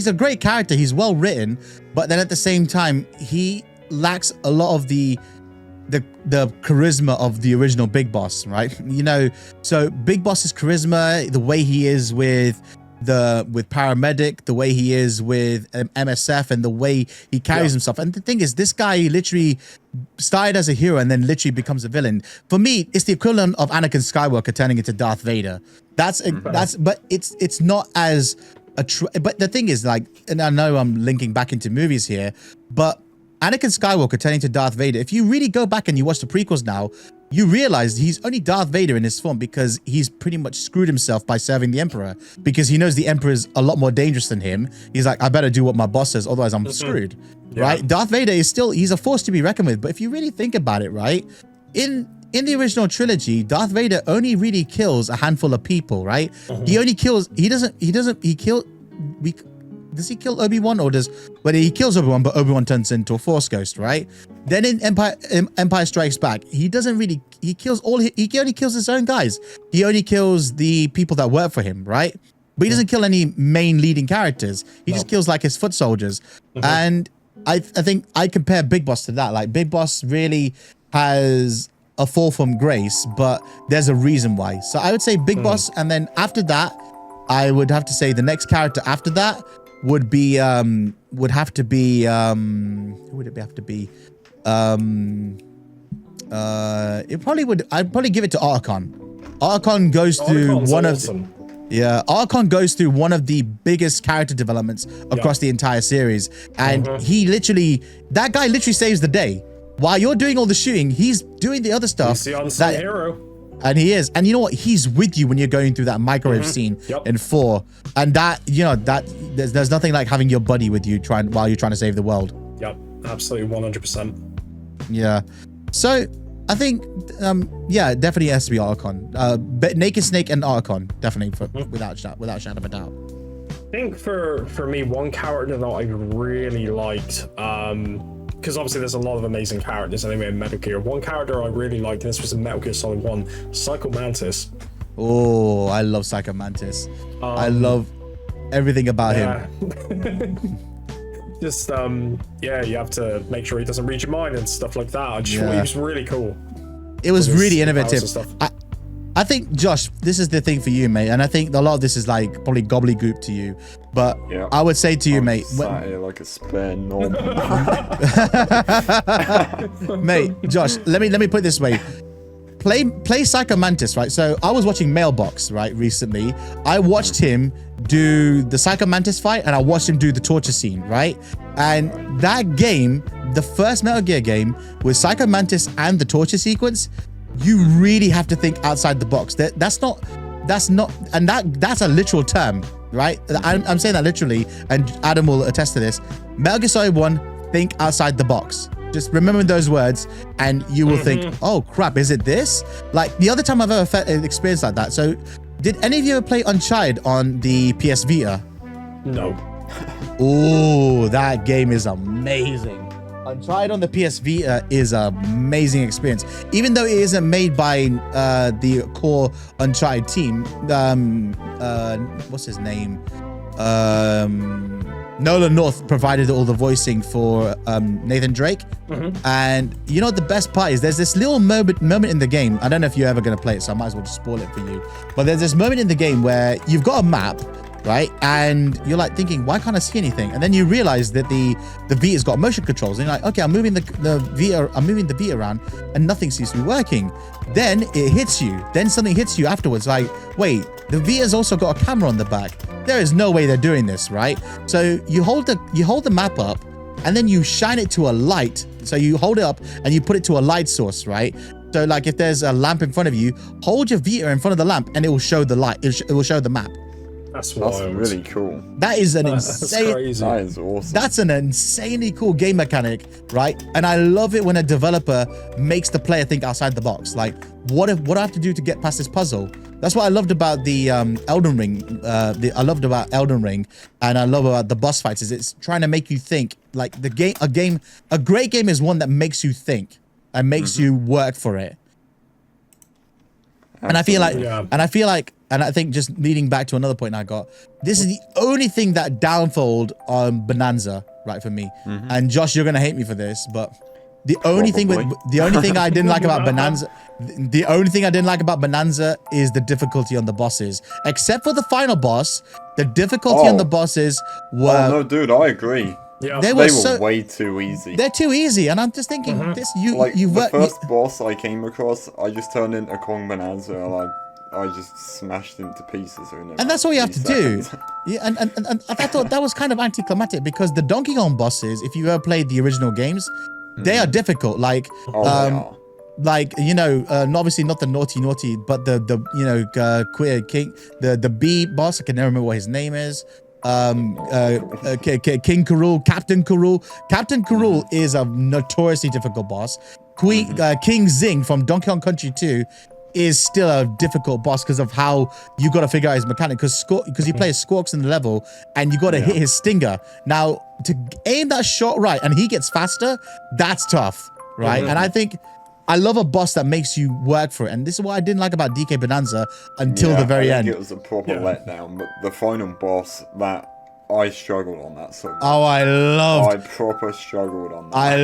a great character. He's well written, but then at the same time, he lacks a lot of the charisma of the original Big Boss, right? You know, so Big Boss's charisma, the way he is with paramedic, the way he is with MSF, and the way he carries himself. And the thing is, this guy literally started as a hero and then literally becomes a villain. For me, it's the equivalent of Anakin Skywalker turning into Darth Vader. But it's not as but the thing is, like, and I know I'm linking back into movies here, but Anakin Skywalker turning to Darth Vader, if you really go back and you watch the prequels now, you realize he's only Darth Vader in this form because he's pretty much screwed himself by serving the Emperor, because he knows the Emperor is a lot more dangerous than him. He's like, I better do what my boss says, otherwise I'm screwed, right? Darth Vader is still, he's a force to be reckoned with. But if you really think about it, right, in the original trilogy, Darth Vader only really kills a handful of people, right? Does he kill Obi-Wan, or he kills Obi-Wan, but Obi-Wan turns into a Force ghost, right? Then in Empire Strikes Back, he only kills his own guys. He only kills the people that work for him, right? But he doesn't kill any main leading characters. He just kills like his foot soldiers. And I think I compare Big Boss to that. Like, Big Boss really has a fall from grace, but there's a reason why. So I would say Big Boss, and then after that, I would have to say the next character after that would have to be who would it have to be? I'd probably give it to Archon. Archon goes through Archon goes through one of the biggest character developments across the entire series, and that guy literally saves the day. While you're doing all the shooting, he's doing the other stuff. He's the unsung hero. And he is. And you know what? He's with you when you're going through that microwave scene in 4. And that, you know, that there's nothing like having your buddy with you while you're trying to save the world. Yep, absolutely 100%. Yeah. So I think, definitely has to be Archon. But Naked Snake and Archon, definitely, without a shadow of a doubt. I think for me, one character that I really liked, because obviously there's a lot of amazing characters anyway in Metal Gear. One character I really liked, and this was in Metal Gear Solid 1, Psycho Mantis. Oh, I love Psycho Mantis. I love everything about him. Just, you have to make sure he doesn't read your mind and stuff like that. I just thought he was really cool. It was really innovative. I think, Josh, this is the thing for you, mate, and I think a lot of this is like probably gobbledygook to you, but I would say to you, mate, like a spare knob. Mate, Josh, let me put it this way. Play Psycho Mantis, right? So I was watching Mailbox, right, recently. I watched him do the Psycho Mantis fight, and I watched him do the torture scene, right? And that game, the first Metal Gear game, with Psycho Mantis and the torture sequence, you really have to think outside the box. That's a literal term, right? I'm saying that literally, and Adam will attest to this. Metal Gear Solid 1, think outside the box. Just remember those words, and you will think, oh crap, is it this? Like, the other time I've ever felt an experience like that. So, did any of you ever play Uncharted on the PS Vita? No. Oh, that game is amazing. Uncharted on the PS Vita is an amazing experience. Even though it isn't made by the core Uncharted team, what's his name? Nolan North provided all the voicing for Nathan Drake. And you know what the best part is? There's this little moment in the game. I don't know if you're ever going to play it, so I might as well just spoil it for you. But there's this moment in the game where you've got a map, right? And you're like thinking, why can't I see anything? And then you realize that the Vita's got motion controls. And you're like, okay, I'm moving the Vita around, and nothing seems to be working. Then it hits you. Then something hits you afterwards. Like, wait, the Vita's also got a camera on the back. There is no way they're doing this, right? So you hold the map up, and then you shine it to a light. So you hold it up and you put it to a light source, right? So like if there's a lamp in front of you, hold your Vita in front of the lamp, and it will show the light. It will show the map. That's really cool. That is an insane. That's crazy. That is awesome. That's an insanely cool game mechanic, right? And I love it when a developer makes the player think outside the box. Like, what do I have to do to get past this puzzle? That's what I loved about the Elden Ring. I loved about Elden Ring, and I love about the boss fights. Is it's trying to make you think. Like a great game is one that makes you think and makes you work for it. And I feel like, Yeah. and I think just leading back to another point I got, this is the only thing that downfalled on Bonanza, right, for me. And Josh, you're gonna hate me for this, but the only thing I didn't like about Bonanza, the only thing I didn't like about Bonanza is the difficulty on the bosses. Except for the final boss, the difficulty on the bosses were. Oh no, dude, I agree. Yeah. They They were were way too easy. They're too easy, and I'm just thinking Like you the first boss I came across, I just turned into Kong Bonanza and I just smashed him to pieces. And that's all you have to do. Yeah, and I thought that was kind of anticlimactic because the Donkey Kong bosses, if you ever played the original games, they are difficult. Like, like obviously not the naughty, but the queer king, the bee boss. I can never remember what his name is. King Karul, Captain Karul. Captain Karul is a notoriously difficult boss. King Zing from Donkey Kong Country 2 is still a difficult boss because of how you got to figure out his mechanic. Because you play as Squawks in the level and you got to hit his stinger. Now to aim that shot right and he gets faster, that's tough, right? And I think I love a boss that makes you work for it, and this is what I didn't like about DK Bonanza until the very end. It was a proper letdown, but the final boss, that I struggled on that so much. Oh, I proper struggled on that. I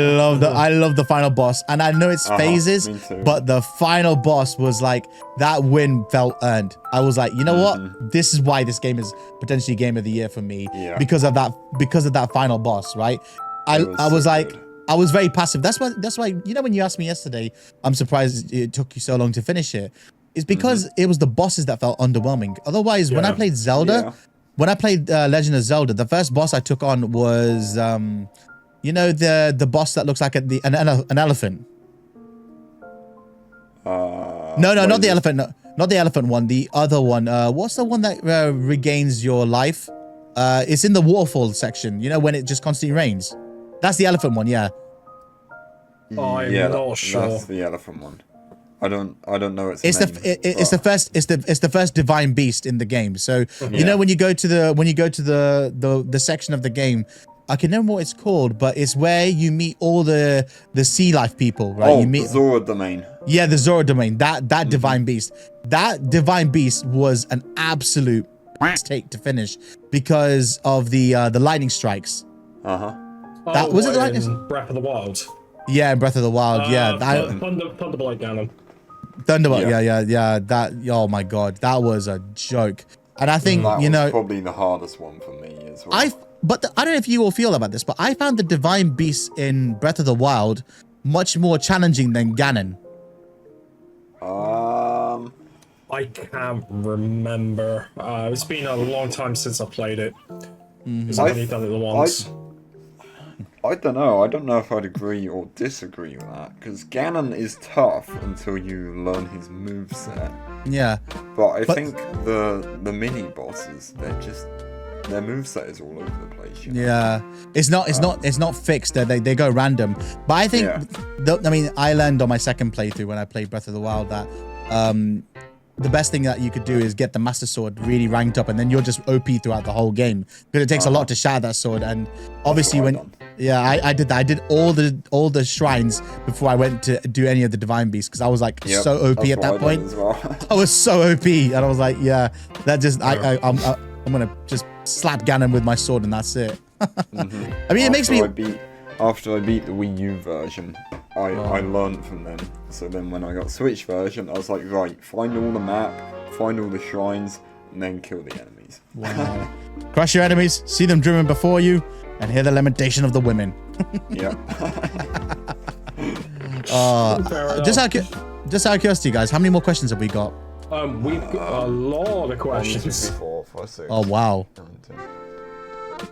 love the final boss, and I know it's phases, but the final boss was like that win felt earned. I was like, you know what? This is why this game is potentially game of the year for me because of that final boss, right? I was so like. Good. I was very passive. That's why when you asked me yesterday, I'm surprised it took you so long to finish it. It's because it was the bosses that felt underwhelming. Otherwise, when I played Zelda, when I played Legend of Zelda, the first boss I took on was the boss that looks like an elephant. No, not the elephant. No, not the elephant one. The other one. What's the one that regains your life? It's in the waterfall section. You know when it just constantly rains. That's the elephant one, yeah. I'm not sure. That's the elephant one. I don't know its name. It's the first divine beast in the game. So you know when you go to the section of the game, I can remember what it's called, but it's where you meet all the sea life people, right? Oh, you meet the Zora domain. Yeah, the Zora domain. That divine beast. That divine beast was an absolute take to finish because of the lightning strikes. That was it. In Breath of the Wild. Yeah, in Breath of the Wild. Thunderbolt Ganon. Thunderbolt. Yeah. That. Oh my god, that was a joke. And I think that was probably the hardest one for me as well. I don't know if you will feel about this, but I found the divine beast in Breath of the Wild much more challenging than Ganon. I can't remember. It's been a long time since I played it. Because I've only done it once. I don't know. I don't know if I'd agree or disagree with that. Because Ganon is tough until you learn his moveset. Yeah. But I think the mini bosses, their moveset is all over the place. You know? Yeah. It's not fixed. They go random. But I think I learned on my second playthrough when I played Breath of the Wild that the best thing that you could do is get the Master Sword really ranked up, and then you're just OP throughout the whole game because it takes a lot to shatter that sword. And obviously I did that. I did all the shrines before I went to do any of the divine beasts because I was like so OP at that point. I was so OP, and I was like, I'm gonna just slap Ganon with my sword and that's it. I mean, it makes me. After I beat the Wii U version, I learned from them. So then when I got Switch version, I was like, right, find all the map, find all the shrines, and then kill the enemies. Wow. Crush your enemies, see them driven before you, and hear the lamentation of the women. Yeah. Just out of curiosity, guys, how many more questions have we got? We've got a lot of questions. 1, 2, 3, 4, 5, 6. Oh wow.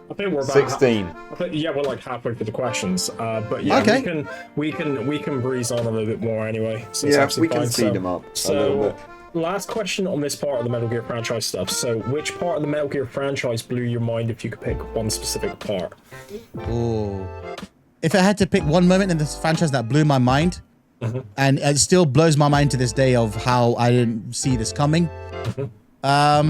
I think we're about 16. We're like halfway through the questions. But yeah, okay. we can breeze on a little bit more anyway. So we can speed them up a little bit. Last question on this part of the Metal Gear franchise stuff. So, which part of the Metal Gear franchise blew your mind if you could pick one specific part? Oh, if I had to pick one moment in this franchise that blew my mind, and it still blows my mind to this day of how I didn't see this coming. A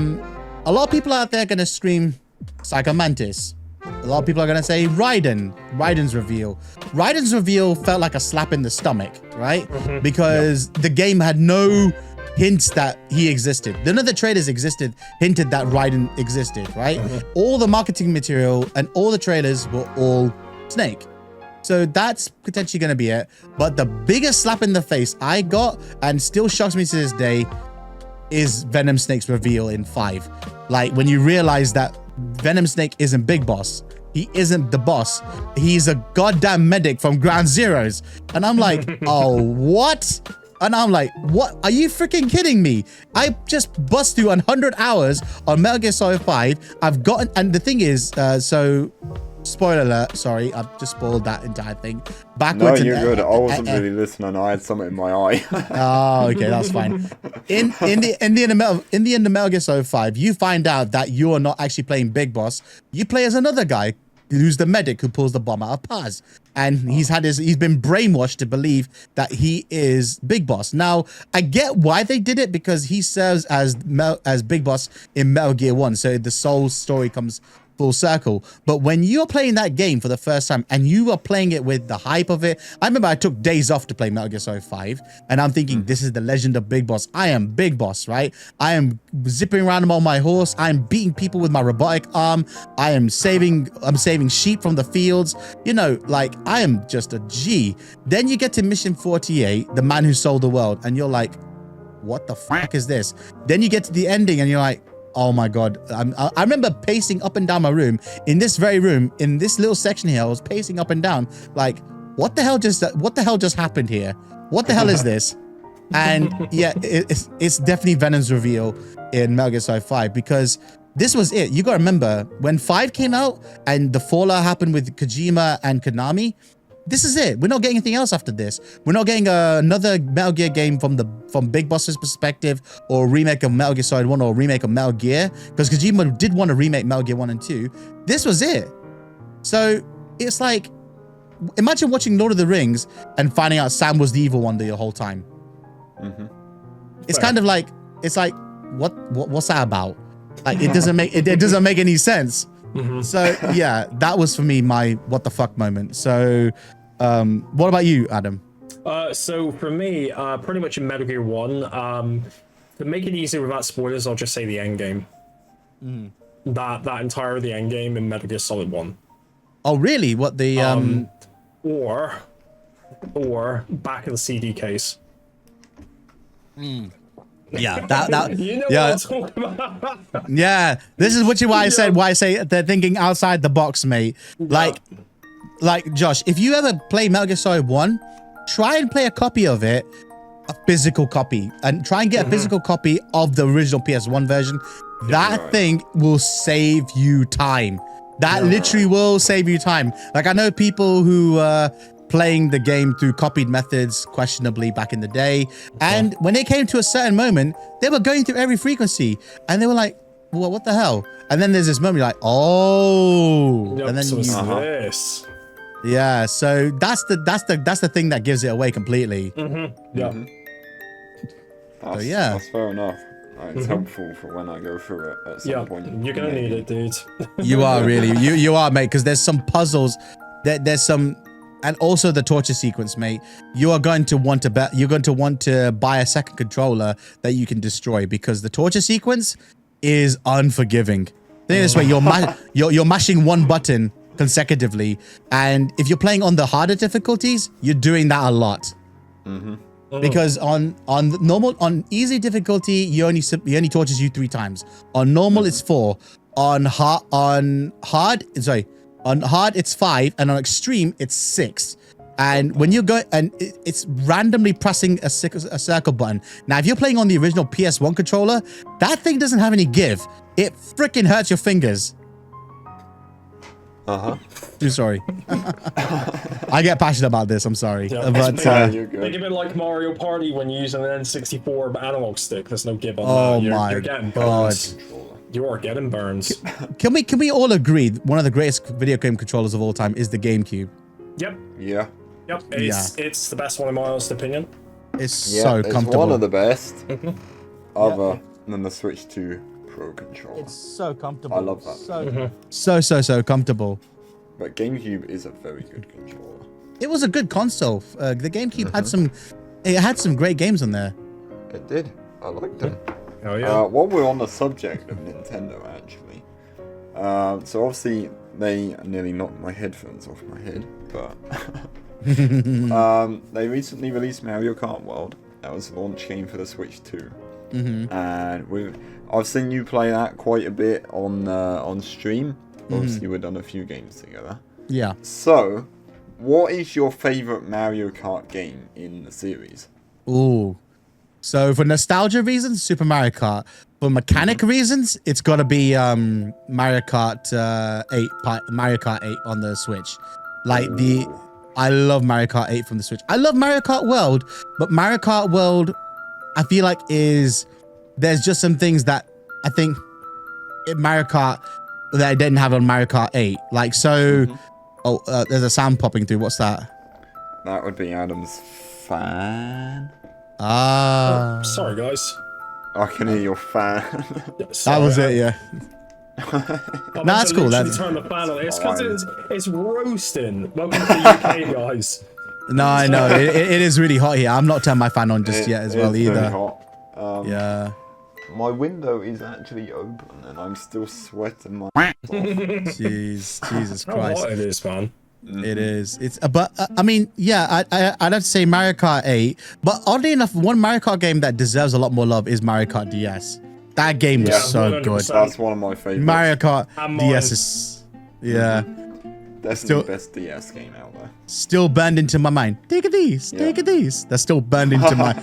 lot of people out there are gonna scream Psycho Mantis. A lot of people are going to say Raiden's reveal. Raiden's reveal felt like a slap in the stomach, right? Because the game had no hints that he existed. None of the trailers existed, hinted that Raiden existed, right? All the marketing material and all the trailers were all Snake. So that's potentially going to be it. But the biggest slap in the face I got, and still shocks me to this day, is Venom Snake's reveal in 5. Like, when you realize that Venom Snake isn't Big Boss. He isn't the boss. He's a goddamn medic from Ground Zeroes. And I'm like, oh, what? And I'm like, what? Are you freaking kidding me? I just bust through 100 hours on Metal Gear Solid 5. I've gotten, and the thing is, so spoiler alert, sorry, I've just spoiled that entire thing. Backwards. No, you're good. I wasn't really listening. I had something in my eye. Oh, okay, that's fine. In the end of Metal Gear Solid 5, you find out that you are not actually playing Big Boss. You play as another guy who's the medic who pulls the bomb out of Paz. And he's been brainwashed to believe that he is Big Boss. Now, I get why they did it, because he serves as Big Boss in Metal Gear 1. So the soul story comes full circle. But when you're playing that game for the first time and you are playing it with the hype of it, I remember I took days off to play Metal Gear Solid 5, and I'm thinking, this is the legend of Big Boss. I am Big Boss, right? I am zipping around on my horse. I'm beating people with my robotic arm. I'm saving sheep from the fields. You know, like, I am just a G. Then you get to mission 48, the man who sold the world, and you're like, what the fuck is this? Then you get to the ending and you're like, oh my God. I remember pacing up and down my room, in this very room, in this little section here. I was pacing up and down like, what the hell just happened here? What the hell is this? And yeah, it's definitely Venom's reveal in Metal Gear Solid 5, because this was it. You gotta remember, when 5 came out and the fallout happened with Kojima and Konami, this is it. We're not getting anything else after this. We're not getting another Metal Gear game from Big Boss's perspective, or a remake of Metal Gear Solid 1, or a remake of Metal Gear, because Kojima did want to remake Metal Gear 1 and 2. This was it. So it's like, imagine watching Lord of the Rings and finding out Sam was the evil one the whole time. It's kind of like, it's like, what's that about? Like, it doesn't make any sense. So yeah, that was for me my what the fuck moment. So what about you, Adam? So for me, pretty much in Metal Gear 1, to make it easier without spoilers, I'll just say the end game. That entire the end game in Metal Gear Solid 1. Oh really? What the or back in the CD case. Yeah, that You know yeah. what I'm talking about. Yeah, this is why I say they're thinking outside the box, mate. Like Josh, if you ever play Metal Gear Solid 1, try and play a copy of it, a physical copy, and try and get a physical copy of the original PS1 version. That thing will save you time. That literally will save you time. Like, I know people who playing the game through copied methods questionably back in the day, and when they came to a certain moment, they were going through every frequency and they were like, well, what the hell? And then there's this moment, you're like, oh, and then so it's you this. yeah, so that's the thing that gives it away completely. That's fair enough. It's helpful for when I go through it at some point. You're gonna need it, dude. You are really, you are, mate, because there's some puzzles, there's some. And also the torture sequence, mate. You are going to want to buy a second controller that you can destroy, because the torture sequence is unforgiving. Think this way: you're mashing one button consecutively, and if you're playing on the harder difficulties, you're doing that a lot. Because on easy difficulty, he only tortures you 3 times. On normal, it's 4. On hard, it's 5, and on extreme, it's 6. And when you go, and it's randomly pressing a circle button. Now, if you're playing on the original PS1 controller, that thing doesn't have any give. It freaking hurts your fingers. Too sorry. I get passionate about this. I'm sorry. Yeah, but you're good. Think of it like Mario Party when you're using an N64 analog stick. There's no give on oh that. my getting god. burns. You are getting burns. Can we all agree one of the greatest video game controllers of all time is the GameCube? Yep. Yeah. Yep. It's the best one in my honest opinion. It's so comfortable. It's one of the best. Other than the Switch 2 Pro controller. It's so comfortable. I love that. So comfortable. But GameCube is a very good controller. It was a good console. The GameCube had some great games on there. It did. I like them. Oh yeah. While we're on the subject of Nintendo, actually, so obviously they nearly knocked my headphones off my head, but they recently released Mario Kart World. That was the launch game for the Switch 2, and I've seen you play that quite a bit on stream. Obviously, we've done a few games together. Yeah. So, what is your favorite Mario Kart game in the series? Ooh. So for nostalgia reasons, Super Mario Kart. For mechanic reasons, it's got to be Mario Kart 8, Mario Kart 8 on the Switch. I love Mario Kart 8 from the Switch. I love Mario Kart World, but Mario Kart World, I feel like there's just some things that I think Mario Kart that I didn't have on Mario Kart 8. Like there's a sound popping through. What's that? That would be Adam's fan. Ah. Sorry, guys. I can hear your fan. That was it, yeah. No, that's cool. Turn the fan on. It's because it's roasting. Welcome to the UK, guys. No, I know. It is really hot here. I'm not turning my fan on just yet as well It's very either. hot. Yeah. My window is actually open and I'm still sweating my Jesus How Christ. hot it is, man. It is. It's but I mean, yeah, I'd have to say Mario Kart 8. But oddly enough, one Mario Kart game that deserves a lot more love is Mario Kart DS. That game was so 100%. good. That's one of my favorites. Mario Kart And DS mine. is, yeah, That's still- the best DS game out there. still burned into my mind. Take it these, Yeah. take it these. That's still burned into my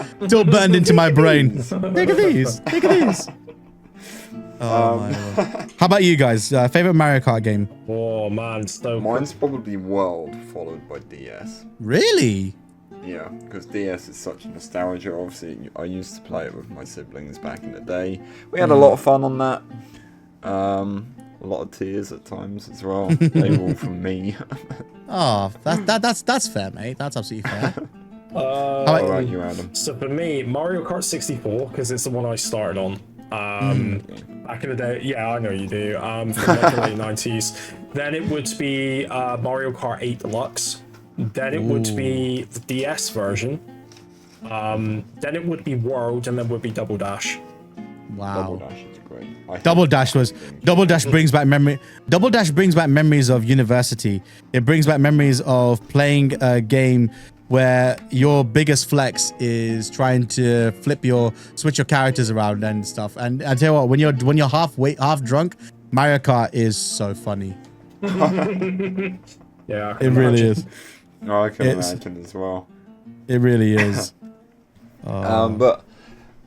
brain. Take it these, take it these. Oh my Lord. How about you guys? Favorite Mario Kart game? Oh man, so Mine's probably World, followed by DS. Really? Yeah, because DS is such nostalgia. Obviously, I used to play it with my siblings back in the day. We had a lot of fun on that. A lot of tears at times as well. They were all from me. Oh, that's fair, mate. That's absolutely fair. How about you, Adam? So for me, Mario Kart 64, because it's the one I started on. Back in the day, yeah, I know you do. From like the late 90s. Then it would be Mario Kart 8 Deluxe. Then it would be the DS version. Then it would be World, and then would be Double Dash. Wow. Double Dash is great. Double Dash brings back memory. Double Dash brings back memories of university. It brings back memories of playing a game where your biggest flex is trying to switch your characters around and stuff. And I tell you what, when you're half drunk, Mario Kart is so funny. Yeah, It really is. Oh, I can imagine as well. It really is. But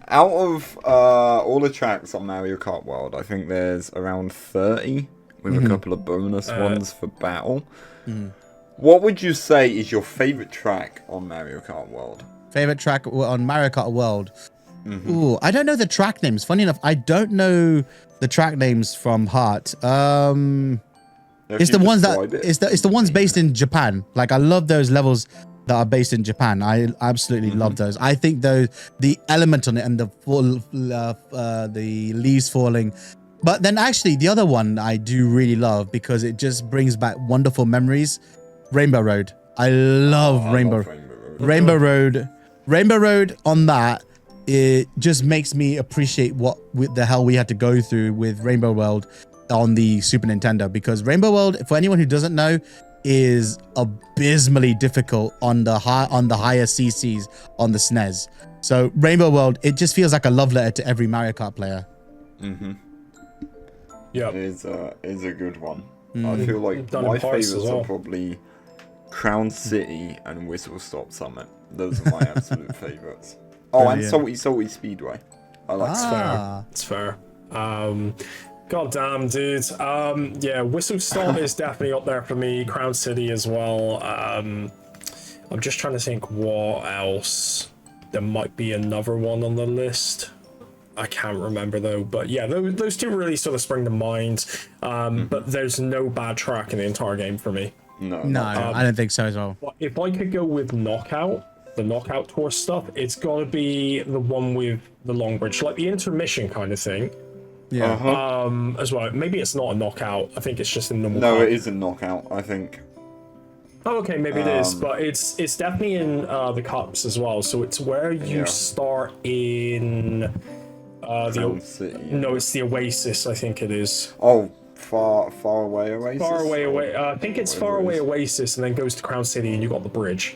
out of all the tracks on Mario Kart World, I think there's around 30 with a couple of bonus ones for battle. What would you say is your favorite track on Mario Kart World? Favorite track on Mario Kart World? Ooh, I don't know the track names. Funny enough, I don't know the track names from heart. It's the ones it's the ones based in Japan. Like I love those levels that are based in Japan. I absolutely love those. I think the element on it and the leaves falling. But then actually the other one I do really love because it just brings back wonderful memories. Rainbow Road. I love Rainbow Road. Rainbow Road on that, it just makes me appreciate what the hell we had to go through with Rainbow World on the Super Nintendo, because Rainbow World, for anyone who doesn't know, is abysmally difficult on the higher CCs on the SNES. So Rainbow World, it just feels like a love letter to every Mario Kart player. Yeah, It is a good one. I feel like Done in my parts as favourites well. are probably Crown City and Whistle Stop Summit. Those are my absolute favourites. Oh, Brilliant. and Salty Speedway. I like It's fair. God damn, dude. Yeah, Whistle Stop is definitely up there for me. Crown City as well. I'm just trying to think what else. There might be another one on the list. I can't remember though. But yeah, those two really sort of spring to mind. But there's no bad track in the entire game for me. No, No, I don't think so as well. If I could go with the knockout tour stuff, it's got to be the one with the long bridge, like the intermission kind of thing. Yeah. As well. Maybe it's not a knockout. I think it's just a normal. No, part. it is a knockout, I think. Oh, okay, maybe it is, but it's definitely in the cups as well. So it's where you start in Crown City. No, it's the Oasis. I think it is. Oh, far away Oasis. I think it's far away Oasis, and then goes to Crown City, and you got the bridge.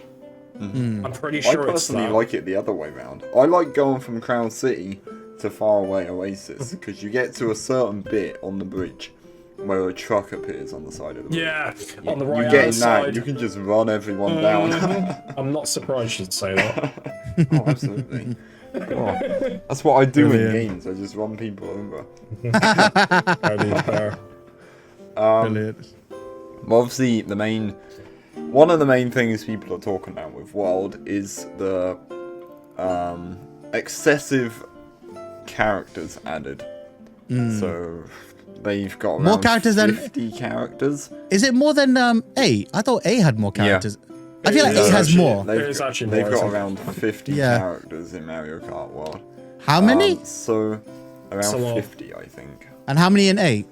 I'm pretty sure I personally like it the other way round. I like going from Crown City to far away Oasis because you get to a certain bit on the bridge where a truck appears on the side of the bridge. Yeah, on the right You get in side. that, you can just run everyone down. I'm not surprised you'd say that. Oh, absolutely. Oh, that's what I do in games. I just run people over. Fair. Brilliant. Obviously, one of the main things people are talking about with World is the excessive characters added. So they've got around More characters 50 characters. Is it more than A? I thought A had more characters. I feel like is A has actually- more. There is actually They've more, I got think. around 50 Yeah. characters in Mario Kart World. How many? So a around lot. 50, I think. And how many in 8?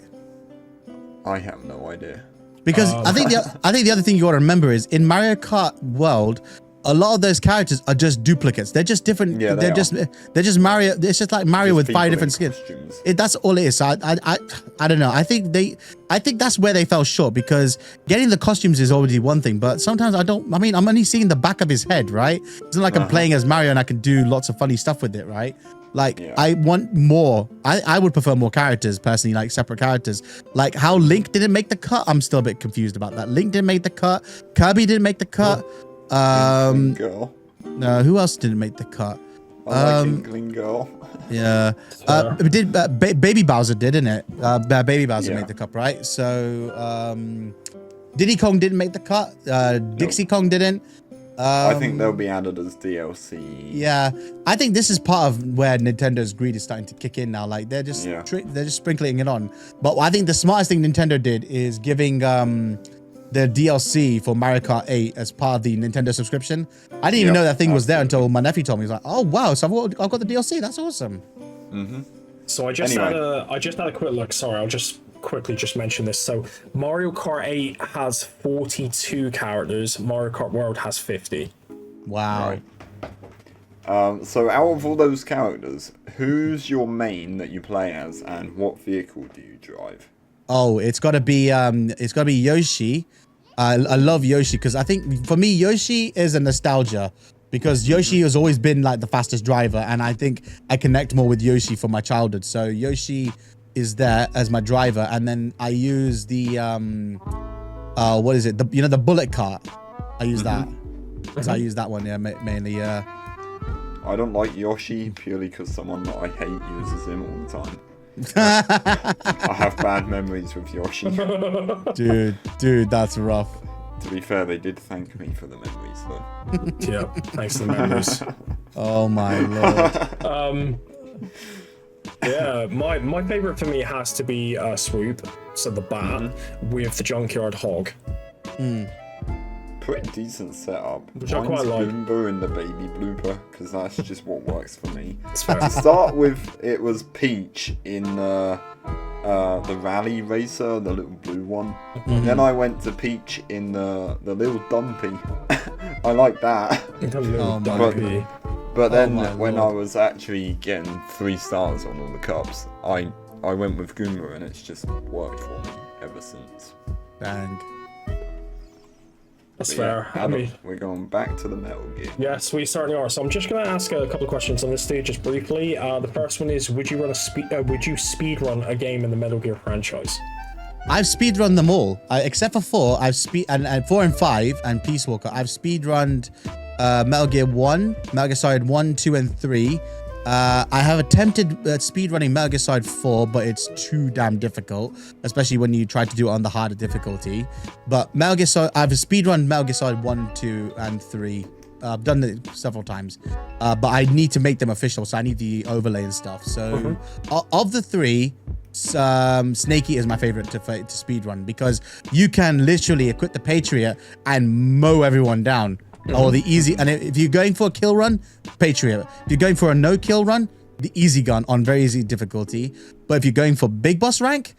I have no idea. Because I think the other thing you got to remember is in Mario Kart World, a lot of those characters are just duplicates. They're just different. Yeah, they're just Mario. It's just like Mario with 5 different skins. Costumes. That's all it is. So I don't know. I think that's where they fell short because getting the costumes is already one thing, but sometimes I'm only seeing the back of his head, right? It's not like I'm playing as Mario and I can do lots of funny stuff with it, right? Like I want more. I would prefer more characters personally, like separate characters. Like how Link didn't make the cut. I'm still a bit confused about that. Link didn't make the cut. Kirby didn't make the cut. Girl. No, who else didn't make the cut? I like Inkling Girl. Yeah. Baby Bowser did, didn't it? Baby Bowser made the cut, right? So Diddy Kong didn't make the cut. Dixie Kong didn't. I think they'll be added as DLC. Yeah, I think this is part of where Nintendo's greed is starting to kick in now. Like they're just sprinkling it on. But I think the smartest thing Nintendo did is giving the DLC for Mario Kart 8 as part of the Nintendo subscription. I didn't even know that thing was there until my nephew told me. He's like, "Oh wow, so I've got the DLC. That's awesome." So I just had a quick look. Sorry, I'll just quickly mention this. So Mario Kart 8 has 42 characters. Mario Kart World has 50. Wow. Right. So out of all those characters, who's your main that you play as, and what vehicle do you drive? Oh, it's got to be Yoshi. I love Yoshi because I think for me Yoshi is a nostalgia because Yoshi has always been like the fastest driver, and I think I connect more with Yoshi from my childhood. So Yoshi is there as my driver, and then I use the what is it? The bullet cart. I use that. So I use that one, mainly. I don't like Yoshi purely because someone that I hate uses him all the time. I have bad memories with Yoshi. Dude, that's rough. To be fair, they did thank me for the memories, though. Yeah, thanks to the memories. Oh my lord. Yeah, my favorite for me has to be Swoop, so the bat with the junkyard hog. Pretty decent setup. Which I quite like. Boomba and the baby blooper, because that's just what works for me. It's fair. To start with, it was Peach in the rally racer, the little blue one. Then I went to Peach in the little dumpy. I like that. But then when I was actually getting 3 stars on all the cups, I went with Goomba, and it's just worked for me ever since. Dang. That's But fair. yeah, Adam, we're going back to the Metal Gear. Yes, we certainly are. So I'm just going to ask a couple of questions on this stage, just briefly. The first one is: would you speed run a game in the Metal Gear franchise? I've speedrun them all, except for 4. I've and 4 and 5 and Peace Walker. I've speedrunned Metal Gear 1, Metal Gear Solid 1, 2, and 3. I have attempted speedrunning Metal Gear Solid 4, but it's too damn difficult, especially when you try to do it on the harder difficulty. But Metal Gear Solid, I've speedrun Metal Gear Solid 1, 2, and 3. I've done it several times, but I need to make them official, so I need the overlay and stuff. So of the 3, Snakey is my favorite to speedrun because you can literally equip the Patriot and mow everyone down. Or the easy, and if you're going for a kill run, Patriot. If you're going for a no kill run, the easy gun on very easy difficulty. But if you're going for big boss rank,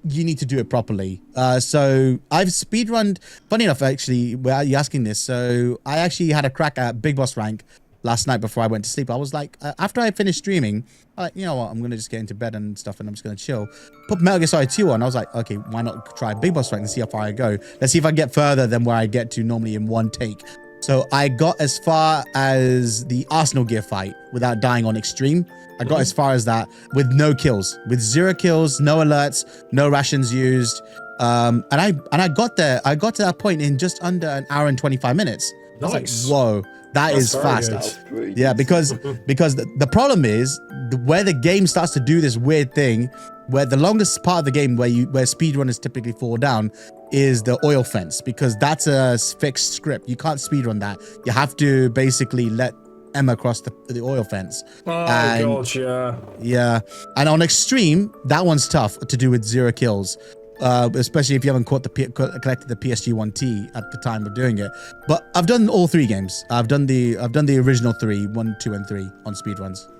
you need to do it properly. So I've speedrunned. Funny enough, actually, where you're asking this. So I actually had a crack at Big Boss rank last night before I went to sleep. I was like, after I finished streaming, you know what? I'm gonna just get into bed and stuff, and I'm just gonna chill. Put Metal Gear Solid 2 on. I was like, okay, why not try Big Boss rank and see how far I go? Let's see if I get further than where I get to normally in one take. So I got as far as the Arsenal gear fight without dying on extreme. I got as far as that with no kills, with 0 kills, no alerts, no rations used. And I got there. I got to that point in just under an hour and 25 minutes. I was like, whoa, that's is fast. Yeah, because the problem is where the game starts to do this weird thing, where the longest part of the game where speedrunners typically fall down is the oil fence, because that's a fixed script. You can't speedrun that. You have to basically let Emma cross the oil fence. Oh god, yeah. Yeah, and on extreme, that one's tough to do with 0 kills, especially if you haven't collected the PSG-1T at the time of doing it. But I've done all 3 games. I've done the original 3, 1, 2, and 3 on speedruns.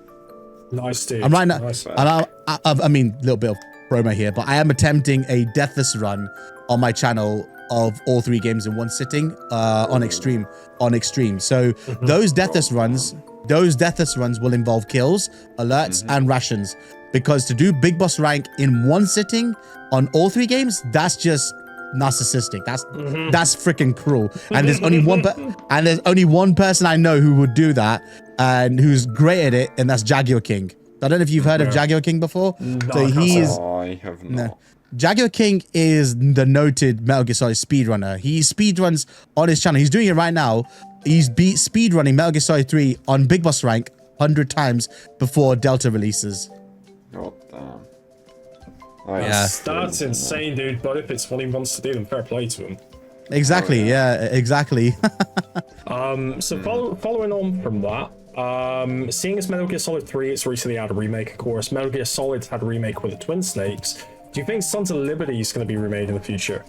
Nice, dude. I'm right now. Nice, I mean, a little bit of promo here, but I am attempting a deathless run on my channel of all 3 games in one sitting on extreme. So those deathless runs will involve kills, alerts, and rations, because to do Big Boss rank in one sitting on all 3 games, that's just narcissistic. That's freaking cruel. And there's only one person I know who would do that and who's great at it, and that's Jaguar King. I don't know if you've heard of Jaguar King before. No, I have not. No. Jaguar King is the noted Metal Gear Solid speedrunner. He speedruns on his channel. He's doing it right now. He's speedrunning Metal Gear Solid 3 on Big Boss rank 100 times before Delta releases. God damn. That's insane, dude. But if it's what he wants to do, then fair play to him. Exactly. Yeah, exactly. So following on from that, seeing as Metal Gear Solid 3, it's recently had a remake, of course. Metal Gear Solid's had a remake with the Twin Snakes. Do you think Sons of Liberty is going to be remade in the future?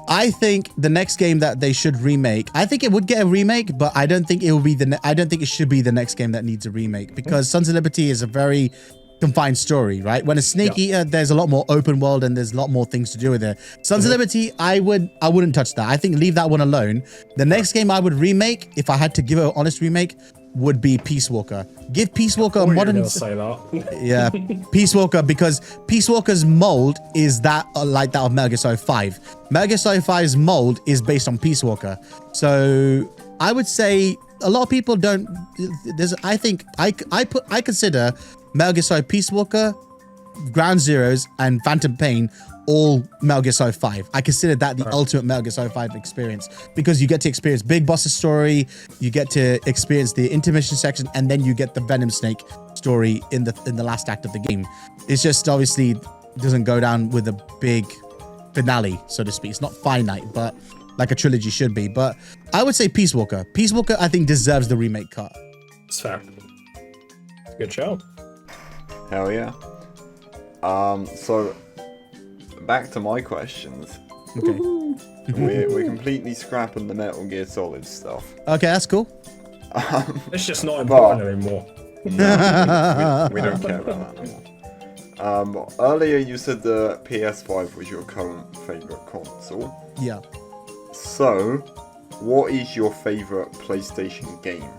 I think the next game that they should remake, I think it would get a remake, but I don't think it will be I don't think it should be the next game that needs a remake, because Sons of Liberty is a very confined story, right? When a Snake Eater, there's a lot more open world and there's a lot more things to do with it. Sons of Liberty, I wouldn't touch that. I think leave that one alone. The next game I would remake, if I had to give it an honest remake, would be Peace Walker. Give Peace Walker a modern. Say that. Yeah, Peace Walker, because Peace Walker's mold is that like that of Metal Gear Solid 5. Metal Gear Solid 5's mold is based on Peace Walker. So I would say a lot of people don't. I think I consider Metal Gear Solid Peace Walker, Ground Zeroes, and Phantom Pain all Metal Gear Solid 5. I consider that the ultimate Metal Gear Solid 5 experience, because you get to experience Big Boss's story, you get to experience the intermission section, and then you get the Venom Snake story in the last act of the game. It's just obviously doesn't go down with a big finale, so to speak. It's not finite, but like a trilogy should be. But I would say Peace Walker. Peace Walker, I think, deserves the remake cut. It's fair. Good show. Hell yeah. So back to my questions. Okay. We're completely scrapping the Metal Gear Solid stuff. Okay, that's cool. It's just not important anymore. No, we don't care about that anymore. Earlier you said the PS5 was your current favourite console. Yeah. So, what is your favourite PlayStation game?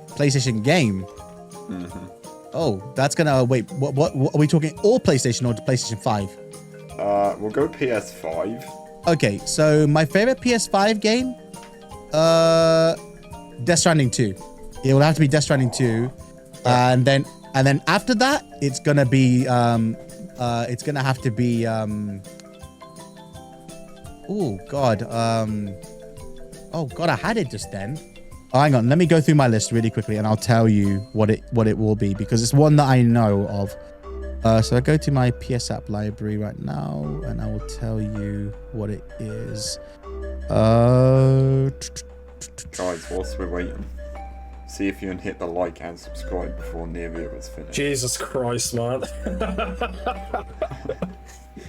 PlayStation game? Oh, that's gonna... Wait, what are we talking? All PlayStation or PlayStation 5? We'll go PS5. Okay, so my favorite PS5 game, Death Stranding 2. It will have to be Death Stranding 2, and then after that, it's gonna be it's gonna have to be oh god, I had it just then. Oh, hang on, let me go through my list really quickly, and I'll tell you what it will be, because it's one that I know of. So I go to my PS App library right now, and I will tell you what it is. Guys, whilst we're waiting, see if you can hit the like and subscribe before Neerio is finished. Jesus Christ, man.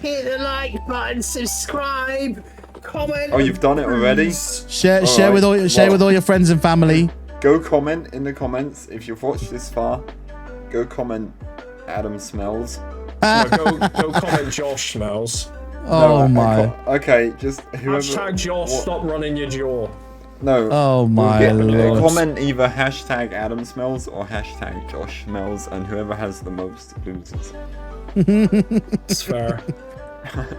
Hit the like button, subscribe, comment. Oh, you've done it already? Share with all your friends and family. Go comment in the comments if you've watched this far. Go comment Adam smells. Go comment Josh smells. Oh my. Okay, just whoever. Hashtag Josh, stop running your jaw. No. Oh my lord. Comment either hashtag Adam smells or hashtag Josh smells, and whoever has the most loses. It's fair.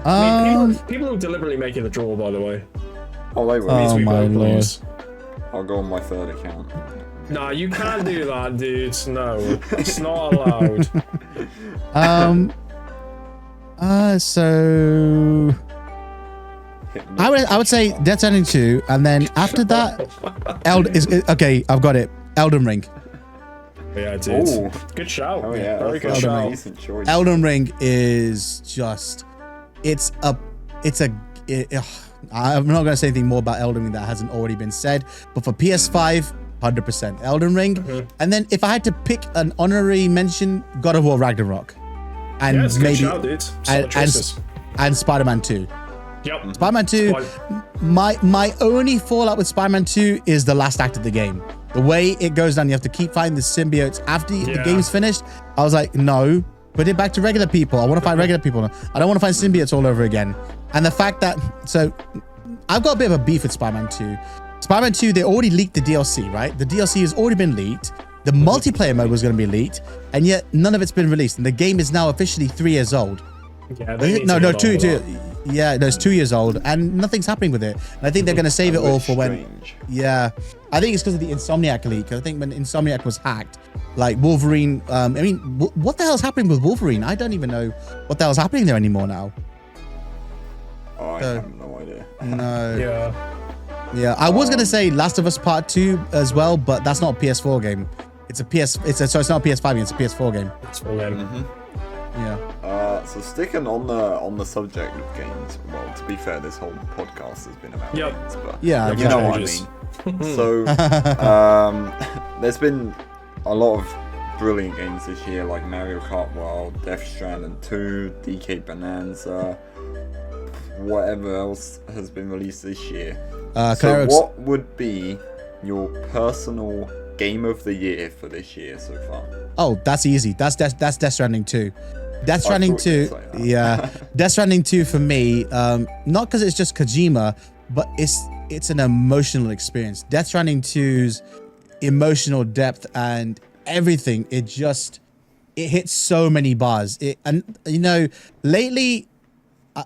I mean, people will deliberately make it a draw, by the way. Oh, they will. Oh my lord. I'll go on my third account. Nah, you can't do that, dude. No, it's not allowed. So I would say Death Stranding 2, and then after that, okay, I've got it. Elden Ring. Yeah, dude. Ooh. Good shout. Oh yeah, Very good that's a shout. decent choice. Elden Ring is just, I'm not gonna say anything more about Elden Ring that hasn't already been said, but for PS5, 100% Elden Ring. And then if I had to pick an honorary mention, God of War Ragnarok, and Yeah, it's a good shout, dude. and Spider-Man 2. Yep. Spider-Man 2, my only fallout with Spider-Man 2 is the last act of the game. The way it goes down, you have to keep fighting the symbiotes after the game's finished. I was like, no, put it back to regular people. I want to fight regular people. I don't want to fight symbiotes all over again. And the fact that, so I've got a bit of a beef with Spider-Man 2. Spider-Man 2, they already leaked the DLC, right? The DLC has already been leaked. The multiplayer mode was going to be leaked, and yet none of it's been released. And the game is now officially 3 years old. Yeah, it's 2 years old, and nothing's happening with it. And I think they're going to save it all for when. Yeah, I think it's because of the Insomniac leak. I think when Insomniac was hacked, like Wolverine. I mean, what the hell's happening with Wolverine? I don't even know what the hell's happening there anymore now. Oh, I have no idea. No. Yeah, I was gonna say Last of Us Part 2 as well, but that's not a PS4 game. It's not a PS5 game. It's a PS4 game. Yeah. So sticking on the subject of games, well, to be fair, this whole podcast has been about games, but yeah, you know what I mean. So there's been a lot of brilliant games this year, like Mario Kart World, Death Stranding 2, DK Bonanza, whatever else has been released this year. So what would be your personal game of the year for this year so far? Oh, that's easy. That's Death Stranding 2. Death Stranding 2, yeah. Death Stranding 2 for me, not because it's just Kojima, but it's an emotional experience. Death Stranding 2's emotional depth and everything, it hits so many bars. And you know, lately,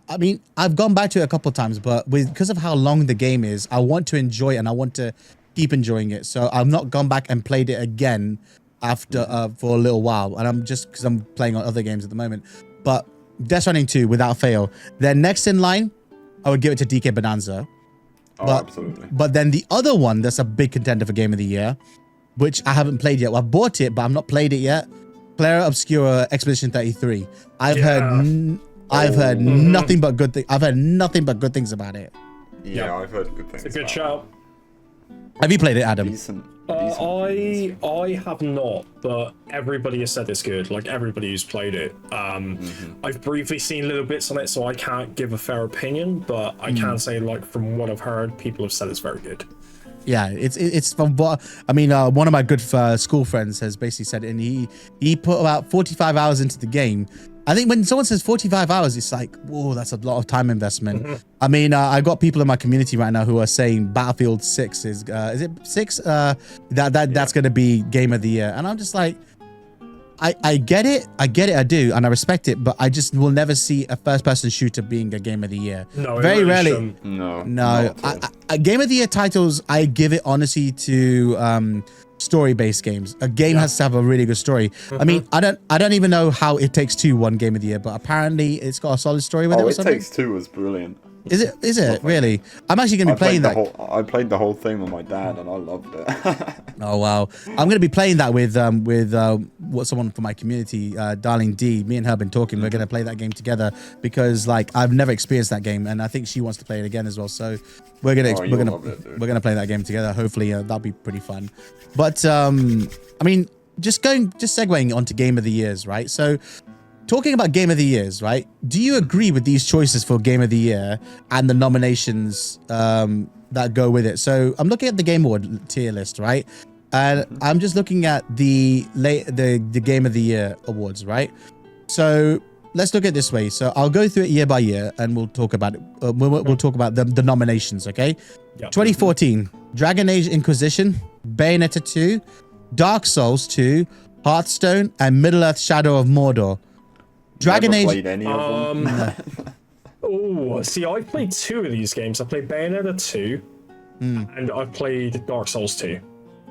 I mean, I've gone back to it a couple of times, but because of how long the game is, I want to enjoy it and I want to keep enjoying it. So I've not gone back and played it again after for a little while, and I'm just because I'm playing on other games at the moment. But Death Stranding 2, without fail. Then next in line, I would give it to DK Bonanza. Absolutely. But then the other one that's a big contender for Game of the Year, which I haven't played yet. Well, I've bought it, but I've not played it yet. Claire Obscura Expedition 33. I've heard nothing but good things. I've heard nothing but good things about it. Yeah, I've heard good things. It's a good shout. Have you played it, Adam? Decent. I have not, but everybody has said it's good. Like everybody who's played it. I've briefly seen little bits on it, so I can't give a fair opinion, but I can say, like, from what I've heard, people have said it's very good. Yeah, it's from what I mean. One of my good school friends has basically said, and he put about 45 hours into the game. I think when someone says 45 hours, it's like, whoa, that's a lot of time investment. I mean, I've got people in my community right now who are saying Battlefield 6 is it 6? That's going to be Game of the Year. And I'm just like, I get it, I do, and I respect it, but I just will never see a first-person shooter being a Game of the Year. No, very rarely. Shouldn't. No. Game of the Year titles, I give it honestly to story-based games. A game has to have a really good story. I mean, I don't even know how It Takes Two won Game of the Year, but apparently it's got a solid story with it or something. It Takes Two was brilliant. Is it really? I'm actually going to be playing that. I played the whole thing with my dad, and I loved it. Oh wow! I'm going to be playing that with what someone from my community, Darling D. Me and her have been talking. We're going to play that game together because like I've never experienced that game, and I think she wants to play it again as well. So we're gonna play that game together. Hopefully that'll be pretty fun. But I mean, just segueing onto Game of the Years, right? So. Talking about Game of the Years, right? Do you agree with these choices for Game of the Year and the nominations that go with it? So I'm looking at the Game Award tier list, right? And I'm just looking at the Game of the Year awards, right? So let's look at it this way. So I'll go through it year by year, and we'll talk about it. We'll talk about the nominations. Okay. Yep. 2014, Dragon Age Inquisition, Bayonetta 2, Dark Souls 2, Hearthstone, and Middle Earth: Shadow of Mordor. Dragon Never Age. played any of them. Oh, see, I've played 2 of these games. I played Bayonetta 2, and I've played Dark Souls 2.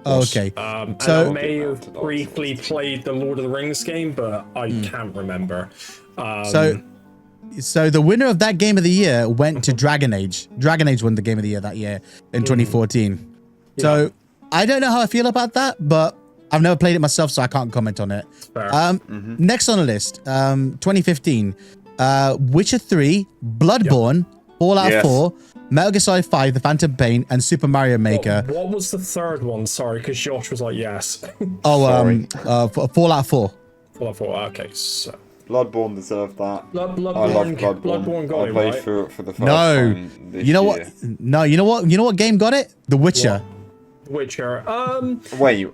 Oh, okay. And So- I may have briefly played the Lord of the Rings game, but I can't remember. So the winner of that game of the year went to Dragon Age. Dragon Age won the game of the year that year in 2014. So I don't know how I feel about that, but I've never played it myself, so I can't comment on it. Fair. Next on the list, 2015, Witcher 3, Bloodborne, Fallout Yes. 4, Metal Gear Solid 5, The Phantom Pain, and Super Mario Maker. What was the third one? Sorry, because Josh was like, yes. Fallout 4. Well, I thought, okay, so... Bloodborne deserved that. I love Bloodborne Bloodborne. got I it, played right? through it for the first No, time this you know year. what? No, you know what? You know what game got it? The Witcher. Witcher. Wait.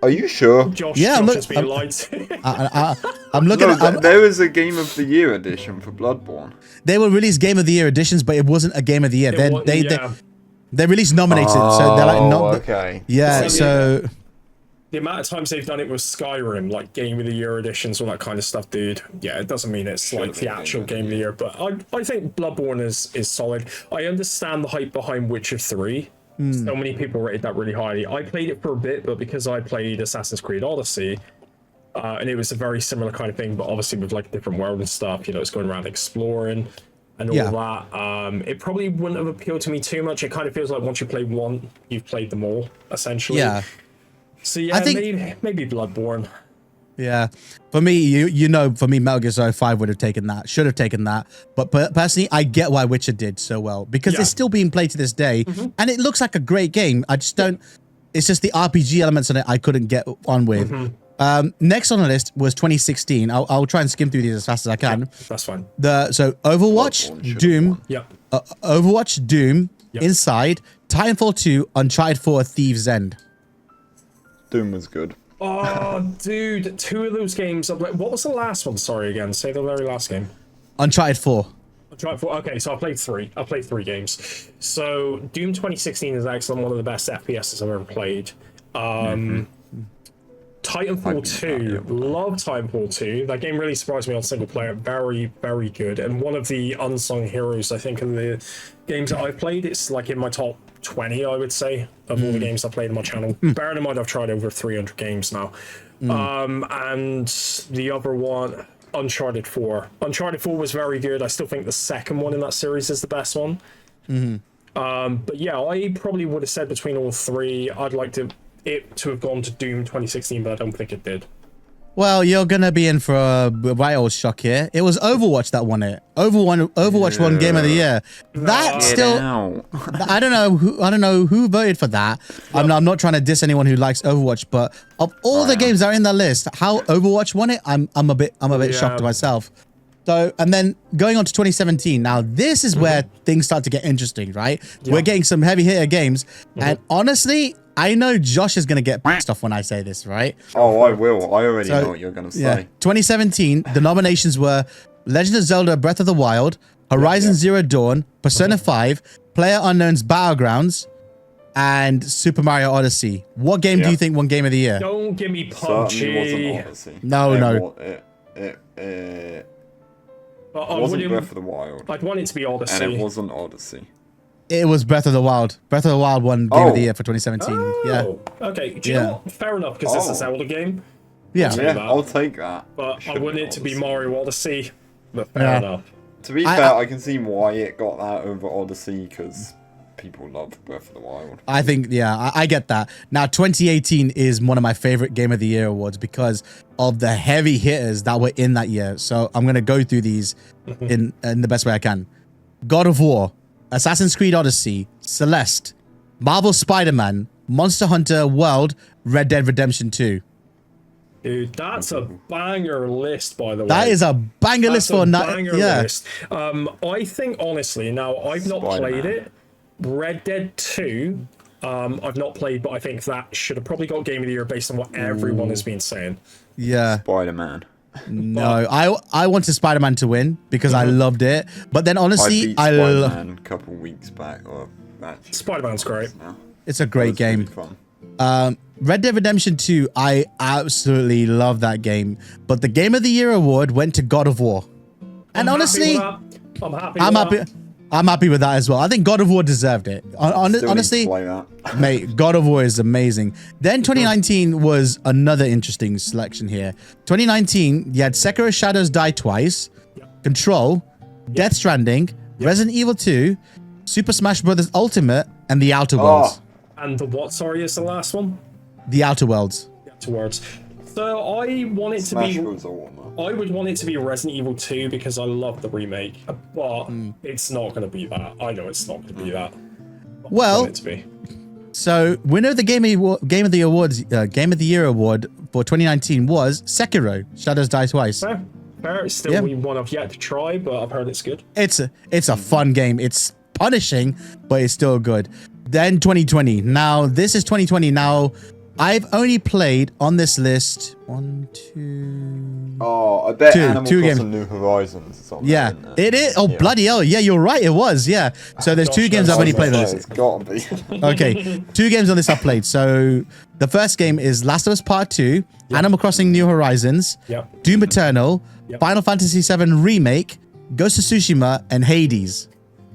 Are you sure? Josh, Yeah, Josh look, has been lied to. I'm looking No, at. there was a Game of the Year edition for Bloodborne. They will release Game of the Year editions, but it wasn't a Game of the Year. They released nominated, so they're like no. Okay. Yeah, so The amount of times they've done it with Skyrim, like Game of the Year editions, all that kind of stuff, dude. Yeah, it doesn't mean it's like the actual Game of the Year, but I think Bloodborne is solid. I understand the hype behind Witcher 3. So many people rated that really highly. I played it for a bit, but because I played Assassin's Creed Odyssey, and it was a very similar kind of thing, but obviously with like a different world and stuff, you know, it's going around exploring and all that. It probably wouldn't have appealed to me too much. It kind of feels like once you play one, you've played them all, essentially. yeah, So yeah, I think- maybe Bloodborne. yeah. For me, you know, for me, Metal Gear Solid 5 would have taken that, should have taken that. But personally, I get why Witcher did so well because it's still being played to this day, and it looks like a great game. I just don't. It's just the RPG elements in it I couldn't get on with. Next on the list was 2016. I'll try and skim through these as fast as I can. That's fine. So Overwatch, Bloodborne should've Doom, won. Yep. Overwatch, Doom, Yep. Inside, Titanfall 2, Uncharted 4, Thieves End. Doom was good. Oh, dude, 2 of those games. What was the last one? Sorry, again. Say the very last game. Uncharted 4. Okay, so I played 3. I played 3 games. So Doom 2016 is excellent. One of the best FPSs I've ever played. Titanfall 2. Love Titanfall 2. That game really surprised me on single player. Very, very good. And one of the unsung heroes, I think, in the games that I've played. It's like in my top 20, I would say, of all the games I've played on my channel. Bearing in mind, I've tried over 300 games now. And the other one, Uncharted 4. Uncharted 4 was very good. I still think the second one in that series is the best one. But yeah, I probably would have said between all 3, I'd like it to have gone to Doom 2016, but I don't think it did. Well, you're gonna be in for a right old shock here. It was Overwatch that won it. Overwatch won Game of the Year. That still, I don't know who voted for that. I'm not trying to diss anyone who likes Overwatch, but of all the games that are in that list, how Overwatch won it, I'm a bit shocked myself. So, and then going on to 2017. Now, this is where things start to get interesting, right? We're getting some heavy hitter games, and honestly, I know Josh is gonna get pissed off when I say this, right? Oh, I will. I already know what you're going to say. Yeah. 2017, the nominations were Legend of Zelda Breath of the Wild, Horizon Zero Dawn, Persona 5, PlayerUnknown's Battlegrounds, and Super Mario Odyssey. What game do you think won Game of the Year? Don't give me Certainly wasn't PUBG. Odyssey. No. It I wasn't wouldn't- Breath of the Wild. I'd want it to be Odyssey. And it wasn't Odyssey. It was Breath of the Wild. Breath of the Wild won Game of the Year for 2017. Yeah. Oh, okay. Do you know what? Fair enough, because it's a Zelda game. Yeah. Yeah, that. I'll take that. But I Should've want been it to be Odyssey. Mario Odyssey. But fair Yeah. enough. To be fair, I can see why it got that over Odyssey, because people love Breath of the Wild. I think, I get that. Now, 2018 is one of my favorite Game of the Year awards because of the heavy hitters that were in that year. So I'm going to go through these in the best way I can. God of War, Assassin's Creed Odyssey, Celeste, Marvel Spider-Man, Monster Hunter World, Red Dead Redemption 2. Dude, that's a banger list, by the way. That is a banger list for banger yeah. list. I think, honestly, now, I've not played it. Red Dead 2, I've not played, but I think that should have probably got Game of the Year based on what everyone has been saying. Yeah. Spider-Man. No, I wanted Spider-Man to win because I loved it. But then I honestly, beat I Spider-Man a couple weeks back. Or actually, Spider-Man's great. now. it's a great That was really game. fun. Red Dead Redemption 2, I absolutely love that game. But the Game of the Year award went to God of War. And honestly, I'm happy with that as well. I think God of War deserved it. Still need to Honestly, play that. mate, God of War is amazing. Then 2019 was another interesting selection here. 2019, you had Sekiro Shadows Die Twice, Control, Death Stranding, Resident Evil 2, Super Smash Bros. Ultimate, and The Outer Worlds. And the what, sorry, is the last one? The Outer Worlds. Towards. So I want it to Smash be... Bros. Ultimate. I would want it to be Resident Evil 2 because I love the remake, but it's not going to be that. I know it's not going to be that. Well, It to be. so winner of the Game of the Year award for 2019 was Sekiro Shadows Die Twice. Fair. It's still one I've yet to try, but I've heard it's good. It's a fun game. It's punishing, but it's still good. Then 2020. Now this is 2020. Now I've only played on this list 1, 2. Oh, I bet Two Animal games. Crossing New Horizons is on Yeah, there, isn't it? it is. Oh, bloody hell. Yeah, you're right. It was. Yeah. So there's two games I've only played on this. It's gotta be. Okay, 2 games on this I've played. So the first game is Last of Us Part 2, Animal Crossing New Horizons, Yep. Doom Eternal, Yep. Final Fantasy VII Remake, Ghost of Tsushima, and Hades.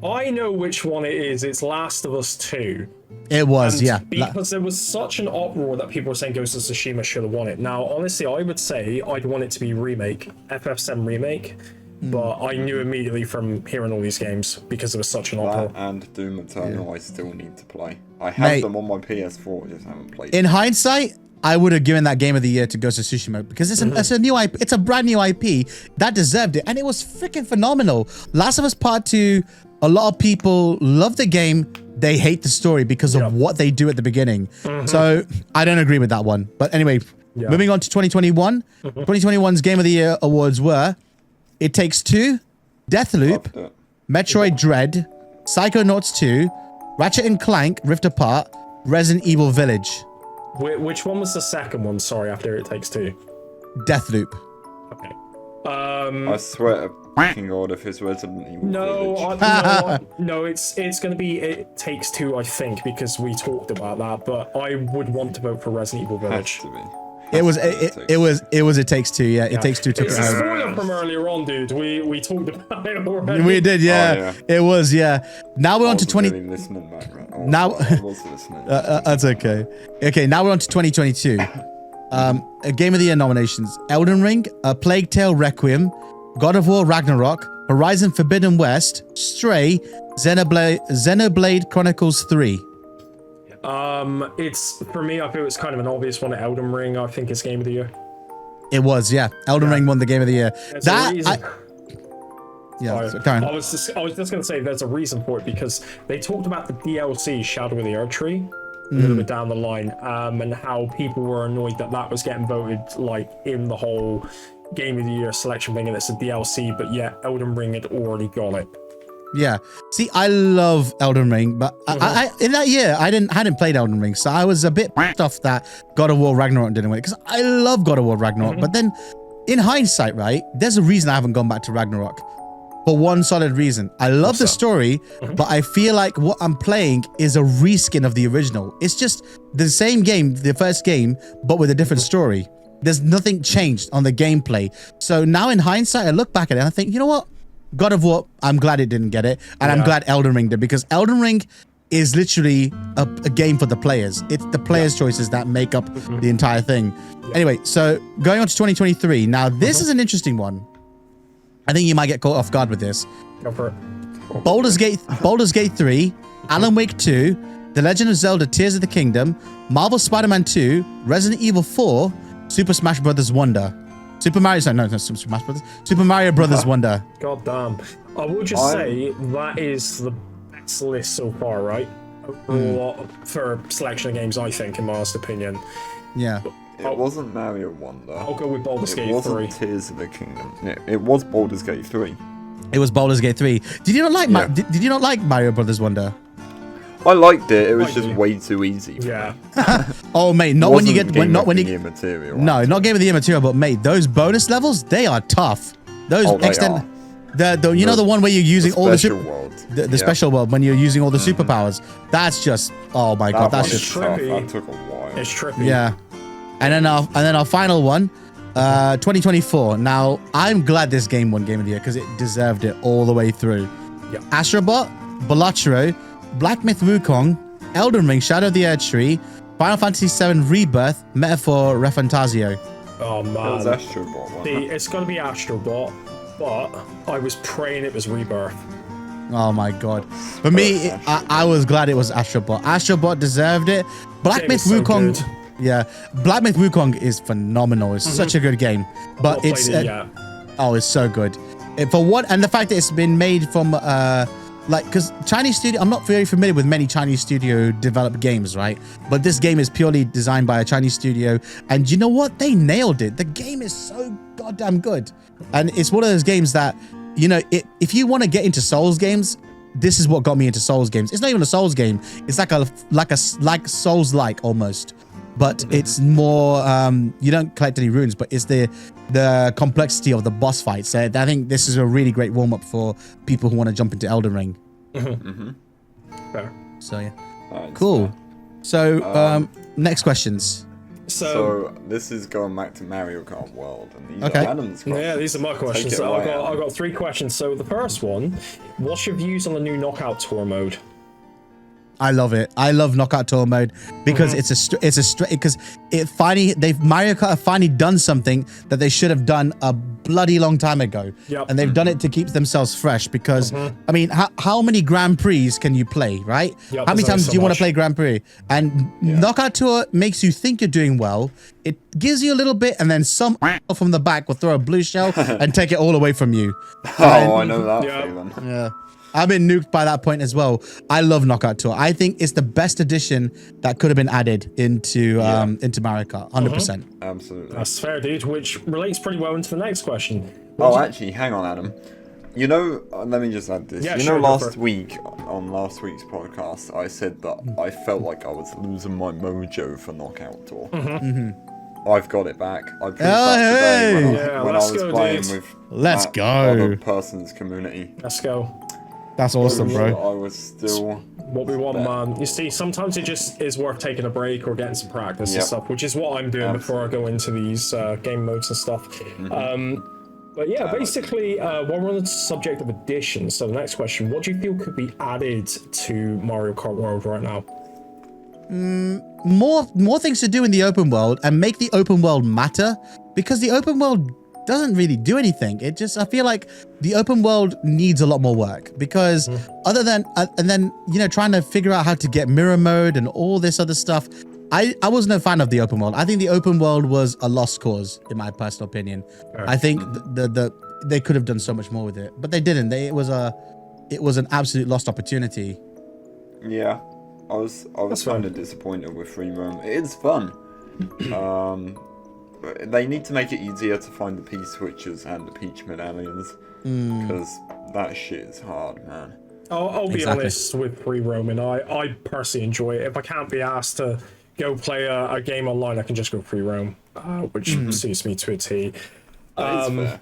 I know which one it is. It's Last of Us 2. It was, And yeah. because there was such an uproar that people were saying Ghost of Tsushima should have won it. Now, honestly, I would say I'd want it to be Remake, FF7 Remake, but I knew immediately from hearing all these games because there was such an uproar. That and Doom Eternal I still need to play. I have Mate. them on my PS4, just haven't played In hindsight, I would have given that Game of the Year to Ghost of Tsushima because it's a new IP. It's a brand new IP that deserved it, and it was freaking phenomenal. Last of Us Part 2. A lot of people love the game. They hate the story because of what they do at the beginning. So I don't agree with that one. But anyway, moving on to 2021. 2021's Game of the Year awards were It Takes Two, Deathloop, Loved it. Metroid Dread, Psychonauts 2, Ratchet and Clank Rift Apart, Resident Evil Village. Which one was the second one? Sorry, after It Takes Two. Deathloop. Okay. I swear to fucking God if it's Resident Evil Village. No, it's going to be It Takes Two, I think, because we talked about that. But I would want to vote for Resident Evil Has Village. to be. It was It Takes Two. Yeah, It Takes Two took It's it a home. spoiler from earlier on, dude. We talked about it already. We did, yeah. Oh, yeah. It was, yeah. Now we're on to 20. Really listening back, right? Oh, Now- I was listening. That's okay. Okay, now we're on to 2022. A Game of the Year nominations: Elden Ring, A Plague Tale: Requiem, God of War: Ragnarok, Horizon Forbidden West, Stray, Xenoblade Chronicles 3. It's for me. I feel it's kind of an obvious one. Elden Ring, I think, is Game of the Year. It was, yeah. Elden Ring won the Game of the Year. There's a reason. So, Karen. I was just going to say there's a reason for it because they talked about the DLC Shadow of the Earth Tree a little bit down the line, and how people were annoyed that was getting voted like in the whole Game of the Year selection thing, and it's a DLC, but yet Elden Ring had already got it. Yeah. See, I love Elden Ring, but I in that year I hadn't played Elden Ring, so I was a bit pissed off that God of War Ragnarok didn't win it because I love God of War Ragnarok. But then, in hindsight, right, there's a reason I haven't gone back to Ragnarok. For one solid reason, I love the story, but I feel like what I'm playing is a reskin of the original. It's just the same game, the first game, but with a different story. There's nothing changed on the gameplay. So now in hindsight, I look back at it and I think, you know what? God of War, I'm glad it didn't get it. And I'm glad Elden Ring did, because Elden Ring is literally a game for the players. It's the players' choices that make up the entire thing. Anyway, so going on to 2023. Now, this is an interesting one. I think you might get caught off guard with this. Go for it. Baldur's Gate 3, Alan Wake 2, The Legend of Zelda Tears of the Kingdom, Marvel Spider-Man 2, Resident Evil 4, Super Smash Bros. Wonder. Super Mario Brothers Wonder. God damn. I will just say that is the best list so far, right? For selection of games, I think, in my honest opinion. Yeah. It wasn't Mario Wonder. I'll go with Baldur's Gate 3. It wasn't Tears of the Kingdom. It was Baldur's Gate 3. It was Baldur's Gate 3. Did you not like Mario Brothers Wonder? I liked it. It was I just do. way too easy. For Yeah. me. Oh, mate, not when you get not when you material. no, not game of the year material, but mate, those bonus levels, they are tough. Those Oh, they extend. are. The you know the one where you're using all the special world. the special world when you're using all the superpowers. That's just oh my god, that's one is just tough. trippy. That took a while. It's trippy. yeah. And then our final one, 2024. Now I'm glad this game won Game of the Year because it deserved it all the way through. Yeah. Astrobot, Balatro, Black Myth Wukong, Elden Ring, Shadow of the Erd Tree, Final Fantasy VII Rebirth, Metaphor Refantasio. Oh It was man. Astrobot, wasn't See, it? it's gonna be Astrobot, but I was praying it was Rebirth. Oh my god. For me, I was glad it was Astrobot. Astrobot deserved it. Black Game Myth is so Wukong. good. Yeah. Black Myth Wukong is phenomenal. It's such a good game. But Not it's played it yet. oh, it's so good. For what and the fact that it's been made from because Chinese studio, I'm not very familiar with many Chinese studio developed games, right? But this game is purely designed by a Chinese studio, and you know what? They nailed it. The game is so goddamn good, and it's one of those games that, you know, if you want to get into Souls games, this is what got me into Souls games. It's not even a Souls game. It's like Souls-like almost, but it's more. You don't collect any runes, but it's the complexity of the boss fights. So I think this is a really great warm-up for people who want to jump into Elden Ring. Fair. So yeah, That's cool. fair. So next questions. So, this is going back to Mario Kart World, and these Okay. are Adam's questions. yeah, these are my questions. it So away, Adam. I've got 3 questions. So the first one, what's your views on the new Knockout Tour mode? I love it. I love Knockout Tour mode because because Mario Kart have finally done something that they should have done a bloody long time ago. Yep. And they've done it to keep themselves fresh because I mean, how many Grand Prix can you play, right? Yep, How many there's only times so do you want to much. play Grand Prix? And Knockout Tour makes you think you're doing well. It gives you a little bit, and then some from the back will throw a blue shell and take it all away from you. Oh, I know that Yeah. feeling. Yeah. I've been nuked by that point as well. I love Knockout Tour. I think it's the best addition that could have been added into Mario Kart. 100%. Absolutely. That's fair, dude, which relates pretty well into the next question. Oh, actually, hang on, Adam. You know, let me just add this. Yeah, you sure, know, go for last it. week, on last week's podcast, I said that I felt like I was losing my mojo for Knockout Tour. I've got it back. I proved that today when, hey! Yeah, when I let's was go, playing dude. with Let's that go. other person's community. Let's go. That's awesome, bro. I was still... What we want, man. You see, sometimes it just is worth taking a break or getting some practice and Yep. stuff, which is what I'm doing before I go into these game modes and stuff. But yeah, basically, while we're on the subject of additions, so the next question, what do you feel could be added to Mario Kart World right now? More things to do in the open world and make the open world matter, because the open world doesn't really do anything. It just, I feel like the open world needs a lot more work, because other than and then, you know, trying to figure out how to get mirror mode and all this other stuff, I wasn't a fan of the open world. I think the open world was a lost cause, in my personal opinion. I think they could have done so much more with it, but they didn't. It was an absolute lost opportunity. Yeah, I was kind of disappointed with free roam. It is fun. But they need to make it easier to find the P-switches and the Peach medallions, because that shit is hard, man. I'll be Exactly. honest with free roaming. I personally enjoy it. If I can't be asked to go play a game online, I can just go free roam, which suits me to a T. That is fair.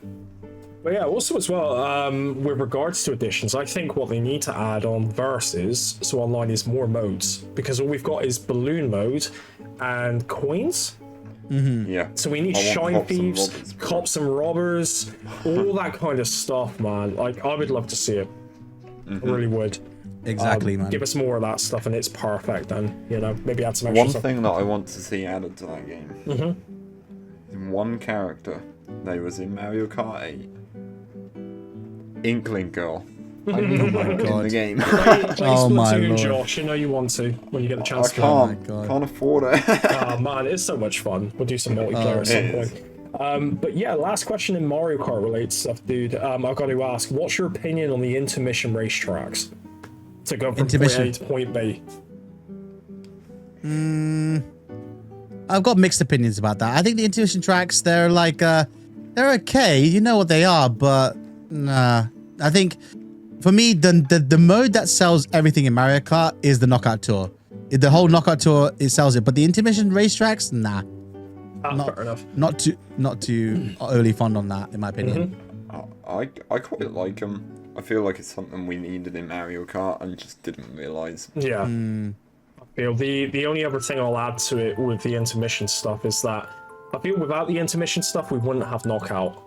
But yeah, also as well, with regards to additions, I think what they need to add on Versus, so online, is more modes, because all we've got is balloon mode and coins. Yeah. So we need I want shine cops and thieves, robbers, bro. cops and robbers, all that kind of stuff, man. Like, I would love to see it. I really would. Exactly, man. Give us more of that stuff, and it's perfect. Then, you know, maybe add some extra One stuff. thing that I want to see added to that game is one character that was in Mario Kart 8. Inkling Girl. I need her in God. the game. Play Oh my Splatoon, Lord. Josh. You know you want to when you get the I chance to. can't. God. Can't afford it. Oh man, it's so much fun. We'll do some multiplayer at some it is. point. But yeah, last question in Mario Kart related stuff, dude. I've got to ask, what's your opinion on the intermission racetracks to go from Intermission. point A to point B? I've got mixed opinions about that. I think the intermission tracks, they're like, they're okay. You know what they are, but nah. I think for me, the mode that sells everything in Mario Kart is the Knockout Tour. The whole Knockout Tour, it sells it, but the intermission racetracks, nah. Fair enough. Not too overly fond on that, in my opinion. I quite like them. I feel like it's something we needed in Mario Kart and just didn't realise. Yeah. I feel the only other thing I'll add to it with the intermission stuff is that I feel without the intermission stuff we wouldn't have knockout.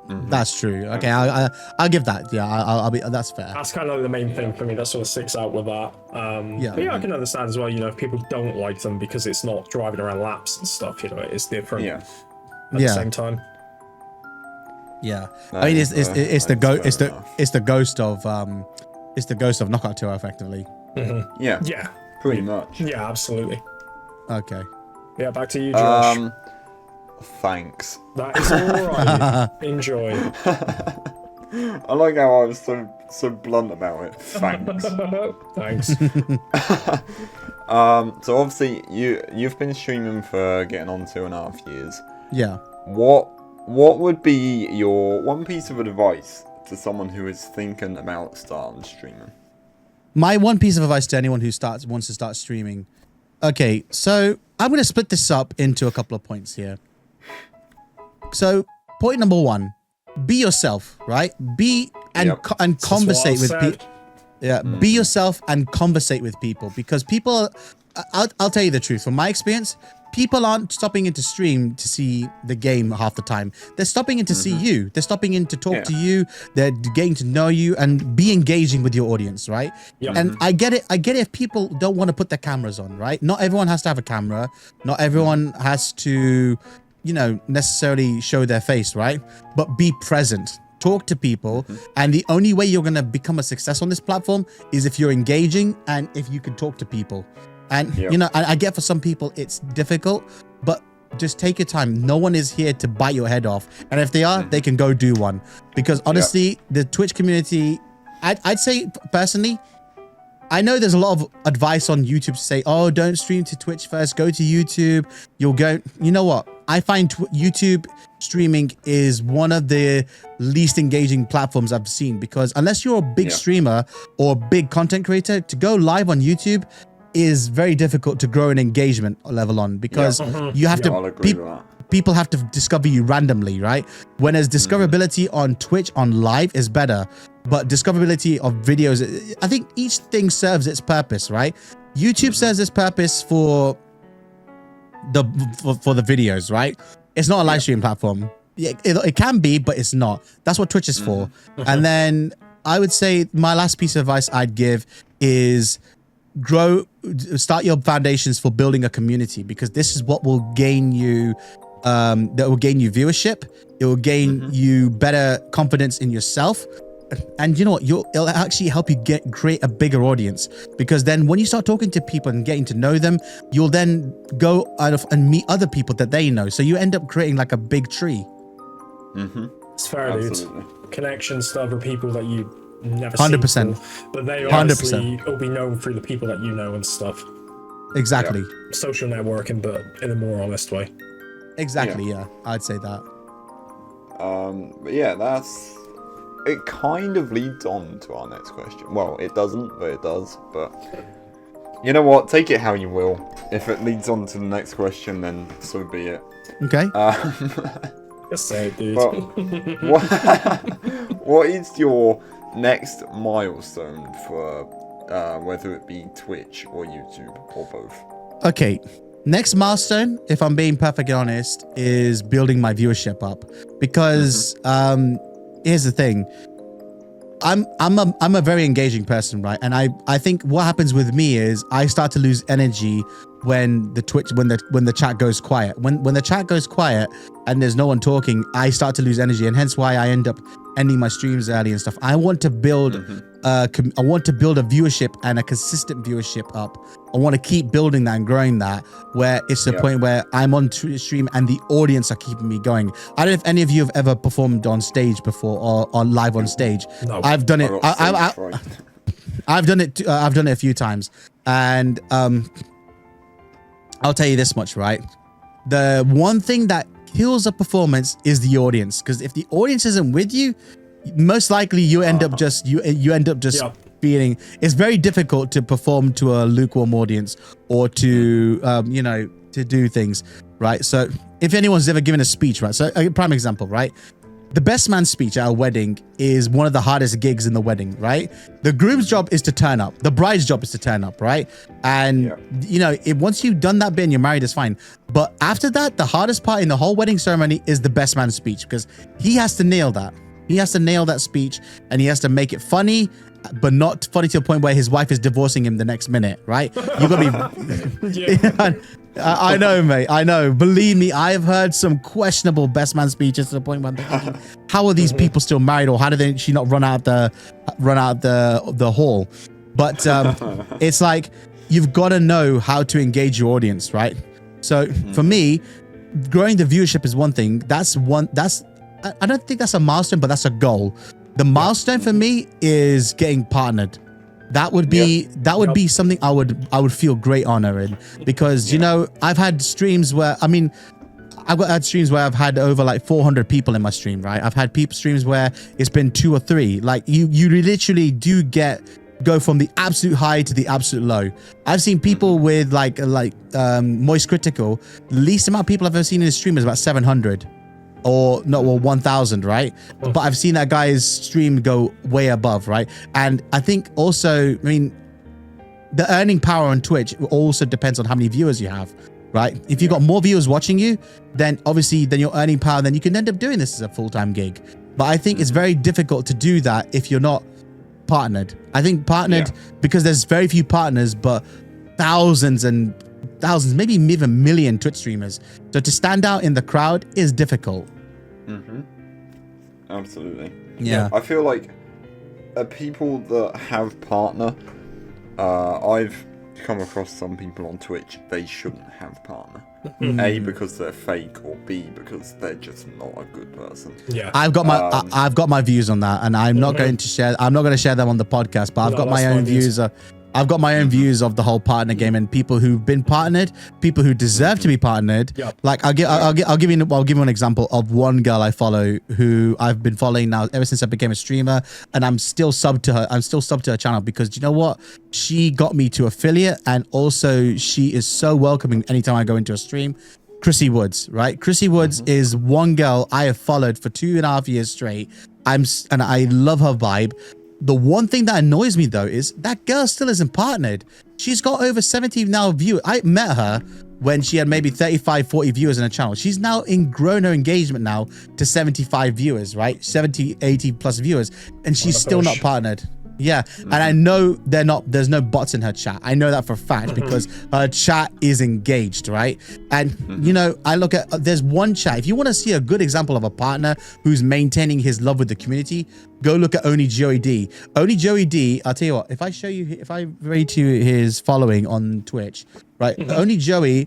That's true. Okay, I'll give that. Yeah, I'll be. That's fair. That's kind of like the main thing for me that sort of sticks out with that. Yeah. But yeah, I can understand as well. You know, if people don't like them because it's not driving around laps and stuff. You know, it's different. Yeah. At the same time. Yeah. That I mean, is, it's the that's fair ghost enough. it's the ghost of Knockout Tour, effectively. Yeah. Yeah. Pretty much. Yeah, absolutely. Okay. Yeah, back to you, Josh. Thanks. That is alright. Enjoy. I like how I was so blunt about it. Thanks. Thanks. So obviously you've been streaming for getting on 2.5 years. Yeah. What would be your one piece of advice to someone who is thinking about starting streaming? My one piece of advice to anyone who wants to start streaming. Okay, so I'm going to split this up into a couple of points here. So, point number 1, be yourself, right? Be and conversate with people. Yeah, be yourself and conversate with people, because people, I'll tell you the truth, from my experience, people aren't stopping in to stream to see the game half the time. They're stopping in to see you. They're stopping in to talk to you. They're getting to know you and be engaging with your audience, right? Yep. And I get it if people don't want to put their cameras on, right? Not everyone has to have a camera. Not everyone has to, necessarily show their face, right? But be present. Talk to people. And the only way you're going to become a success on this platform is if you're engaging and if you can talk to people. And, I get for some people it's difficult, but just take your time. No one is here to bite your head off. And if they are, they can go do one. Because honestly, the Twitch community, I'd say personally, I know there's a lot of advice on YouTube to say, oh, don't stream to Twitch first, go to YouTube. You'll go, you know what? I find YouTube streaming is one of the least engaging platforms I've seen, because unless you're a big streamer or a big content creator, to go live on YouTube is very difficult to grow an engagement level on, because you have I'll agree with that. People have to discover you randomly, right? Whereas discoverability on Twitch on live is better, but discoverability of videos, I think each thing serves its purpose, right? YouTube serves its purpose for the videos, right? It's not a live stream platform. It can be, but it's not. That's what Twitch is for. And then I would say my last piece of advice I'd give is start your foundations for building a community, because this is what will gain you viewership. It will gain you better confidence in yourself, and you know what, it'll actually help you create a bigger audience, because then when you start talking to people and getting to know them, you'll then go out and meet other people that they know, so you end up creating like a big tree. It's fair, Absolutely. dude. Connections to other people that you never 100%. seen before, but they obviously will be known through the people that you know and stuff. Exactly. Social networking, but in a more honest way. Exactly. Yeah, I'd say that. But yeah, it kind of leads on to our next question. Well, it doesn't, but it does. But you know what? Take it how you will. If it leads on to the next question, then so be it. Okay. Just say it, dude. But what is your next milestone for whether it be Twitch or YouTube or both? Okay. Next milestone, if I'm being perfectly honest, is building my viewership up, because here's the thing. I'm a very engaging person, right? And I think what happens with me is I start to lose energy when the chat goes quiet. When the chat goes quiet and there's no one talking, I start to lose energy, and hence why I end up ending my streams early and stuff. I want to build a viewership and a consistent viewership up. I want to keep building that and growing that, where it's the point where I'm on stream and the audience are keeping me going. I don't know if any of you have ever performed on stage before or live on stage. No. I've done it. I've done it. I've done it a few times, and I'll tell you this much, right? The one thing that kills a performance is the audience, because if the audience isn't with you, most likely you end up just you end up just feeling it's very difficult to perform to a lukewarm audience or to to do things, right? So if anyone's ever given a speech, right? So a prime example, right? The best man speech at a wedding is one of the hardest gigs in the wedding, right? The groom's job is to turn up. The bride's job is to turn up, right? And once you've done that bit and you're married, it's fine. But after that, the hardest part in the whole wedding ceremony is the best man speech, because he has to nail that. He has to nail that speech, and he has to make it funny, but not funny to a point where his wife is divorcing him the next minute, right? You gotta be. I know, mate. I know. Believe me, I have heard some questionable best man speeches to the point where I'm thinking, how are these people still married, or how did she not run out the hall? But it's like you've got to know how to engage your audience, right? So for me, growing the viewership is one thing. I don't think that's a milestone, but that's a goal. The milestone for me is getting partnered. That would be be something I would feel great honor in, because I've had streams where I've had streams where I've had over like 400 people in my stream, right? I've had streams where it's been 2 or 3. Like you literally do go from the absolute high to the absolute low. I've seen people with like Moist Critical. The least amount of people I've ever seen in a stream is about 700. Or 1,000, right? But I've seen that guy's stream go way above, right? And I think also, the earning power on Twitch also depends on how many viewers you have, right? If you've got more viewers watching you, then obviously your earning power, then you can end up doing this as a full-time gig. But I think it's very difficult to do that if you're not partnered. I think partnered, because there's very few partners, but thousands and thousands, maybe even a million Twitch streamers. So to stand out in the crowd is difficult. Absolutely. Yeah. I feel like people that have partner, I've come across some people on Twitch, they shouldn't have partner. A, because they're fake, or B, because they're just not a good person. Yeah. I've got my views on that, and I'm not going to share them on the podcast, but I've got my own views. I've got my own views of the whole partner game, and people who've been partnered, people who deserve to be partnered. Like I'll give you an example of one girl I follow, who I've been following now ever since I became a streamer, and I'm still subbed to her. I'm still subbed to her channel because you know what? She got me to affiliate, and also she is so welcoming anytime I go into a stream. Chrissy Woods, right? Chrissy Woods is one girl I have followed for 2.5 years straight. And I love her vibe. The one thing that annoys me though is that girl still isn't partnered. She's got over 70 now viewers. I met her when she had maybe 35, 40 viewers in her channel. She's now grown her engagement now to 75 viewers, right? 70, 80 plus viewers, and she's still not partnered. Yeah, and I know there's no bots in her chat. I know that for a fact because her chat is engaged, right? And I look at, there's one chat. If you want to see a good example of a partner who's maintaining his love with the community, go look at Only Joey D. Only Joey D, I'll tell you what, if I rate you his following on Twitch, right? Only Joey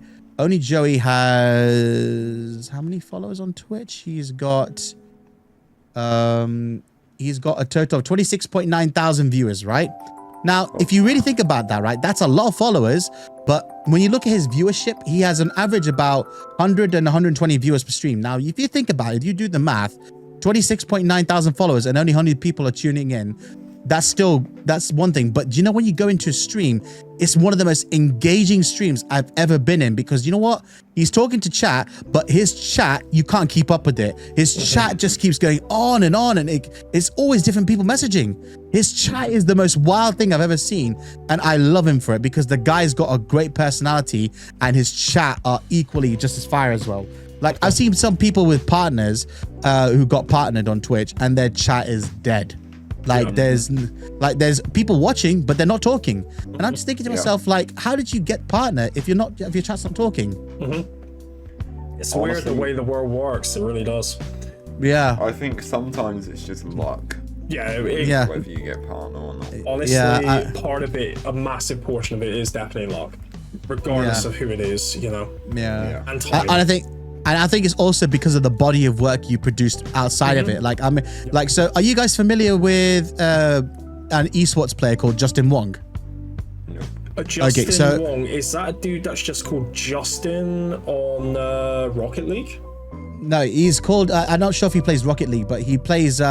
has, how many followers on Twitch? He's got a total of 26.9 thousand viewers, right? Now, if you really think about that, right, that's a lot of followers. But when you look at his viewership, he has an average about 100 and 120 viewers per stream. Now, if you think about it, if you do the math, 26.9 thousand followers and only 100 people are tuning in, that's one thing. But when you go into a stream, it's one of the most engaging streams I've ever been in, because you know what? He's talking to chat, but his chat, you can't keep up with it. His chat just keeps going on, and it's always different people messaging. His chat is the most wild thing I've ever seen, and I love him for it because the guy's got a great personality, and his chat are equally just as fire as well. Like I've seen some people with partners who got partnered on Twitch, and their chat is dead. There's people watching, but they're not talking. And I'm just thinking to myself, like, how did you get partner if your chat's not talking? It's weird the way the world works. It really does. Yeah. I think sometimes it's just luck. Yeah. Whether you get partner or not. Honestly, part of it, a massive portion of it is definitely luck, regardless of who it is, Yeah. And time. And I think it's also because of the body of work you produced outside of it. So are you guys familiar with an esports player called Justin Wong? No. Justin Wong, is that a dude that's just called Justin on Rocket League? No, he's called. I'm not sure if he plays Rocket League, but he plays.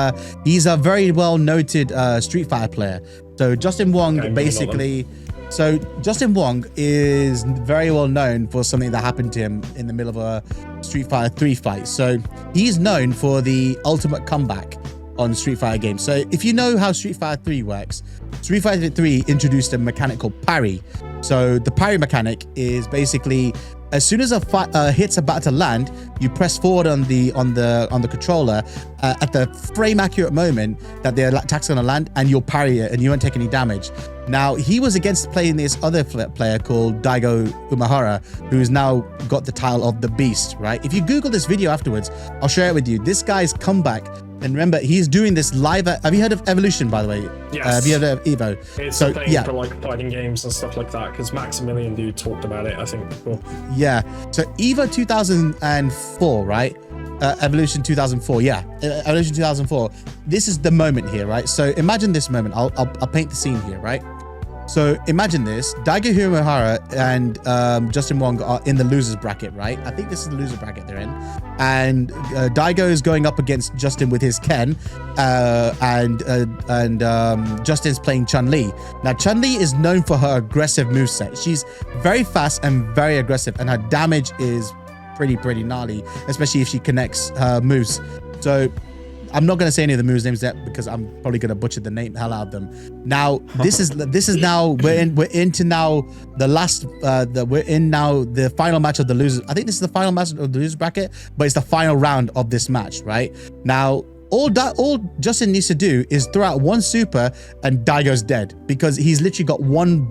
He's a very well noted Street Fighter player. So Justin Wong basically. So Justin Wong is very well known for something that happened to him in the middle of a Street Fighter 3 fight. So he's known for the ultimate comeback on Street Fighter games. So if you know how Street Fighter 3 works, Street Fighter 3 introduced a mechanic called parry. So the parry mechanic is basically as soon as a hit's about to land, you press forward on the controller at the frame accurate moment that the attack's gonna land, and you'll parry it and you won't take any damage. Now he was against playing this other player called Daigo Umehara, who's now got the title of the Beast. Right? If you Google this video afterwards, I'll share it with you. This guy's comeback. And remember, he's doing this live. Have you heard of Evolution, by the way? Yes. Have you heard of Evo? It's something for like fighting games and stuff like that. Because Maximilian dude talked about it, I think, before. Yeah. So Evo 2004, right? Evolution 2004. Yeah. Evolution 2004. This is the moment here, right? So imagine this moment. I'll paint the scene here, right? So imagine this. Daigo Umehara and Justin Wong are in the losers bracket, right? I think this is the loser bracket they're in. And Daigo is going up against Justin with his Ken, and Justin's playing Chun-Li. Now Chun-Li is known for her aggressive moveset. She's very fast and very aggressive, and her damage is pretty gnarly, especially if she connects her moves. So I'm not going to say any of the moves names yet because I'm probably going to butcher the hell out of them. Now this is now we're into now the last we're in now the final match of the losers. I think this is the final match of the losers bracket, but it's the final round of this match, right? Now all Justin needs to do is throw out one super and Daigo's dead, because he's literally got one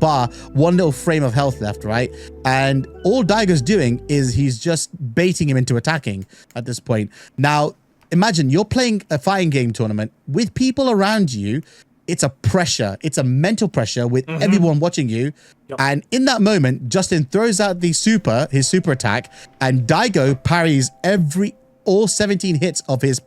little frame of health left, right? And all Daigo's doing is he's just baiting him into attacking at this point. Now imagine you're playing a fighting game tournament with people around you. It's a pressure. It's a mental pressure with everyone watching you. Yep. And in that moment, Justin throws out his super attack, and Daigo parries all 17 hits of his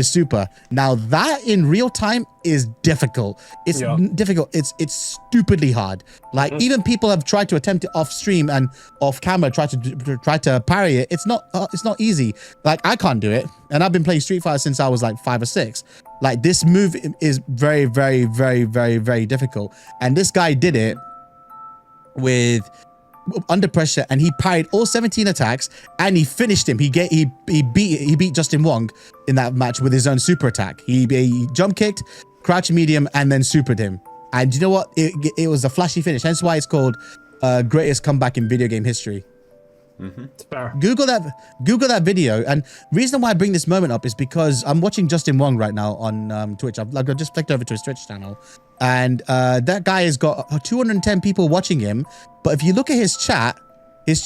super. Now that in real time is difficult. It's difficult. It's stupidly hard. Like even people have tried to attempt it off stream and off camera, try to parry it. It's not easy. Like I can't do it, and I've been playing Street Fighter since I was like 5 or 6. Like this move is very, very, very, very, very difficult, and this guy did it with under pressure, and he parried all 17 attacks, and he finished him. He beat Justin Wong in that match with his own super attack. He jump kicked, crouch medium, and then supered him. And you know what? It was a flashy finish. That's why it's called greatest comeback in video game history. Google that video. And reason why I bring this moment up is because I'm watching Justin Wong right now on Twitch. I've just flicked over to his Twitch channel, and that guy has got 210 people watching him. But if you look at his chat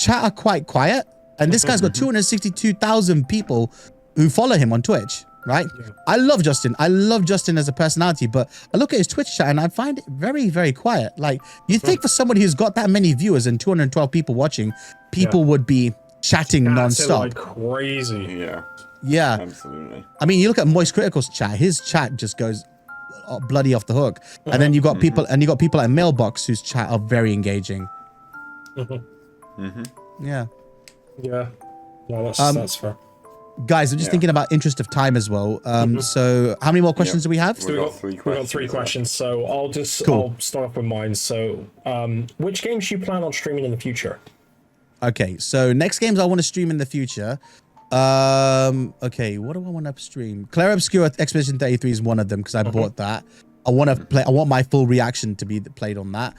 are quite quiet, and this guy's got 262,000 people who follow him on Twitch. Right? Yeah. I love Justin. I love Justin as a personality, but I look at his Twitch chat and I find it very, very quiet. Like, you think for somebody who's got that many viewers and 212 people watching, people would be chatting non-stop. Like crazy. Yeah. Absolutely. I mean, you look at Moist Critical's chat, his chat just goes bloody off the hook. And then you got people, and you got people at Mailbox whose chat are very engaging. Yeah. Yeah. No, that's fair. Guys, I'm just thinking about interest of time as well. So how many more questions do we have? We got three questions. So I'll start off with mine. So which games do you plan on streaming in the future? Okay, so next games I want to stream in the future. Okay, what do I want to stream? Claire Obscura Expedition 33 is one of them because I bought that. I want my full reaction to be played on that.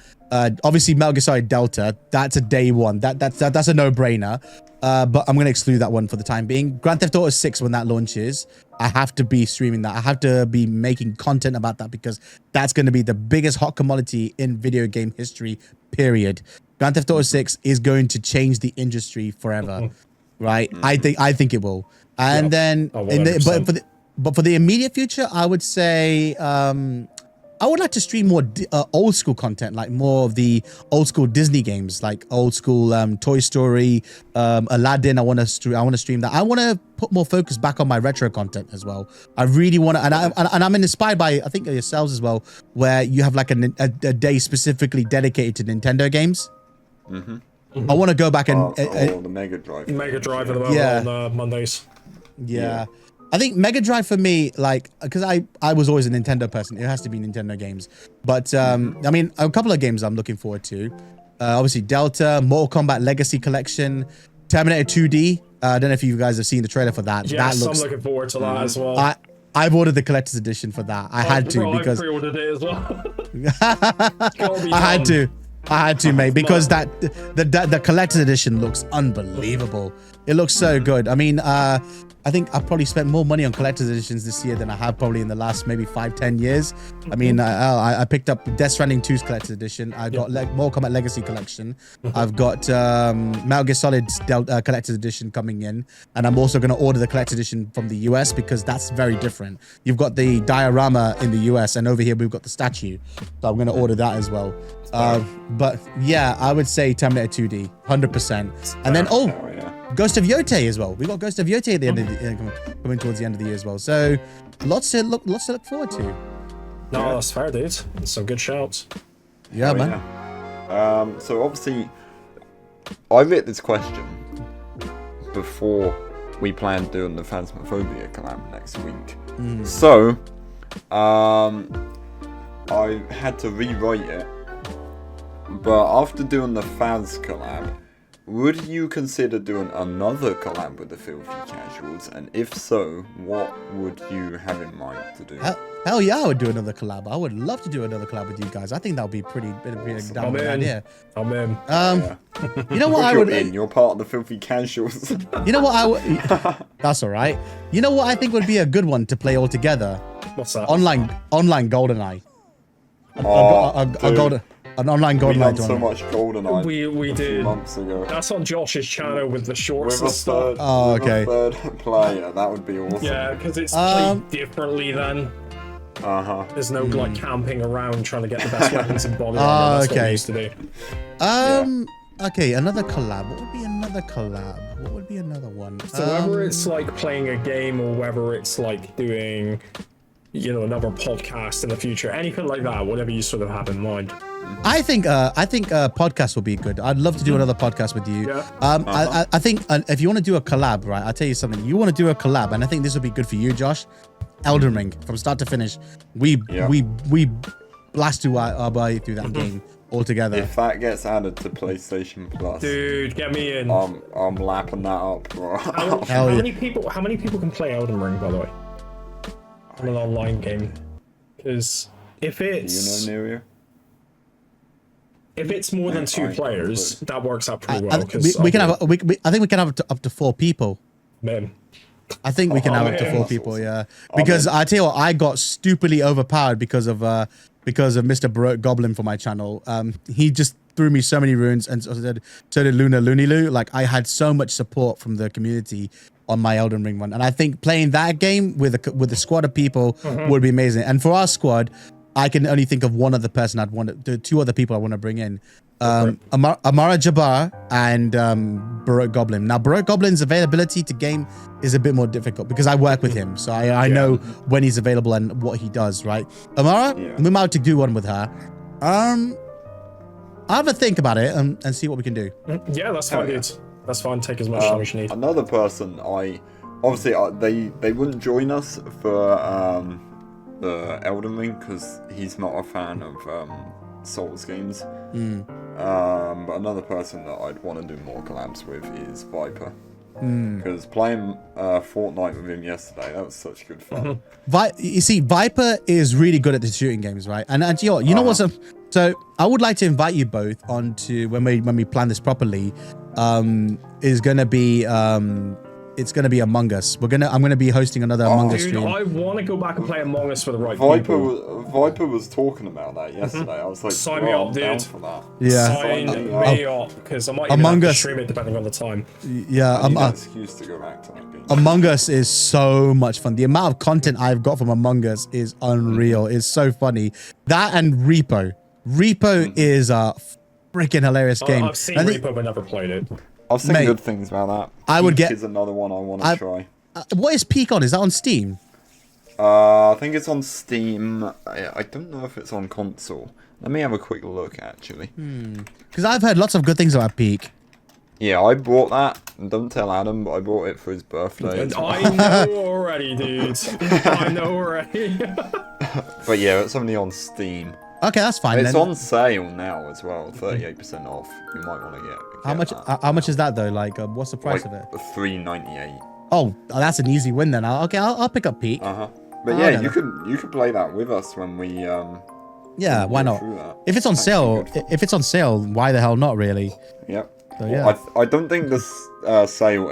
Obviously Metal Gear Solid Delta, that's a day one. That's a no-brainer. But I'm going to exclude that one for the time being. Grand Theft Auto 6, when that launches, I have to be streaming that. I have to be making content about that because that's going to be the biggest hot commodity in video game history, period. Grand Theft Auto 6 is going to change the industry forever, right? I think it will. And then, but for the immediate future, I would say I would like to stream more old school content, like more of the old school Disney games, like old school Toy Story, Aladdin. I want to stream that. I want to put more focus back on my retro content as well. I really want to, and I'm inspired by, I think, yourselves as well, where you have like a day specifically dedicated to Nintendo games. I want to go back and the Mega Drive. Mega Drive at the moment on Mondays. Yeah. I think Mega Drive for me, like, because I was always a Nintendo person. It has to be Nintendo games. But, I mean, a couple of games I'm looking forward to. Obviously, Delta, Mortal Kombat Legacy Collection, Terminator 2D. I don't know if you guys have seen the trailer for that. Yes, that looks, I'm looking forward to that as well. I've ordered the collector's edition for that. I had to because I pre-ordered it as well. I had to, mate, because the collector's edition looks unbelievable. It looks so good. I mean, I think I've probably spent more money on collector's editions this year than I have probably in the last maybe 5-10 years. I mean, I picked up Death Stranding 2's collector's edition. I got Mortal Kombat Legacy Collection. I've got Metal Gear Solid's collector's edition coming in. And I'm also going to order the collector's edition from the US because that's very different. You've got the diorama in the US and over here we've got the statue. So I'm going to order that as well. But yeah, I would say Terminator 2D, 100%. And then, Ghost of Yote as well. We got Ghost of Yote at the end of the coming towards the end of the year as well. So lots to look forward to. No, that's fair, dude. Some good shouts. Yeah, man. Yeah. So obviously, I wrote this question before we planned doing the Phasmophobia collab next week. So, I had to rewrite it. But after doing the Phas collab, would you consider doing another collab with the Filthy Casuals? And if so, what would you have in mind to do? Hell yeah, I would do another collab. I would love to do another collab with you guys. I think that would be pretty a damn good idea. I'm in. You know what I would... You're part of the Filthy Casuals. You know what I would... That's all right. You know what I think would be a good one to play all together? What's that? Online GoldenEye. An online GoldenEye. We done so much GoldenEye. We did. Months ago. That's on Josh's channel with the shorts and stuff. Okay. With a third player, that would be awesome. Yeah, because it's played differently then. There's no like camping around trying to get the best weapons and body armor. That's what we used to do. Okay, another collab. What would be another collab? What would be another one? So whether it's like playing a game or whether it's like doing, you know, another podcast in the future, anything like that, whatever you sort of have in mind. I think podcast will be good. I'd love to do another podcast with you. Yeah. I think if you want to do a collab, right? I'll tell you something. You want to do a collab, and I think this will be good for you, Josh. Elden Ring, from start to finish, we blast through our way through that game all together. If that gets added to PlayStation Plus, dude, get me in. I'm lapping that up, bro. How many people can play Elden Ring, by the way, in an online game? Because if it's if it's more than 2 players, that works out pretty well. I think we can have up to 4 people. Man. I think we can have up to 4 people, yeah. Because I tell you what, I got stupidly overpowered because of Mr. Baroque Goblin for my channel. He just threw me so many runes, and so did Luna Looney-Loo. Like, I had so much support from the community on my Elden Ring one, and I think playing that game with a squad of people would be amazing. And for our squad, I can only think of one other person I'd want to, 2 other people I want to bring in. Amara Jabbar and Baroque Goblin. Now, Baroque Goblin's availability to game is a bit more difficult because I work with him, so I know when he's available and what he does, right? Amara, we might have to do one with her. I'll have a think about it and see what we can do. Yeah, that's fine, dude. That's fine. Take as much time as you need. Another person, they wouldn't join us for the Elden Ring because he's not a fan of Souls games. But another person that I'd want to do more collabs with is Viper. Because playing Fortnite with him yesterday, that was such good fun. You see, Viper is really good at the shooting games, right? And you know what's so I would like to invite you both onto when we plan this properly. Is gonna be it's gonna be Among Us. I'm gonna be hosting another Among Us stream. I want to go back and play Among Us for the right people. Viper was talking about that yesterday. I was like, sign me up, dude. For that. Yeah, sign me up because I might even have to stream it depending on the time. Yeah, I need an excuse to go back to that game. Among Us is so much fun. The amount of content I've got from Among Us is unreal. It's so funny. That and Repo. Repo is a freaking hilarious game. I've seen Repo but never played it. I've seen good things about that. Peak is another one I want to try. What is Peak on? Is that on Steam? I think it's on Steam. I don't know if it's on console. Let me have a quick look, actually. Because I've heard lots of good things about Peak. Yeah, I bought that. And don't tell Adam, but I bought it for his birthday. And I know already, dude. I know already. But yeah, it's only on Steam. Okay, that's fine. It's then. on sale now as well, 38% off. You might want to get How much? that. How much is that though? Like, what's the price of it? $3.98. Oh, that's an easy win then. I'll pick up Peak. But Oh, yeah, no, you could play that with us when we Yeah, why go not? through that. If it's on Actually sale, good fun. if it's on sale, why the hell not? Really? Yep. So, Well, yeah. I don't think this sale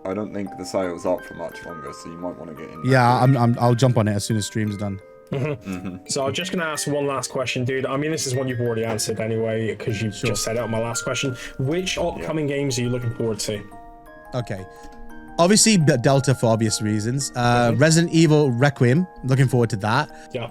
I don't think the sale's up for much longer, so you might want to get in. Yeah, I'll jump on it as soon as stream's done. So I'm just going to ask one last question, dude. I mean, this is one you've already answered anyway, because you just said it on my last question. Which upcoming games are you looking forward to? Okay. Obviously, Delta for obvious reasons. Resident Evil Requiem, looking forward to that. Yeah.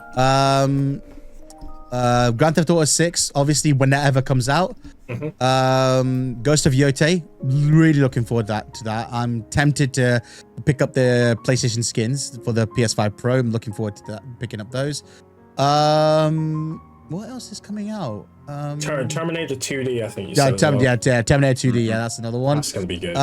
Grand Theft Auto 6, obviously, when that ever comes out. Ghost of Yote, really looking forward to that. I'm tempted to pick up the PlayStation skins for the PS5 Pro. I'm looking forward to that, picking up those. What else is coming out? Terminator 2D, I think you said. Terminator 2D, yeah, that's another one. That's going to be good.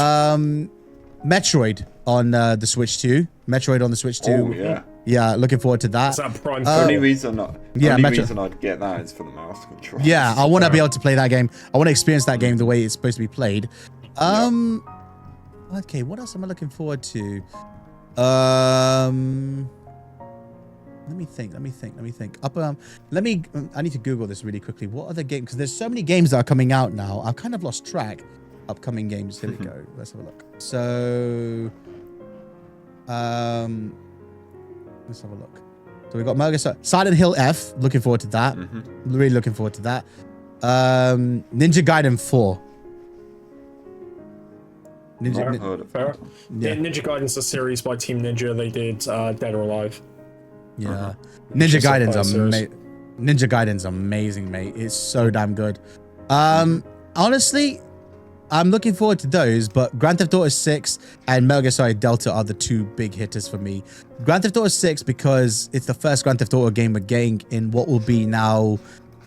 Metroid on the Switch 2. Metroid on the Switch 2. Oh yeah. Yeah, looking forward to that. Is that Prime The only 4? reason I'd get that is for the mouse control. Yeah, I want to be able to play that game. I want to experience that game the way it's supposed to be played. Okay, what else am I looking forward to? Let me think. I need to Google this really quickly. What other games? Because there's so many games that are coming out now. I've kind of lost track. Upcoming games. Here we go. Let's have a look. So, let's have a look. So we got Silent Hill F. Looking forward to that. Really looking forward to that. Ninja Gaiden 4. Fair. Yeah. Ninja Gaiden's a series by Team Ninja. They did Dead or Alive. Yeah. Which Ninja is a fun Gaiden's series. Ninja Gaiden's amazing, mate. It's so damn good. Honestly, I'm looking forward to those, but Grand Theft Auto 6 and Metal Gear Solid Delta are the two big hitters for me. Grand Theft Auto 6 because it's the first Grand Theft Auto game we're getting in what will be now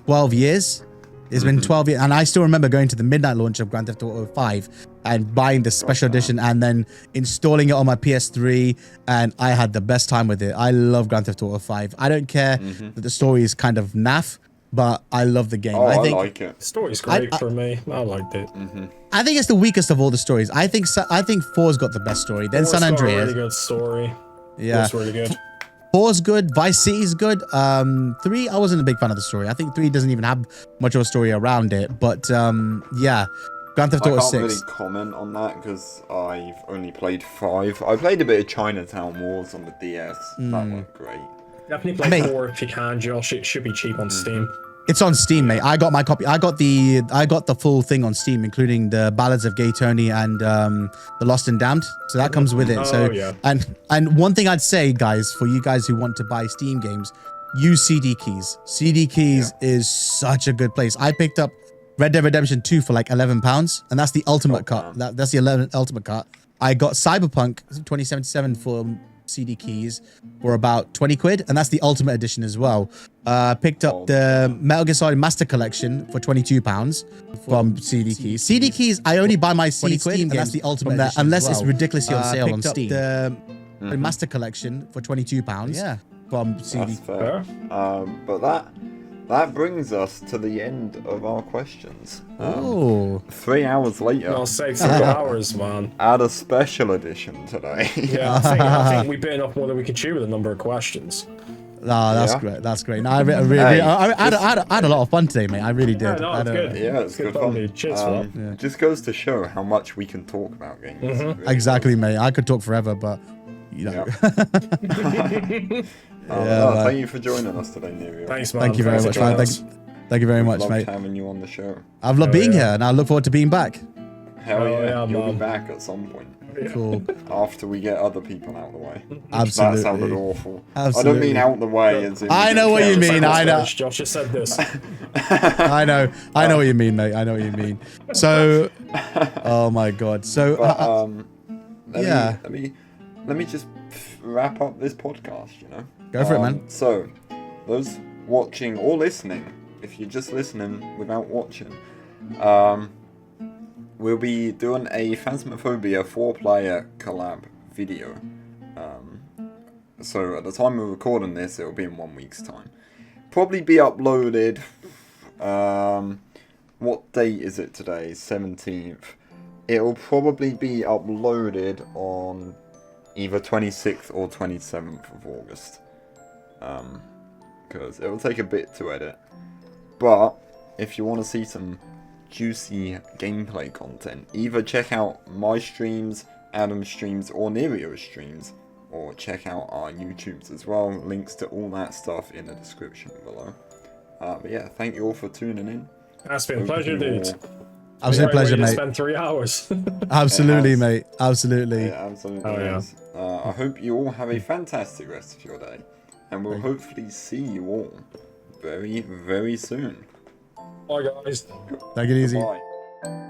12 years. It's been 12 years, and I still remember going to the midnight launch of Grand Theft Auto 5 and buying the special edition and then installing it on my PS3, and I had the best time with it. I love Grand Theft Auto 5. I don't care that the story is kind of naff, but I love the game. Oh, I think like it. Story's great for me. I liked it. I think it's the weakest of all the stories. I think 4's got the best story. Then San It's got a Andreas. really good story. Yeah. It's really good. 4's good. Vice City's good. 3, I wasn't a big fan of the story. I think 3 doesn't even have much of a story around it. But yeah, Grand Theft I Auto can't 6. really comment on that because I've only played 5. I played a bit of Chinatown Wars on the DS. That went great. Definitely play 4 if you can, Josh. It should be cheap on Steam. It's on Steam, mate. I got my copy. I got the full thing on Steam, including the Ballads of Gay Tony and the Lost and Damned. So that comes with it. So yeah. and one thing I'd say, guys, for you guys who want to buy Steam games, use CD keys. CD keys is such a good place. I picked up Red Dead Redemption 2 for like £11, and that's the ultimate cut. That's the ultimate cut. I got Cyberpunk 2077 for CD keys for about 20 quid, and that's the ultimate edition as well. Picked up the Metal Gear Solid Master Collection for £22 from CD keys. CD keys, I only buy my CD Steam games, and that's the ultimate edition unless it's ridiculously on sale on Steam. The Master Collection for £22. Yeah, from CD. That's fair. But that brings us to the end of our questions. Oh, 3 hours later. I'll say 3 hours, man. Add a special edition today. Yeah, I think we bit off more than we could chew with a number of questions. no, that's great. That's great. No, I had a lot of fun today, mate. I really did. No, it's good. Yeah, it's good fun. Dude. Cheers for that. It just goes to show how much we can talk about games. It really Exactly, mate. I could talk forever, but you know. Thank you for joining us today, Nerio. Thanks, man. Thank you very Thanks much, for man. joining us. Thank you very much, Loved mate. having you on the show. I've loved being here, and I look forward to being back. Hell yeah, you'll be man. back at some point. Cool. After we get other people out of the way. Absolutely. That sounded awful. I Absolutely. don't mean out the way as in... I know what you mean. I know. Josh just said this. I know what you mean, mate. I know what you mean. So, oh my god. So, Let me just wrap up this podcast, you know? Go for it, man. So, those watching or listening, if you're just listening without watching, we'll be doing a Phasmophobia 4-player collab video. So at the time of recording this, it'll be in 1 week's time. Probably be uploaded. What date is it today? 17th. It'll probably be uploaded on either 26th or 27th of August. Because it will take a bit to edit. But if you want to see some juicy gameplay content, either check out my streams, Adom streams, or Nerio streams, or check out our YouTubes as well. Links to all that stuff in the description below. But yeah, thank you all for tuning in. That's been a pleasure, dude. Absolute pleasure, mate. Spend 3 hours. Absolutely, mate. Absolutely. Yeah, absolutely. Oh, yeah. I hope you all have a fantastic rest of your day, and we'll hopefully see you all very, very soon. Bye, guys. Take it easy. Bye.